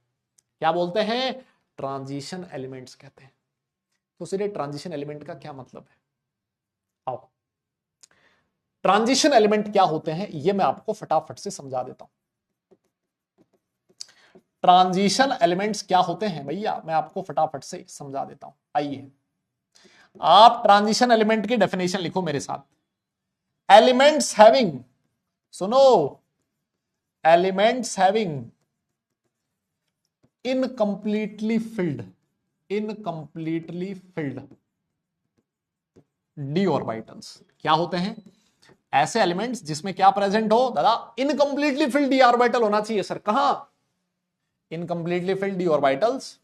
क्या बोलते हैं, ट्रांजिशन एलिमेंट्स कहते हैं। तो सीधे ट्रांजिशन एलिमेंट का क्या मतलब है, आओ, ट्रांजिशन एलिमेंट क्या होते हैं ये मैं आपको फटाफट से समझा देता हूं। ट्रांजिशन एलिमेंट्स क्या होते हैं भैया, मैं आपको फटाफट से समझा देता हूं। आइए, आप ट्रांजिशन एलिमेंट की डेफिनेशन लिखो मेरे साथ। एलिमेंट्स हैविंग, सुनो, elements having incompletely filled, incompletely filled D orbitals. क्या होते हैं, ऐसे एलिमेंट्स जिसमें क्या प्रेजेंट हो दादा, इनकंप्लीटली फिल्ड डी ऑर्बिटल होना चाहिए सर। कहां, incompletely filled D orbitals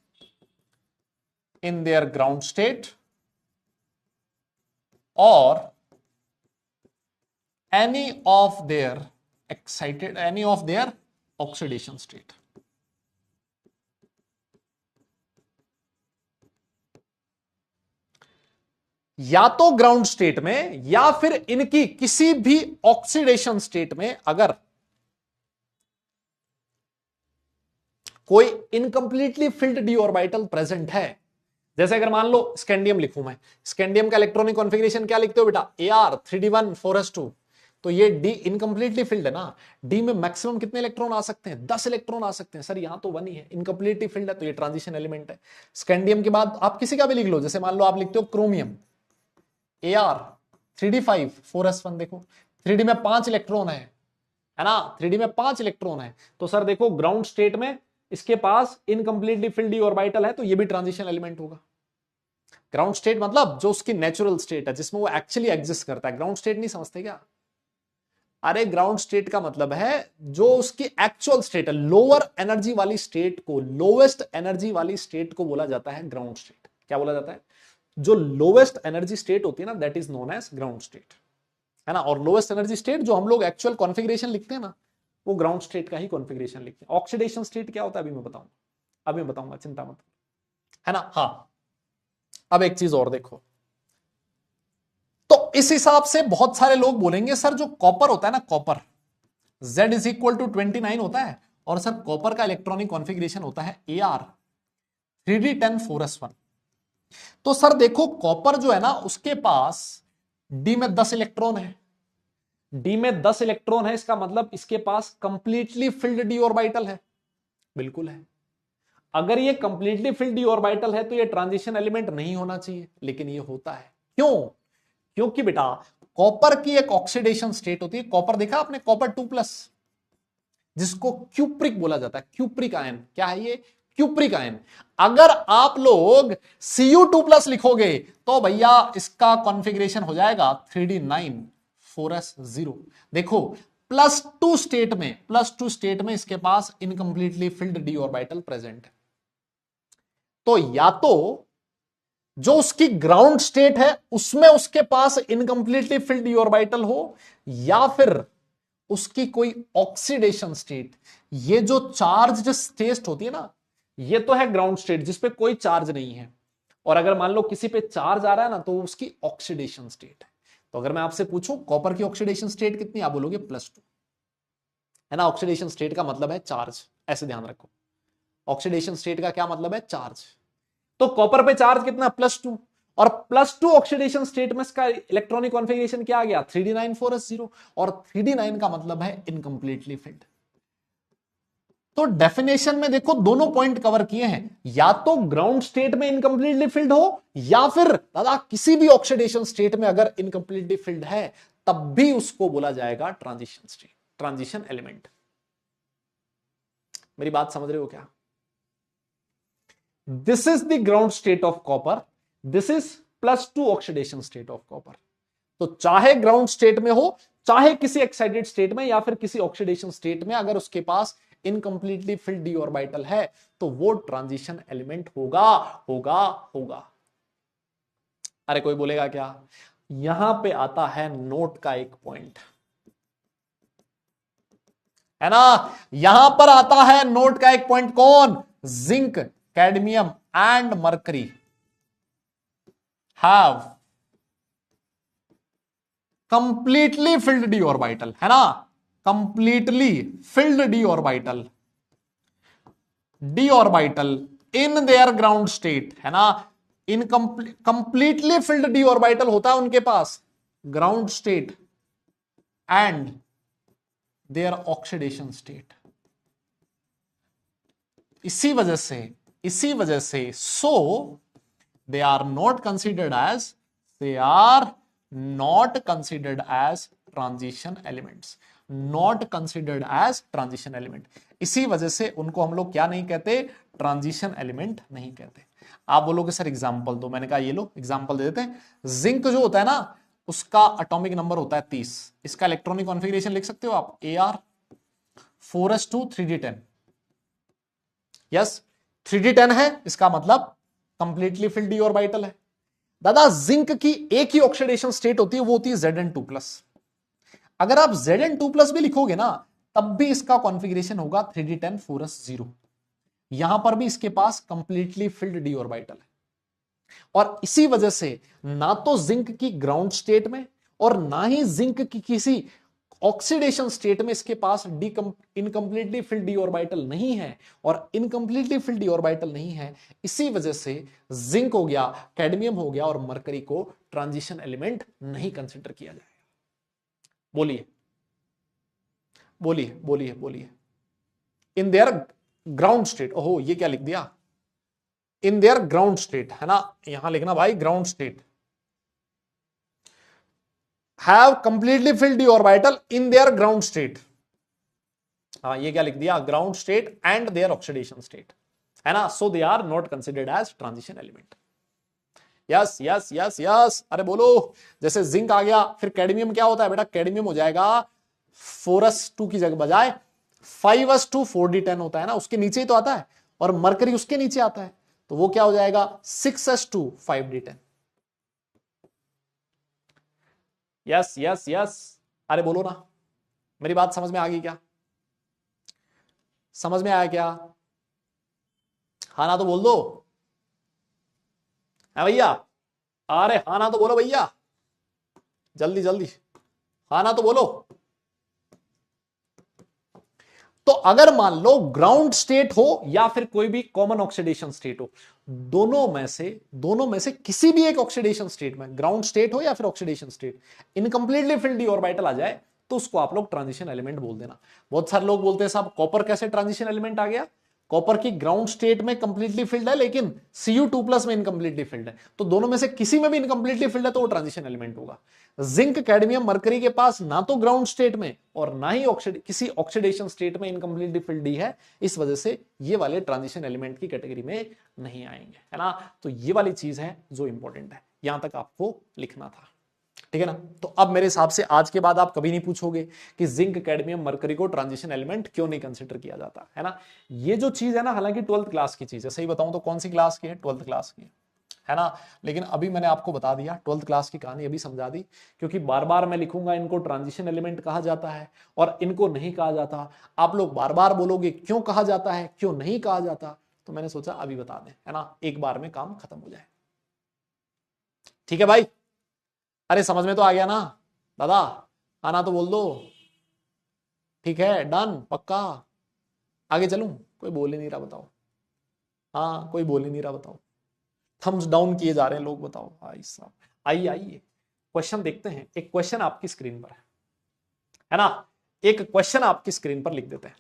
in their ground state और any of their excited, any of their oxidation state। या तो ग्राउंड स्टेट में या फिर इनकी किसी भी ऑक्सीडेशन स्टेट में अगर कोई इनकंप्लीटली फिल्ड डी ऑर्बिटल प्रेजेंट है, जैसे अगर मान लो स्कैंडियम लिखूं मैं, स्कैंडियम का इलेक्ट्रॉनिक कॉन्फ़िगरेशन क्या लिखते हो बेटा, Ar3d1 4s2, तो ये डी इनकंप्लीटली फिल्ड है ना। डी में मैक्सिमम कितने इलेक्ट्रॉन आ सकते हैं, 10 इलेक्ट्रॉन आ सकते हैं सर, यहां तो 1 ही है, इनकंप्लीटली फिल्ड है, तो ये ट्रांजिशन एलिमेंट है। स्कैंडियम के बाद आप किसी का भी लिख लो, जैसे मान लो आप लिखते हो क्रोमियम Ar3d5 4s1, देखो 3d में 5 इलेक्ट्रॉन है ना, 3d में 5 इलेक्ट्रॉन है, तो सर देखो ग्राउंड स्टेट में इसके पास इनकंप्लीटली फिल्ड डी ऑर्बिटल है, तो ये भी ट्रांजिशन एलिमेंट होगा। ग्राउंड स्टेट मतलब जो उसकी नेचुरल स्टेट है, जिसमें वो एक्चुअली एग्जिस्ट करता है, ग्राउंड स्टेट नहीं समझते क्या, अरे ग्राउंड स्टेट का मतलब है जो उसकी एक्चुअल स्टेट है, लोअर एनर्जी वाली स्टेट को, लोवेस्ट एनर्जी वाली स्टेट को बोला जाता है ग्राउंड स्टेट। क्या बोला जाता है? जो लोवेस्ट एनर्जी स्टेट होती है ना, that is known as ground state, है ना। और लोवेस्ट एनर्जी स्टेट जो हम लोग एक्चुअल कॉन्फ़िगरेशन लिखते हैं ना, वो ग्राउंड स्टेट का ही कॉन्फ़िगरेशन लिखते हैं। ऑक्सीडेशन स्टेट क्या होता है अभी मैं बताऊंगा, अभी मैं बताऊंगा, चिंता मत, है ना। हाँ, अब एक चीज और देखो, तो इस हिसाब से बहुत सारे लोग बोलेंगे सर जो कॉपर होता है ना, copper Z is equal to 29 होता है, और सर कॉपर का इलेक्ट्रॉनिक कॉन्फ़िगरेशन होता है AR 3D10 4s1। तो सर देखो कॉपर जो है ना, उसके पास D में 10 इलेक्ट्रॉन है, D में 10 इलेक्ट्रॉन है, इसका मतलब इसके पास कंप्लीटली फिल्ड d ऑर्बिटल है। बिल्कुल है। अगर ये कंप्लीटली फिल्ड d ऑर्बिटल है तो ये ट्रांजिशन एलिमेंट नहीं होना चाहिए, लेकिन ये होता है। क्यों? क्योंकि बेटा कॉपर की एक ऑक्सीडेशन स्टेट होती है, कॉपर देखा आपने, कॉपर 2+, जिसको क्यूप्रिक बोला जाता है, क्यूप्रिक आयन। क्या है ये? Cupric ion. अगर आप लोग Cu2+ लिखोगे तो भैया इसका कॉन्फ़िगरेशन हो जाएगा 3D9 4s0। देखो +2 स्टेट में, +2 स्टेट में इसके पास इनकंप्लीटली फिल्ड d ऑर्बिटल प्रेजेंट है। तो या तो जो उसकी ग्राउंड स्टेट है उसमें उसके पास इनकंप्लीटली फिल्ड d ऑर्बिटल हो, या फिर उसकी कोई ऑक्सीडेशन स्टेट। ये जो चार्ज स्टेट होती है ना, ये तो है ग्राउंड स्टेट जिसपे कोई चार्ज नहीं है, और अगर मान लो किसी पे चार्ज आ रहा है ना तो उसकी ऑक्सीडेशन स्टेट है। तो अगर मैं आपसे पूछूं कॉपर की ऑक्सीडेशन स्टेट कितनी, आप बोलोगे +2, है ना। ऑक्सीडेशन स्टेट का मतलब है चार्ज, ऐसे ध्यान रखो। ऑक्सीडेशन स्टेट का क्या मतलब है? चार्ज। तो कॉपर पे चार्ज कितना? +2, और +2 ऑक्सीडेशन स्टेट में इसका इलेक्ट्रॉनिक कॉन्फ़िगरेशन क्या आ गया? 3D9 4s0, और 3D9 का मतलब है इनकंप्लीटली फिल्ड। तो डेफिनेशन में देखो दोनों पॉइंट कवर किए हैं, या तो ग्राउंड स्टेट में इनकंप्लीटली फिल्ड हो, या फिर दादा किसी भी ऑक्सीडेशन स्टेट में अगर इनकंप्लीटली फिल्ड है तब भी उसको बोला जाएगा ट्रांजिशन स्टेट, ट्रांजिशन एलिमेंट। मेरी बात समझ रहे हो क्या? This is the ground state of copper, this is +2 oxidation state of copper. तो चाहे ग्राउंड स्टेट में हो, चाहे किसी एक्साइटेड स्टेट में, या फिर किसी ऑक्सीडेशन स्टेट में, अगर उसके पास इनकंप्लीटली फिल्ड d ऑर्बिटल है तो वो ट्रांजिशन एलिमेंट होगा, होगा, होगा। अरे कोई बोलेगा क्या? यहां पे आता है नोट का एक पॉइंट, है ना। यहां पर आता है नोट का एक पॉइंट। कौन? Zinc, cadmium and mercury have completely filled d orbital, है ना। Completely filled d orbital, d orbital in their ground state, है ना। इन कंप्लीटली फिल्ड d ऑर्बिटल होता है उनके पास ground state and their oxidation state. इसी वजह से so they are not considered as, they are not considered as transition elements, not considered as transition element. इसी वजह से उनको हम लोग क्या नहीं कहते? ट्रांजिशन एलिमेंट नहीं कहते। आप बोलोगे सर एग्जांपल दो, मैंने कहा ये लो एग्जांपल दे देते हैं। जिंक जो होता है ना, उसका एटॉमिक नंबर होता है 30, इसका इलेक्ट्रॉनिक कॉन्फ़िगरेशन लिख सकते हो आप AR 4s2 3D10। Yes, 3D10 है, इसका मतलब कंप्लीटली फिल्ड d ऑर्बिटल है। दादा जिंक की एक ही ऑक्सीडेशन स्टेट होती है, वो होती है Zn2+। अगर आप Zn2+ भी लिखोगे ना तब भी इसका कॉन्फ़िगरेशन होगा 3D10 4s0। यहां पर भी इसके पास कंप्लीटली फिल्ड d ऑर्बिटल है, और इसी वजह से ना तो जिंक की ग्राउंड स्टेट में और ना ही जिंक की किसी ऑक्सीडेशन स्टेट में इसके पास इनकंप्लीटली फिल्ड d ऑर्बिटल नहीं है, और इनकंप्लीटली फिल्ड d ऑर्बिटल नहीं है, इसी वजह से जिंक हो गया, कैडमियम हो गया और मरकरी को ट्रांजिशन एलिमेंट नहीं कंसिडर किया जाएगा। बोलिए बोलिए बोलिए बोलिए। इन देयर ग्राउंड स्टेट, ओहो ये क्या लिख दिया? इन देयर ग्राउंड स्टेट, है ना, यहां लिखना भाई ground state, have completely filled d orbital in their ground state. हाँ ये क्या लिख दिया? Ground state and their oxidation state, है ना। So they are not considered as transition element. Yes yes yes yes, अरे बोलो। जैसे जिंक आ गया, फिर कैडमियम क्या होता है बेटा? कैडमियम हो जाएगा 4s2 की जगह बजाय 5s2 4d10 होता है ना, उसके नीचे ही तो आता है, और मरकरी उसके नीचे आता है, तो वो क्या हो जाएगा 6s2 5d10। Yes yes yes, अरे बोलो ना, मेरी बात समझ में आ गई क्या? समझ में आया क्या? हाँ ना तो बोल दो, है भैया? अरे हाँ ना तो बोलो भैया, जल्दी जल्दी, हाँ ना तो बोलो। तो अगर मान लो ग्राउंड स्टेट हो या फिर कोई भी कॉमन ऑक्सीडेशन स्टेट हो, दोनों में से किसी भी एक ऑक्सीडेशन स्टेट में, ग्राउंड स्टेट हो या फिर oxidation state, incompletely filled D orbital आ जाए, तो उसको आप लोग ट्रांजिशन एलिमेंट बोल देना। बहुत सारे लोग बोलते हैं साहब कॉपर कैसे ट्रांजिशन एलिमेंट आ गया? कॉपर की ग्राउंड स्टेट में कंप्लीटली फिल्ड है लेकिन Cu2+ में इनकंप्लीटली फिल्ड है, तो दोनों में से किसी में भी इनकंप्लीटली फिल्ड है तो वो ट्रांजिशन एलिमेंट होगा। जिंक, कैडमियम, मरकरी के पास ना तो ग्राउंड स्टेट में और ना ही किसी ऑक्सीडेशन स्टेट में इनकंप्लीटली फिल्ड है, इस वजह से ये वाले ट्रांजिशन एलिमेंट की कैटेगरी में नहीं आएंगे, है ना। तो ये वाली चीज है जो इंपॉर्टेंट है, यहां तक आपको लिखना था, ठीक है ना। तो अब मेरे हिसाब से आज के बाद आप कभी नहीं पूछोगे कि जिंक, कैडमियम, मरकरी को ट्रांजिशन एलिमेंट क्यों नहीं कंसिडर किया जाता, है ना। ये जो चीज है ना, हालांकि 12th क्लास की चीज है, सही बताऊं तो कौन सी क्लास की है? 12th क्लास की है ना। लेकिन अभी मैंने आपको बता दिया, 12th क्लास की कहानी अभी समझा दी, क्योंकि बार बार मैं लिखूंगा इनको ट्रांजिशन एलिमेंट कहा जाता है और इनको नहीं कहा जाता। आप लोग बार बार बोलोगे क्यों कहा जाता है, क्यों नहीं कहा जाता, तो मैंने सोचा अभी बता दें, है ना, एक बार में काम खत्म हो जाए। ठीक है भाई? अरे समझ में तो आ गया ना दादा? आना तो बोल दो। ठीक है, डन, पक्का? आगे चलूं? कोई बोल ही नहीं रहा, बताओ। हाँ, कोई बोल ही नहीं रहा, बताओ। थम्स डाउन किए जा रहे हैं लोग, बताओ भाई साहब। आइए आइए, क्वेश्चन देखते हैं। एक क्वेश्चन आपकी स्क्रीन पर है ना, एक क्वेश्चन आपकी स्क्रीन पर लिख देते हैं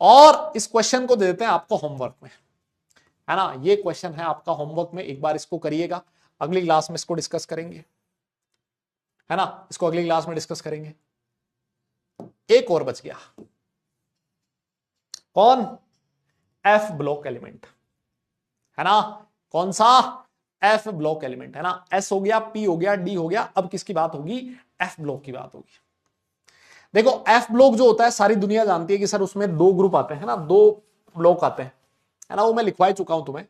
और इस क्वेश्चन को दे देते हैं आपको होमवर्क में, है ना। ये क्वेश्चन है आपका होमवर्क में, एक बार इसको करिएगा, अगली क्लास में इसको डिस्कस करेंगे, है ना, इसको अगली क्लास में डिस्कस करेंगे। एक और बच गया, कौन? एफ ब्लॉक एलिमेंट, है ना। कौन सा? एफ ब्लॉक एलिमेंट, है ना। एस हो गया, पी हो गया, डी हो गया, अब किसकी बात होगी? एफ ब्लॉक की बात होगी। देखो एफ ब्लॉक जो होता है, सारी दुनिया जानती है कि सर उसमें दो ग्रुप आते हैं ना, दो ब्लॉक आते हैं, है ना, वो मैं लिखवा ही चुका हूं तुम्हें।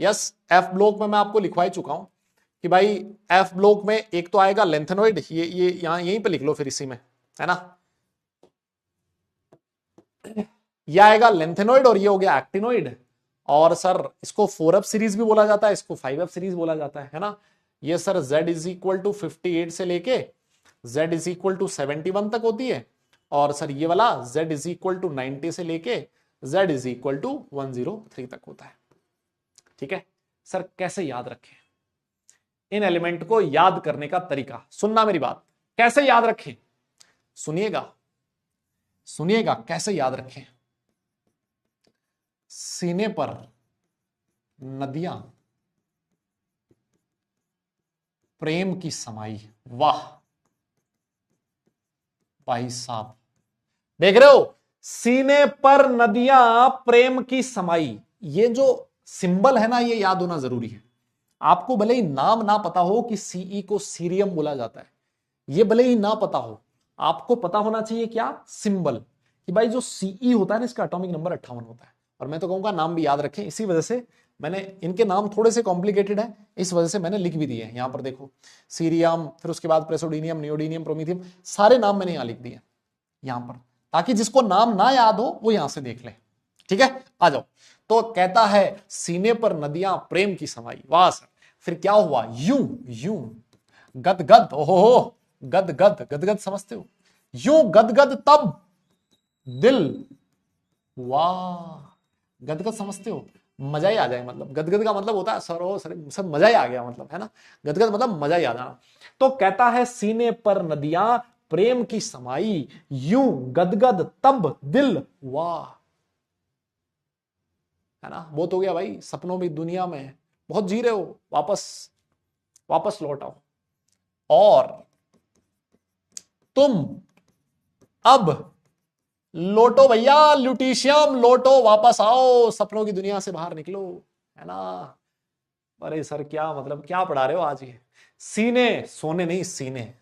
यस, एफ ब्लॉक में मैं आपको लिखवा ही चुका हूं कि भाई एफ ब्लॉक में एक तो आएगा लेंथेनॉइड, ये यहां यहीं पे लिख लो फिर इसी में, है ना। ये आएगा लेंथेनॉइड और ये हो गया एक्टिनॉइड। और सर इसको 4f सीरीज भी बोला जाता है, इसको 5f सीरीज बोला जाता है ना। ये sir z is equal to 58 से लेके z इज इक्वल टू 71 तक होती है, और सर ये वाला z इज इक्वल टू 90 से लेके z इज इक्वल टू 103 तक होता है। ठीक है सर, कैसे याद रखें इन एलिमेंट को? याद करने का तरीका सुनना मेरी बात, कैसे याद रखें, सुनिएगा सुनिएगा, कैसे याद रखें। सीने पर नदियां प्रेम की समाई, वाह भाई साहब, देख रहे हो, सीने पर नदियां प्रेम की समाई, ये जो सिंबल है ना, ये याद होना जरूरी है। आपको भले ही नाम ना पता हो कि सीई को सीरियम बोला जाता है, ये भले ही ना पता हो, आपको पता होना चाहिए क्या? सिंबल, कि भाई जो सीई होता है ना, इसका एटॉमिक नंबर 58 होता है। और मैं तो कहूंगा नाम भी याद रखें, इसी वजह से मैंने, इनके नाम थोड़े से कॉम्प्लिकेटेड है, इस वजह से मैंने लिख भी दिए हैं। यहां पर देखो, सीरियम, फिर उसके बाद प्रेसोडीनियम, नियोडीनियम, प्रोमीथियम, सारे नाम मैंने यहां लिख दिए यहां पर, ताकि जिसको नाम ना याद हो वो यहां से देख ले। ठीक है, आ जाओ। तो कहता है सीने पर नदियां प्रेम की समाई, वाह सर। फिर क्या हुआ? यूं यूं गदगद, ओहो, गदगद, गदगद समझते हो? यूं गदगद तब दिल, वाह, गदगद समझते हो? मजा ही आ जाए, मतलब गदगद का मतलब होता है सर, ओ सर सब मजा ही आ गया, मतलब, है ना। गदगद मतलब मजा ही आ जाना। तो कहता है सीने पर नदियां प्रेम की समाई, यूं गदगद तब दिल, वाह, है ना। बहुत हो गया भाई, सपनों में दुनिया में बहुत जी रहे हो, वापस वापस लौट आओ और तुम अब लोटो भैया, ल्यूटीशियम लोटो, वापस आओ, सपनों की दुनिया से बाहर निकलो, है ना। अरे सर क्या मतलब, क्या पढ़ा रहे हो आज? ये सीने, सोने नहीं, सीने,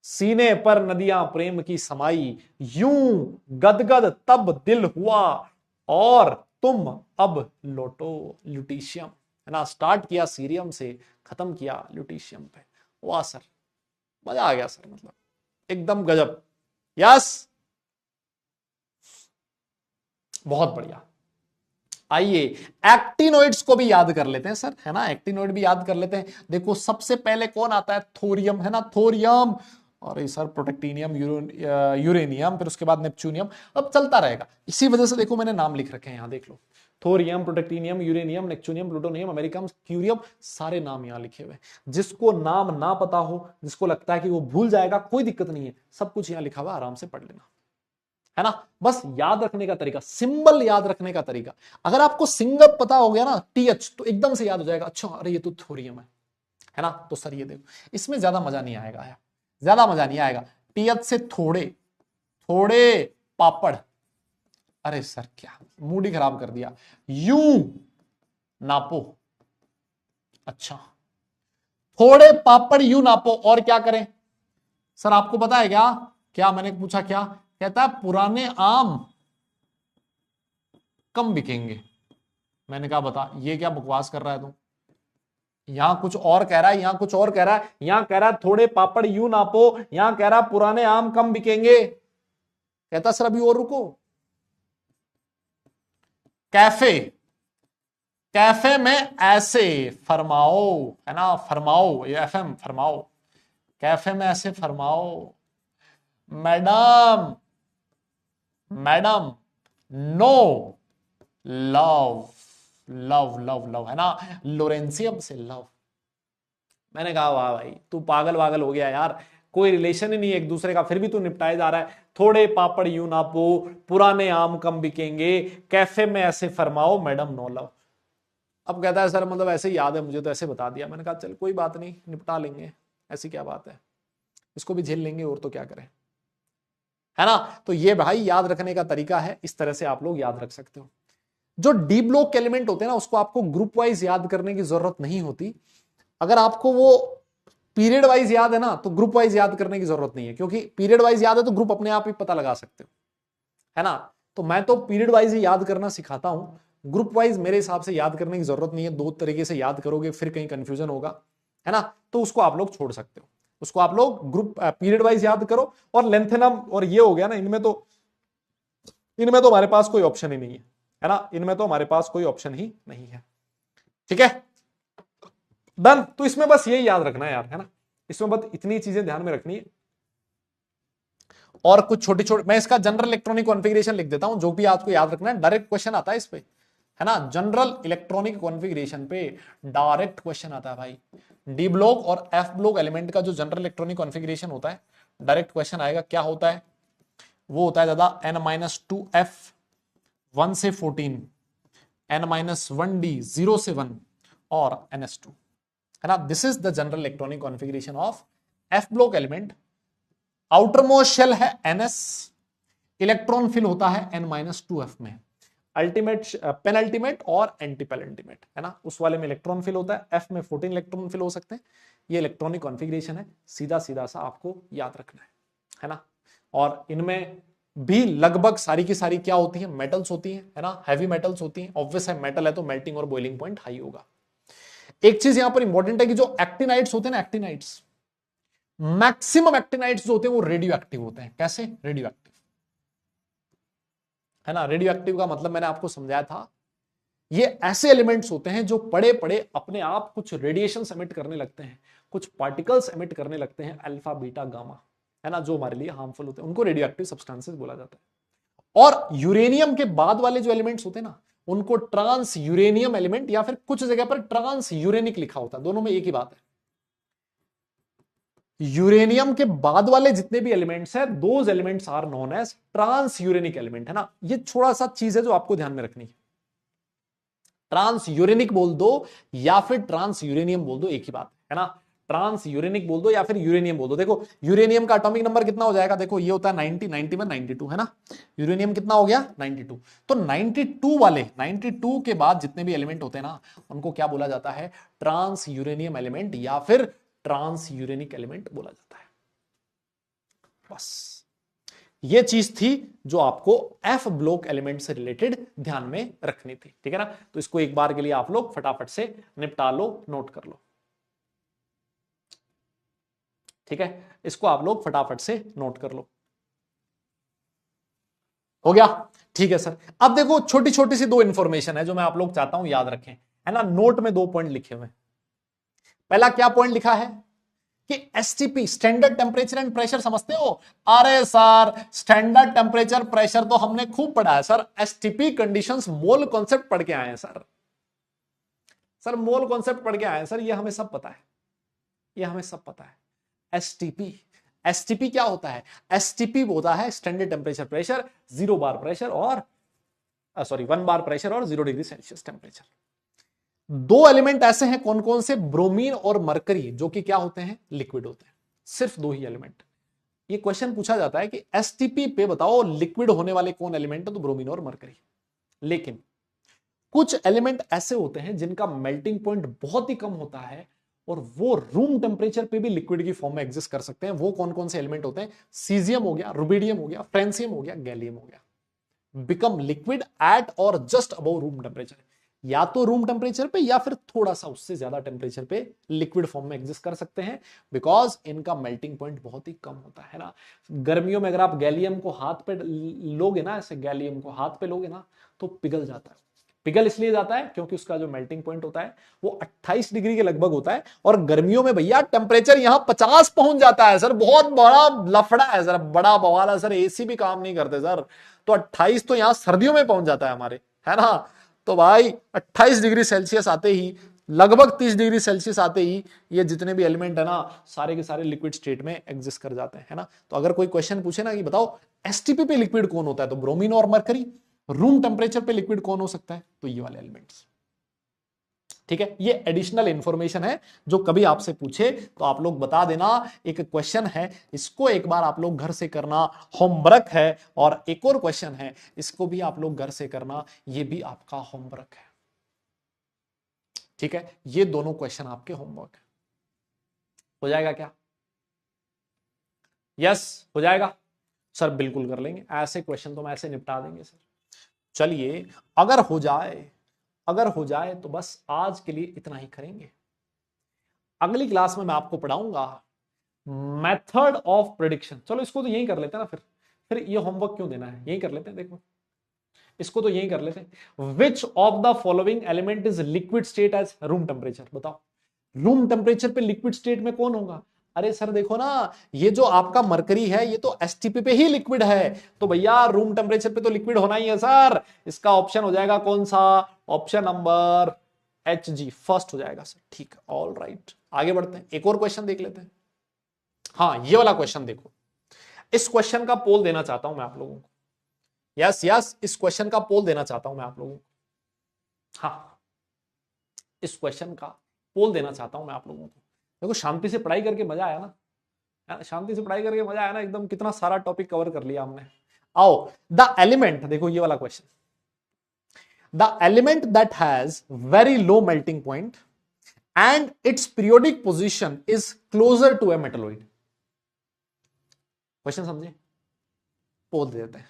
सीने पर नदियां प्रेम की समाई, यूं गदगद तब दिल हुआ, और तुम अब लौटो ल्यूटिशियम। है ना, स्टार्ट किया सीरियम से, खत्म किया ल्यूटिशियम पे। वाह सर, मजा आ गया सर, मतलब एकदम गजब। यस, बहुत बढ़िया। आइए एक्टिनोइड्स को भी याद कर लेते हैं सर, है ना, एक्टिनोइड भी याद कर लेते हैं। देखो सबसे पहले कौन आता है, थोरियम, है ना, थोरियम। और सर प्रोटेक्टिनियम, यूरेनियम, फिर उसके बाद नेपच्यूनियम। अब चलता रहेगा, इसी वजह से देखो मैंने नाम लिख रखे हैं यहां, देख लो, thorium, protactinium, uranium, neptunium, plutonium, americium, curium, सारे नाम यहां लिखे हुए हैं। जिसको नाम ना पता हो, जिसको लगता है कि वो भूल जाएगा, कोई दिक्कत नहीं है, सब कुछ यहां लिखा हुआ, आराम से पढ़ लेना, है ना। बस याद रखने का तरीका, सिंबल याद रखने का तरीका, अगर आपको सिंगल पता हो गया ना, TH, तो एकदम से याद हो जाएगा, अच्छा अरे ये तो थोरियम है ना। तो सर ये देखो, इसमें ज्यादा मजा नहीं आएगा यार, ज्यादा मजा नहीं आएगा। TH से थोड़े, थोड़े पापड़, अरे सर क्या मूड ही खराब कर दिया। यूं नापो, अच्छा, थोड़े पापड़ यूं नापो, और क्या करें सर, आपको पता है क्या, क्या मैंने पूछा, क्या कहता है, पुराने आम कम बिकेंगे। मैंने कहा बता, ये क्या बकवास कर रहा है तू, यहां कुछ और कह रहा है, यहां कुछ और कह रहा है, यहां कह रहा है थोड़े पापड़ यूं नापो, यहां कह रहा है पुराने आम कम बिकेंगे। कहता सर अभी और रुको, कैफे, कैफे में ऐसे फरमाओ, है ना, फरमाओ, ये FM फरमाओ, कैफे में ऐसे फरमाओ, madam, madam, no love, love love love, है ना, लोरेंसियम से लव। मैंने कहा वाह भाई, तू पागल वागल हो गया यार, कोई रिलेशन ही नहीं है एक दूसरे का, फिर भी तू निपटाए जा रहा है। थोड़े पापड़ यूं नापो, पुराने आम कम बिकेंगे, कैफे में ऐसे फरमाओ, मैडम नो लव। अब कहता है सर मतलब ऐसे ही याद है मुझे, तो ऐसे बता दिया। मैंने कहा चल कोई बात नहीं, निपटा लेंगे, ऐसी क्या बात है, इसको भी झेल लेंगे, और तो क्या करें, है ना। तो ये भाई याद रखने का तरीका है, इस तरह से आप लोग याद रख सकते हो। जो डी ब्लॉक एलिमेंट होते हैं ना, उसको आपको ग्रुप वाइज याद करने की जरूरत नहीं होती। अगर आपको वो पीरियड वाइज याद है ना, तो ग्रुप वाइज याद करने की जरूरत नहीं है, क्योंकि पीरियड वाइज याद है तो ग्रुप अपने आप ही पता लगा सकते हो, है ना। तो मैं तो पीरियड वाइज ही याद करना सिखाता हूं, ग्रुप वाइज मेरे हिसाब से याद करने की जरूरत नहीं है। दो तरीके से याद करोगे फिर कहीं कंफ्यूजन होगा, है ना, तो उसको आप लोग छोड़ सकते हो, उसको आप लोग ग्रुप पीरियड वाइज याद करो। और लेंथेनम और ये हो गया ना, इनमें तो हमारे पास कोई ऑप्शन ही नहीं है ना, इनमें तो हमारे पास कोई ऑप्शन ही नहीं है, ठीक है, डन। तो इसमें बस यही याद रखना है यार, है ना, इसमें बस इतनी चीजें ध्यान में रखनी है। और कुछ छोटी छोटी, मैं इसका जनरल इलेक्ट्रॉनिक कॉन्फ़िगरेशन लिख देता हूं, जो भी आपको याद रखना है, डायरेक्ट क्वेश्चन आता है इस पे, है ना, जनरल इलेक्ट्रॉनिक कॉन्फ़िगरेशन पे डायरेक्ट क्वेश्चन आता है भाई। डी ब्लॉक और एफ ब्लॉक एलिमेंट का जो जनरल इलेक्ट्रॉनिक कॉन्फ़िगरेशन होता है, डायरेक्ट क्वेश्चन आएगा। क्या होता है, वो होता है दादा n-2f 1 से 14, n-1d 0 से 1, और ns2, है ना। This is the general electronic configuration of F block element. Outer most shell है ns, इलेक्ट्रॉन फिल होता है n-2f में, अल्टीमेट, पेनल्टीमेट और एंटी पेनल्टीमेट, है ना, उस वाले में इलेक्ट्रॉन फिल होता है, f में 14 इलेक्ट्रॉन फिल हो सकते हैं। ये इलेक्ट्रॉनिक कॉन्फ़िगरेशन है, सीधा सीधा सा आपको याद रखना है ना। और इनमें भी लगभग सारी की सारी क्या होती है, मेटल्स होती है ना, हैवी मेटल्स होती हैं। ऑब्वियस है, मेटल है तो मेल्टिंग और बॉइलिंग पॉइंट हाई होगा। एक चीज यहां पर इंपॉर्टेंट है कि जो एक्टिनाइट्स होते हैं ना, एक्टिनाइट्स, मैक्सिमम एक्टिनाइट्स जो होते हैं वो रेडियो एक्टिव होते हैं। कैसे रेडियो एक्टिव, है ना, रेडियो एक्टिव का मतलब मैंने आपको समझाया था, ये ऐसे एलिमेंट्स होते हैं जो पड़े पड़े अपने आप कुछ रेडिएशन एमिट करने लगते हैं, कुछ पार्टिकल्स एमिट करने लगते हैं, अल्फा बीटा गामा, है ना, जो हमारे लिए हार्मफुल होते हैं, उनको रेडियो एक्टिव सब्सटेंसेस बोला जाता है। और यूरेनियम के बाद वाले जो एलिमेंट्स होते हैं ना, उनको ट्रांस यूरेनियम एलिमेंट, या फिर कुछ जगह पर ट्रांस यूरेनिक लिखा होता है, दोनों में एक ही बात है। यूरेनियम के बाद वाले जितने भी एलिमेंट्स हैं, those elements are known as transuranic element, है ना। ये थोड़ा सा चीज है जो आपको ध्यान में रखनी है, ट्रांस यूरेनिक बोल दो या फिर ट्रांस यूरेनियम बोल दो, एक ही बात है ना। ट्रांस यूरेनिक बोल दो या फिर यूरेनियम बोल दो। देखो यूरेनियम का एटॉमिक नंबर कितना हो जाएगा, देखो ये होता है 90, 90 में 92, है ना, यूरेनियम कितना हो गया 92। तो 92 वाले, 92 के बाद जितने भी एलिमेंट होते हैं ना, उनको क्या बोला जाता है, ट्रांस यूरेनियम एलिमेंट या फिर ट्रांस यूरेनिक एलिमेंट बोला जाता है। बस ये चीज थी जो आपको एफ ब्लॉक एलिमेंट से रिलेटेड ध्यान में रखनी थी, ठीक है ना। तो इसको एक बार के लिए आप लोग फटाफट से निपटा लो, नोट कर लो, ठीक है। इसको आप लोग फटाफट से नोट कर लो। हो गया, ठीक है सर। अब देखो छोटी छोटी सी दो इंफॉर्मेशन है जो मैं आप लोग चाहता हूं याद रखें, है ना। नोट में 2 पॉइंट लिखे हुए। पहला क्या पॉइंट लिखा है कि STP standard temperature and pressure समझते हो। अरे सर स्टैंडर्ड टेम्परेचर प्रेशर तो हमने खूब पढ़ा है sir, STP conditions mole concept पढ़ के आए हैं सर। सर मोल कॉन्सेप्ट पढ़ के आए हैं सर, ये हमें सब पता है, ये हमें सब पता है। एसटीपी, एसटीपी क्या होता है? एसटीपी होता है स्टैंडर्ड टेम्परेचर प्रेशर, 0 बार प्रेशर और 1 बार प्रेशर और 0 डिग्री सेल्सियस टेम्परेचर। 2 एलिमेंट ऐसे हैं, कौन कौन से? ब्रोमीन और मरकरी, जो कि क्या होते हैं? लिक्विड होते हैं। सिर्फ 2 ही एलिमेंट। ये क्वेश्चन पूछा जाता है कि एसटीपी पे बताओ लिक्विड होने वाले कौन एलिमेंट है, तो ब्रोमीन और मरकरी। लेकिन कुछ एलिमेंट ऐसे होते हैं जिनका मेल्टिंग पॉइंट बहुत ही कम होता है और वो रूम टेम्परेचर पे भी लिक्विड की फॉर्म में एग्जिस्ट कर सकते हैं। वो कौन कौन से एलिमेंट होते हैं? सीजियम हो गया, रुबिडियम हो गया, फ्रेंसियम हो गया, गैलियम हो गया। बिकम लिक्विड एट और जस्ट अबव रूम टेम्परेचर, या तो रूम टेम्परेचर पे या फिर थोड़ा सा उससे ज्यादा टेम्परेचर पे लिक्विड फॉर्म में एग्जिस्ट कर सकते हैं, बिकॉज इनका मेल्टिंग पॉइंट बहुत ही कम होता है ना। गर्मियों में अगर आप गैलियम को हाथ पे लोगे ना, ऐसे गैलियम को हाथ पे लोगे ना, तो पिघल जाता है। पिघल इसलिए जाता है क्योंकि उसका जो मेल्टिंग पॉइंट होता है वो 28 डिग्री के लगभग होता है, और गर्मियों में भैया टेम्परेचर यहां 50 पहुंच जाता है सर। बहुत बड़ा लफड़ा है सर, बड़ा बवाल है सर, एसी भी काम नहीं करते सर। तो 28 तो यहां सर्दियों में पहुंच जाता है हमारे, है ना। तो भाई 28 डिग्री सेल्सियस आते ही, लगभग 30 डिग्री सेल्सियस आते ही ये जितने भी एलिमेंट है ना, सारे के सारे लिक्विड स्टेट में एग्जिस्ट कर जाते हैं, है ना। तो अगर कोई क्वेश्चन पूछे ना कि बताओ एसटीपी पे लिक्विड कौन होता है, तो ब्रोमीन और मरकरी। रूम टेम्परेचर पे लिक्विड कौन हो सकता है, तो ये वाले एलिमेंट्स, ठीक है। ये एडिशनल इंफॉर्मेशन है, जो कभी आपसे पूछे तो आप लोग बता देना। एक क्वेश्चन है, इसको एक बार आप लोग घर से करना, होमवर्क है। और एक और क्वेश्चन है, इसको भी आप लोग घर से करना, ये भी आपका होमवर्क है, ठीक है। ये दोनों क्वेश्चन आपके होमवर्क है। हो जाएगा क्या? यस हो जाएगा सर, बिल्कुल कर लेंगे। ऐसे क्वेश्चन तो हम ऐसे निपटा देंगे सर। चलिए, अगर हो जाए, अगर हो जाए तो बस आज के लिए इतना ही करेंगे। अगली क्लास में मैं आपको पढ़ाऊंगा मेथड ऑफ प्रिडिक्शन। चलो इसको तो यही कर लेते हैं ना, फिर ये होमवर्क क्यों देना है, यही कर लेते हैं। देखो इसको तो यही कर लेते हैं। Which of the following element is liquid state as room temperature? बताओ रूम टेम्परेचर पे लिक्विड स्टेट में कौन होगा? अरे सर देखो ना, ये जो आपका मरकरी है ये तो एसटीपी पे ही लिक्विड है, तो भैया रूम टेम्परेचर पे तो लिक्विड होना ही है सर। इसका ऑप्शन हो जाएगा कौन सा? Option number H G, first हो जाएगा सर। ठीक है, ऑल राइट, आगे बढ़ते हैं, एक और क्वेश्चन देख लेते हैं। हाँ ये वाला क्वेश्चन देखो, इस क्वेश्चन का पोल देना चाहता हूं मैं आप लोगों को। यस यस, इस क्वेश्चन का पोल देना चाहता हूं मैं आप लोगों को। हाँ, इस क्वेश्चन का पोल देना चाहता हूं मैं आप लोगों को। देखो शांति से पढ़ाई करके मजा आया ना, शांति से पढ़ाई करके मजा आया ना, एकदम कितना सारा टॉपिक कवर कर लिया हमने। आओ, द एलिमेंट, देखो ये वाला question, the element that has very low melting point and its periodic position is closer to a metalloid. Question समझे? पोल दे देते हैं।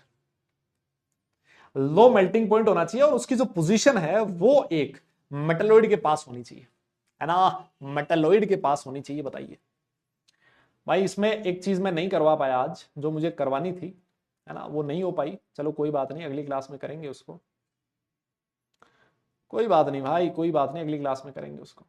लो मेल्टिंग पॉइंट होना चाहिए और उसकी जो पोजीशन है वो एक मेटलॉइड के पास होनी चाहिए, है ना, मेटलॉइड के पास होनी चाहिए। बताइए भाई, इसमें एक चीज मैं नहीं करवा पाया आज, जो मुझे करवानी थी, है ना, वो नहीं हो पाई। चलो कोई बात नहीं, अगली क्लास में करेंगे उसको। कोई बात नहीं भाई, कोई बात नहीं, अगली क्लास में करेंगे उसको।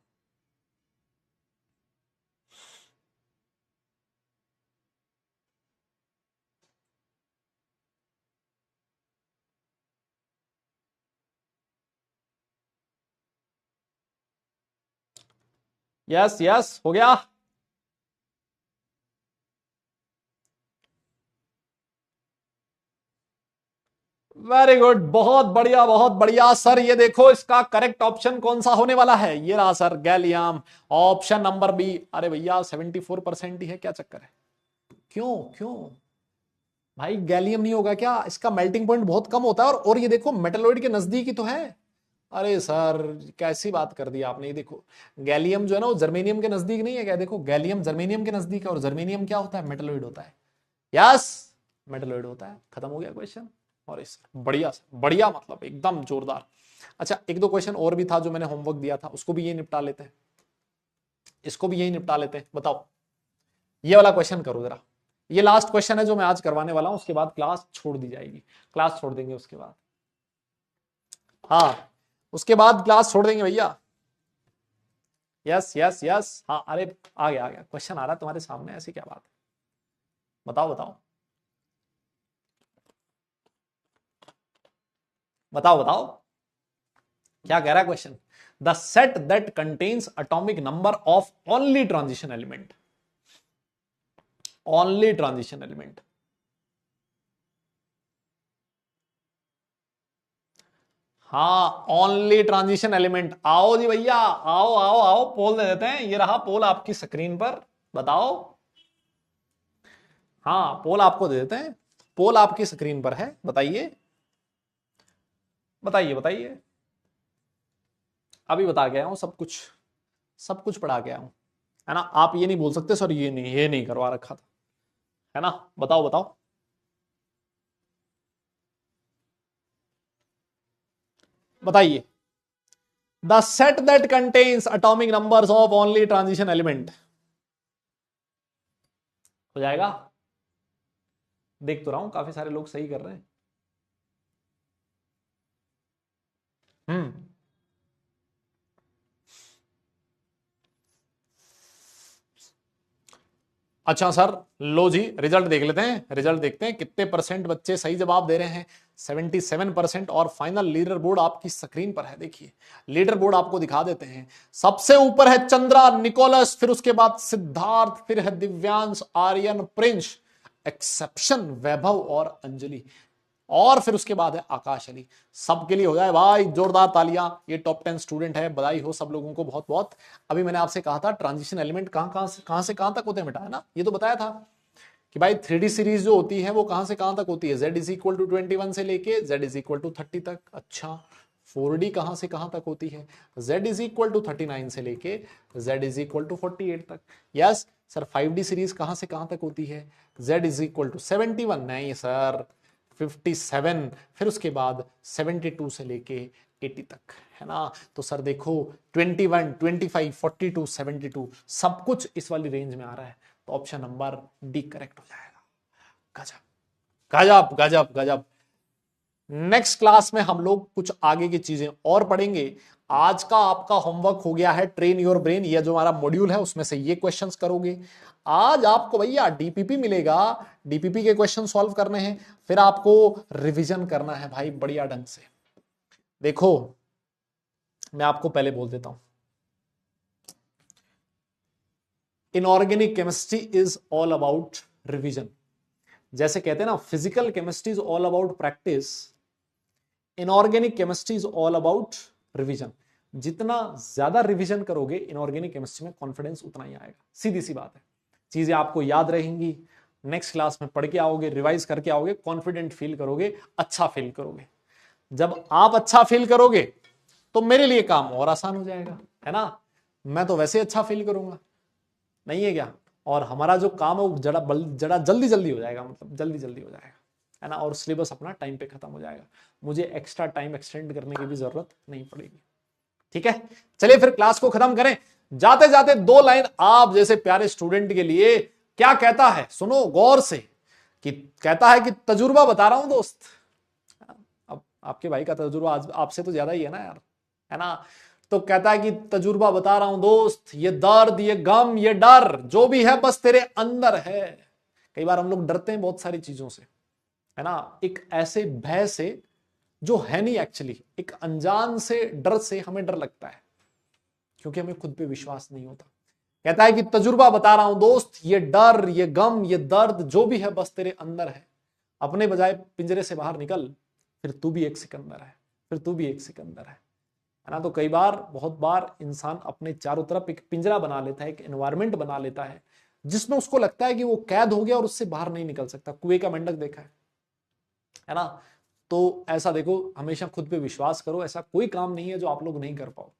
यस यस हो गया। वेरी गुड, बहुत बढ़िया बहुत बढ़िया सर। ये देखो इसका करेक्ट ऑप्शन कौन सा होने वाला है, ये रहा sir, gallium, option number B. अरे भैया 74% ही है, क्या चक्कर है? क्यों क्यों भाई, गैलियम नहीं होगा क्या? इसका मेल्टिंग पॉइंट बहुत कम होता है, और ये देखो मेटलॉइड के नजदीक ही तो है। अरे सर कैसी बात कर दी आपने। ये देखो गैलियम जो है ना, वो जर्मेनियम के नजदीक नहीं है क्या? देखो गैलियम जर्मेनियम के नजदीक है, और जर्मेनियम क्या होता है? मेटलॉइड होता है। यस, मेटलोइड होता है। खत्म हो गया क्वेश्चन। और इस बढ़िया बढ़िया, मतलब एकदम जोरदार। अच्छा, एक दो क्वेश्चन और भी था जो मैंने होमवर्क दिया था, उसको भी यही निपटा लेते हैं, इसको भी यही निपटा लेते हैं। बताओ, ये वाला क्वेश्चन करो जरा। ये लास्ट क्वेश्चन है जो मैं आज करवाने वाला हूं, उसके बाद क्लास छोड़ दी जाएगी। क्लास छोड़ देंगे उसके बाद, हाँ उसके बाद क्लास छोड़ देंगे भैया। यस यस यस, हाँ अरे आ गया आ गया, क्वेश्चन आ रहा है तुम्हारे सामने, ऐसी क्या बात है? बताओ बताओ बताओ बताओ, क्या कह रहा है question? The set that contains atomic number of only transition element, only transition element. हाँ ओनली ट्रांजिशन एलिमेंट। आओ जी भैया, आओ आओ आओ, पोल दे देते हैं। ये रहा पोल आपकी स्क्रीन पर, बताओ। हाँ पोल आपको दे देते हैं, पोल आपकी स्क्रीन पर है, बताइए बताइए बताइए। अभी बता गया हूं सब कुछ, सब कुछ पढ़ा गया हूं, है ना। आप ये नहीं बोल सकते सर ये नहीं करवा रखा था, है ना। बताओ बताओ, बताइए। The set that contains atomic numbers of only transition element, हो जाएगा। देख तो रहा हूं काफी सारे लोग सही कर रहे हैं। हम्म, अच्छा सर, लो जी रिजल्ट देख लेते हैं, रिजल्ट देखते हैं कितने परसेंट बच्चे सही जवाब दे रहे हैं। 77%। और फाइनल लीडर बोर्ड आपकी स्क्रीन पर है, देखिए लीडर बोर्ड आपको दिखा देते हैं। सबसे ऊपर है चंद्रा, निकोलस, फिर उसके बाद सिद्धार्थ, फिर है दिव्यांश, आर्यन, प्रिंस, एक्सेप्शन, वैभव और अंजलि, और फिर उसके बाद है आकाश अली। सबके लिए हो जाए भाई जोरदार तालियां। ये टॉप 10 स्टूडेंट है, बधाई हो सब लोगों को बहुत बहुत। अभी मैंने आपसे कहा था ट्रांजिशन एलिमेंट कहां से कहां तक होते हैं बेटा, है ना। ये तो बताया था कि भाई 3D सीरीज जो होती है वो कहां से कहां तक होती है, z इज इक्वल टू 21 से लेके z इज इक्वल टू 30 तक। अच्छा, 4D कहां से कहां तक होती है, z इज इक्वल टू 39 से लेके z इज इक्वल टू 48 तक। यस सर, 5D सीरीज कहां से कहां तक होती है, z इज इक्वल टू 71, नहीं सर 57, फिर उसके बाद 72 से लेके 80 तक, है ना। तो सर देखो 21, 25, 42, 72 सब कुछ इस वाली रेंज में आ रहा है, तो ऑप्शन नंबर डी करेक्ट हो जाएगा। गजब गजब गजब गजब। नेक्स्ट क्लास में हम लोग कुछ आगे की चीजें और पढ़ेंगे। आज का आपका होमवर्क हो गया है ट्रेन योर ब्रेन, ये जो हमारा मॉड्यूल है उसमें से ये क्वेश्चंस करोगे। आज आपको भैया डीपीपी मिलेगा, डीपीपी के क्वेश्चन सॉल्व करने हैं, फिर आपको रिवीजन करना है भाई बढ़िया ढंग से। देखो मैं आपको पहले बोल देता हूं, inorganic chemistry is all about revision. जैसे कहते हैं ना physical chemistry is all about practice, inorganic chemistry is all about revision. जितना ज्यादा रिवीजन करोगे इनऑर्गेनिक केमिस्ट्री में, कॉन्फिडेंस उतना ही आएगा, सीधी सी बात है। चीजें आपको याद रहेंगी, नेक्स्ट क्लास में पढ़ के आओगे, रिवाइज करके आओगे, कॉन्फिडेंट फील करोगे, अच्छा फील करोगे। जब आप अच्छा फील करोगे तो मेरे लिए काम और आसान हो जाएगा, है ना। मैं तो वैसे अच्छा फील करूंगा, नहीं है क्या। और हमारा जो काम है वो जरा जल्दी जल्दी हो जाएगा, मतलब जल्दी जल्दी हो जाएगा, है ना। और सिलेबस अपना टाइम पे खत्म हो जाएगा, मुझे एक्स्ट्रा टाइम एक्सटेंड करने की भी जरूरत नहीं पड़ेगी। ठीक है, चलिए फिर क्लास को खत्म करें। जाते जाते दो लाइन आप जैसे प्यारे स्टूडेंट के लिए, क्या कहता है सुनो गौर से, कि कहता है कि तजुर्बा बता रहा हूं दोस्त। अब आपके भाई का तजुर्बा आपसे तो ज्यादा ही है ना यार, है ना। तो कहता है कि तजुर्बा बता रहा हूं दोस्त, ये दर्द ये गम ये डर जो भी है बस तेरे अंदर है। कई बार हम लोग डरते हैं बहुत सारी चीजों से, है ना, एक ऐसे भय से जो है नहीं एक्चुअली, एक अनजान से डर से हमें डर लगता है क्योंकि हमें खुद पे विश्वास नहीं होता। कहता है कि तजुर्बा बता रहा हूं दोस्त, ये डर ये गम ये दर्द जो भी है बस तेरे अंदर है। अपने बजाय पिंजरे से बाहर निकल, फिर तू भी एक सिकंदर है, फिर तू भी एक सिकंदर है ना। तो कई बार बहुत बार इंसान अपने चारों तरफ एक पिंजरा बना लेता है, एक एनवायरमेंट बना लेता है जिसमें उसको लगता है कि वो कैद हो गया और उससे बाहर नहीं निकल सकता। कुएं का मेंढक देखा है ना। तो ऐसा देखो, हमेशा खुद पे विश्वास करो, ऐसा कोई काम नहीं है जो आप लोग नहीं कर पाओ।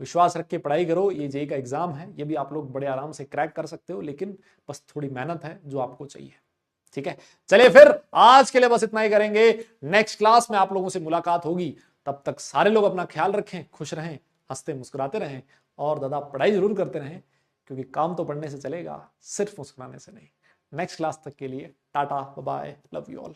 विश्वास रख के पढ़ाई करो, ये जेई का एग्जाम है, ये भी आप लोग बड़े आराम से क्रैक कर सकते हो, लेकिन बस थोड़ी मेहनत है जो आपको चाहिए। ठीक है, चलिए फिर आज के लिए बस इतना ही करेंगे। नेक्स्ट क्लास में आप लोगों से मुलाकात होगी। तब तक सारे लोग अपना ख्याल रखें, खुश रहें, हंसते मुस्कुराते रहें, और दादा पढ़ाई जरूर करते रहें, क्योंकि काम तो पढ़ने से चलेगा, सिर्फ मुस्कुराने से नहीं। नेक्स्ट क्लास तक के लिए tata, bye, love you all.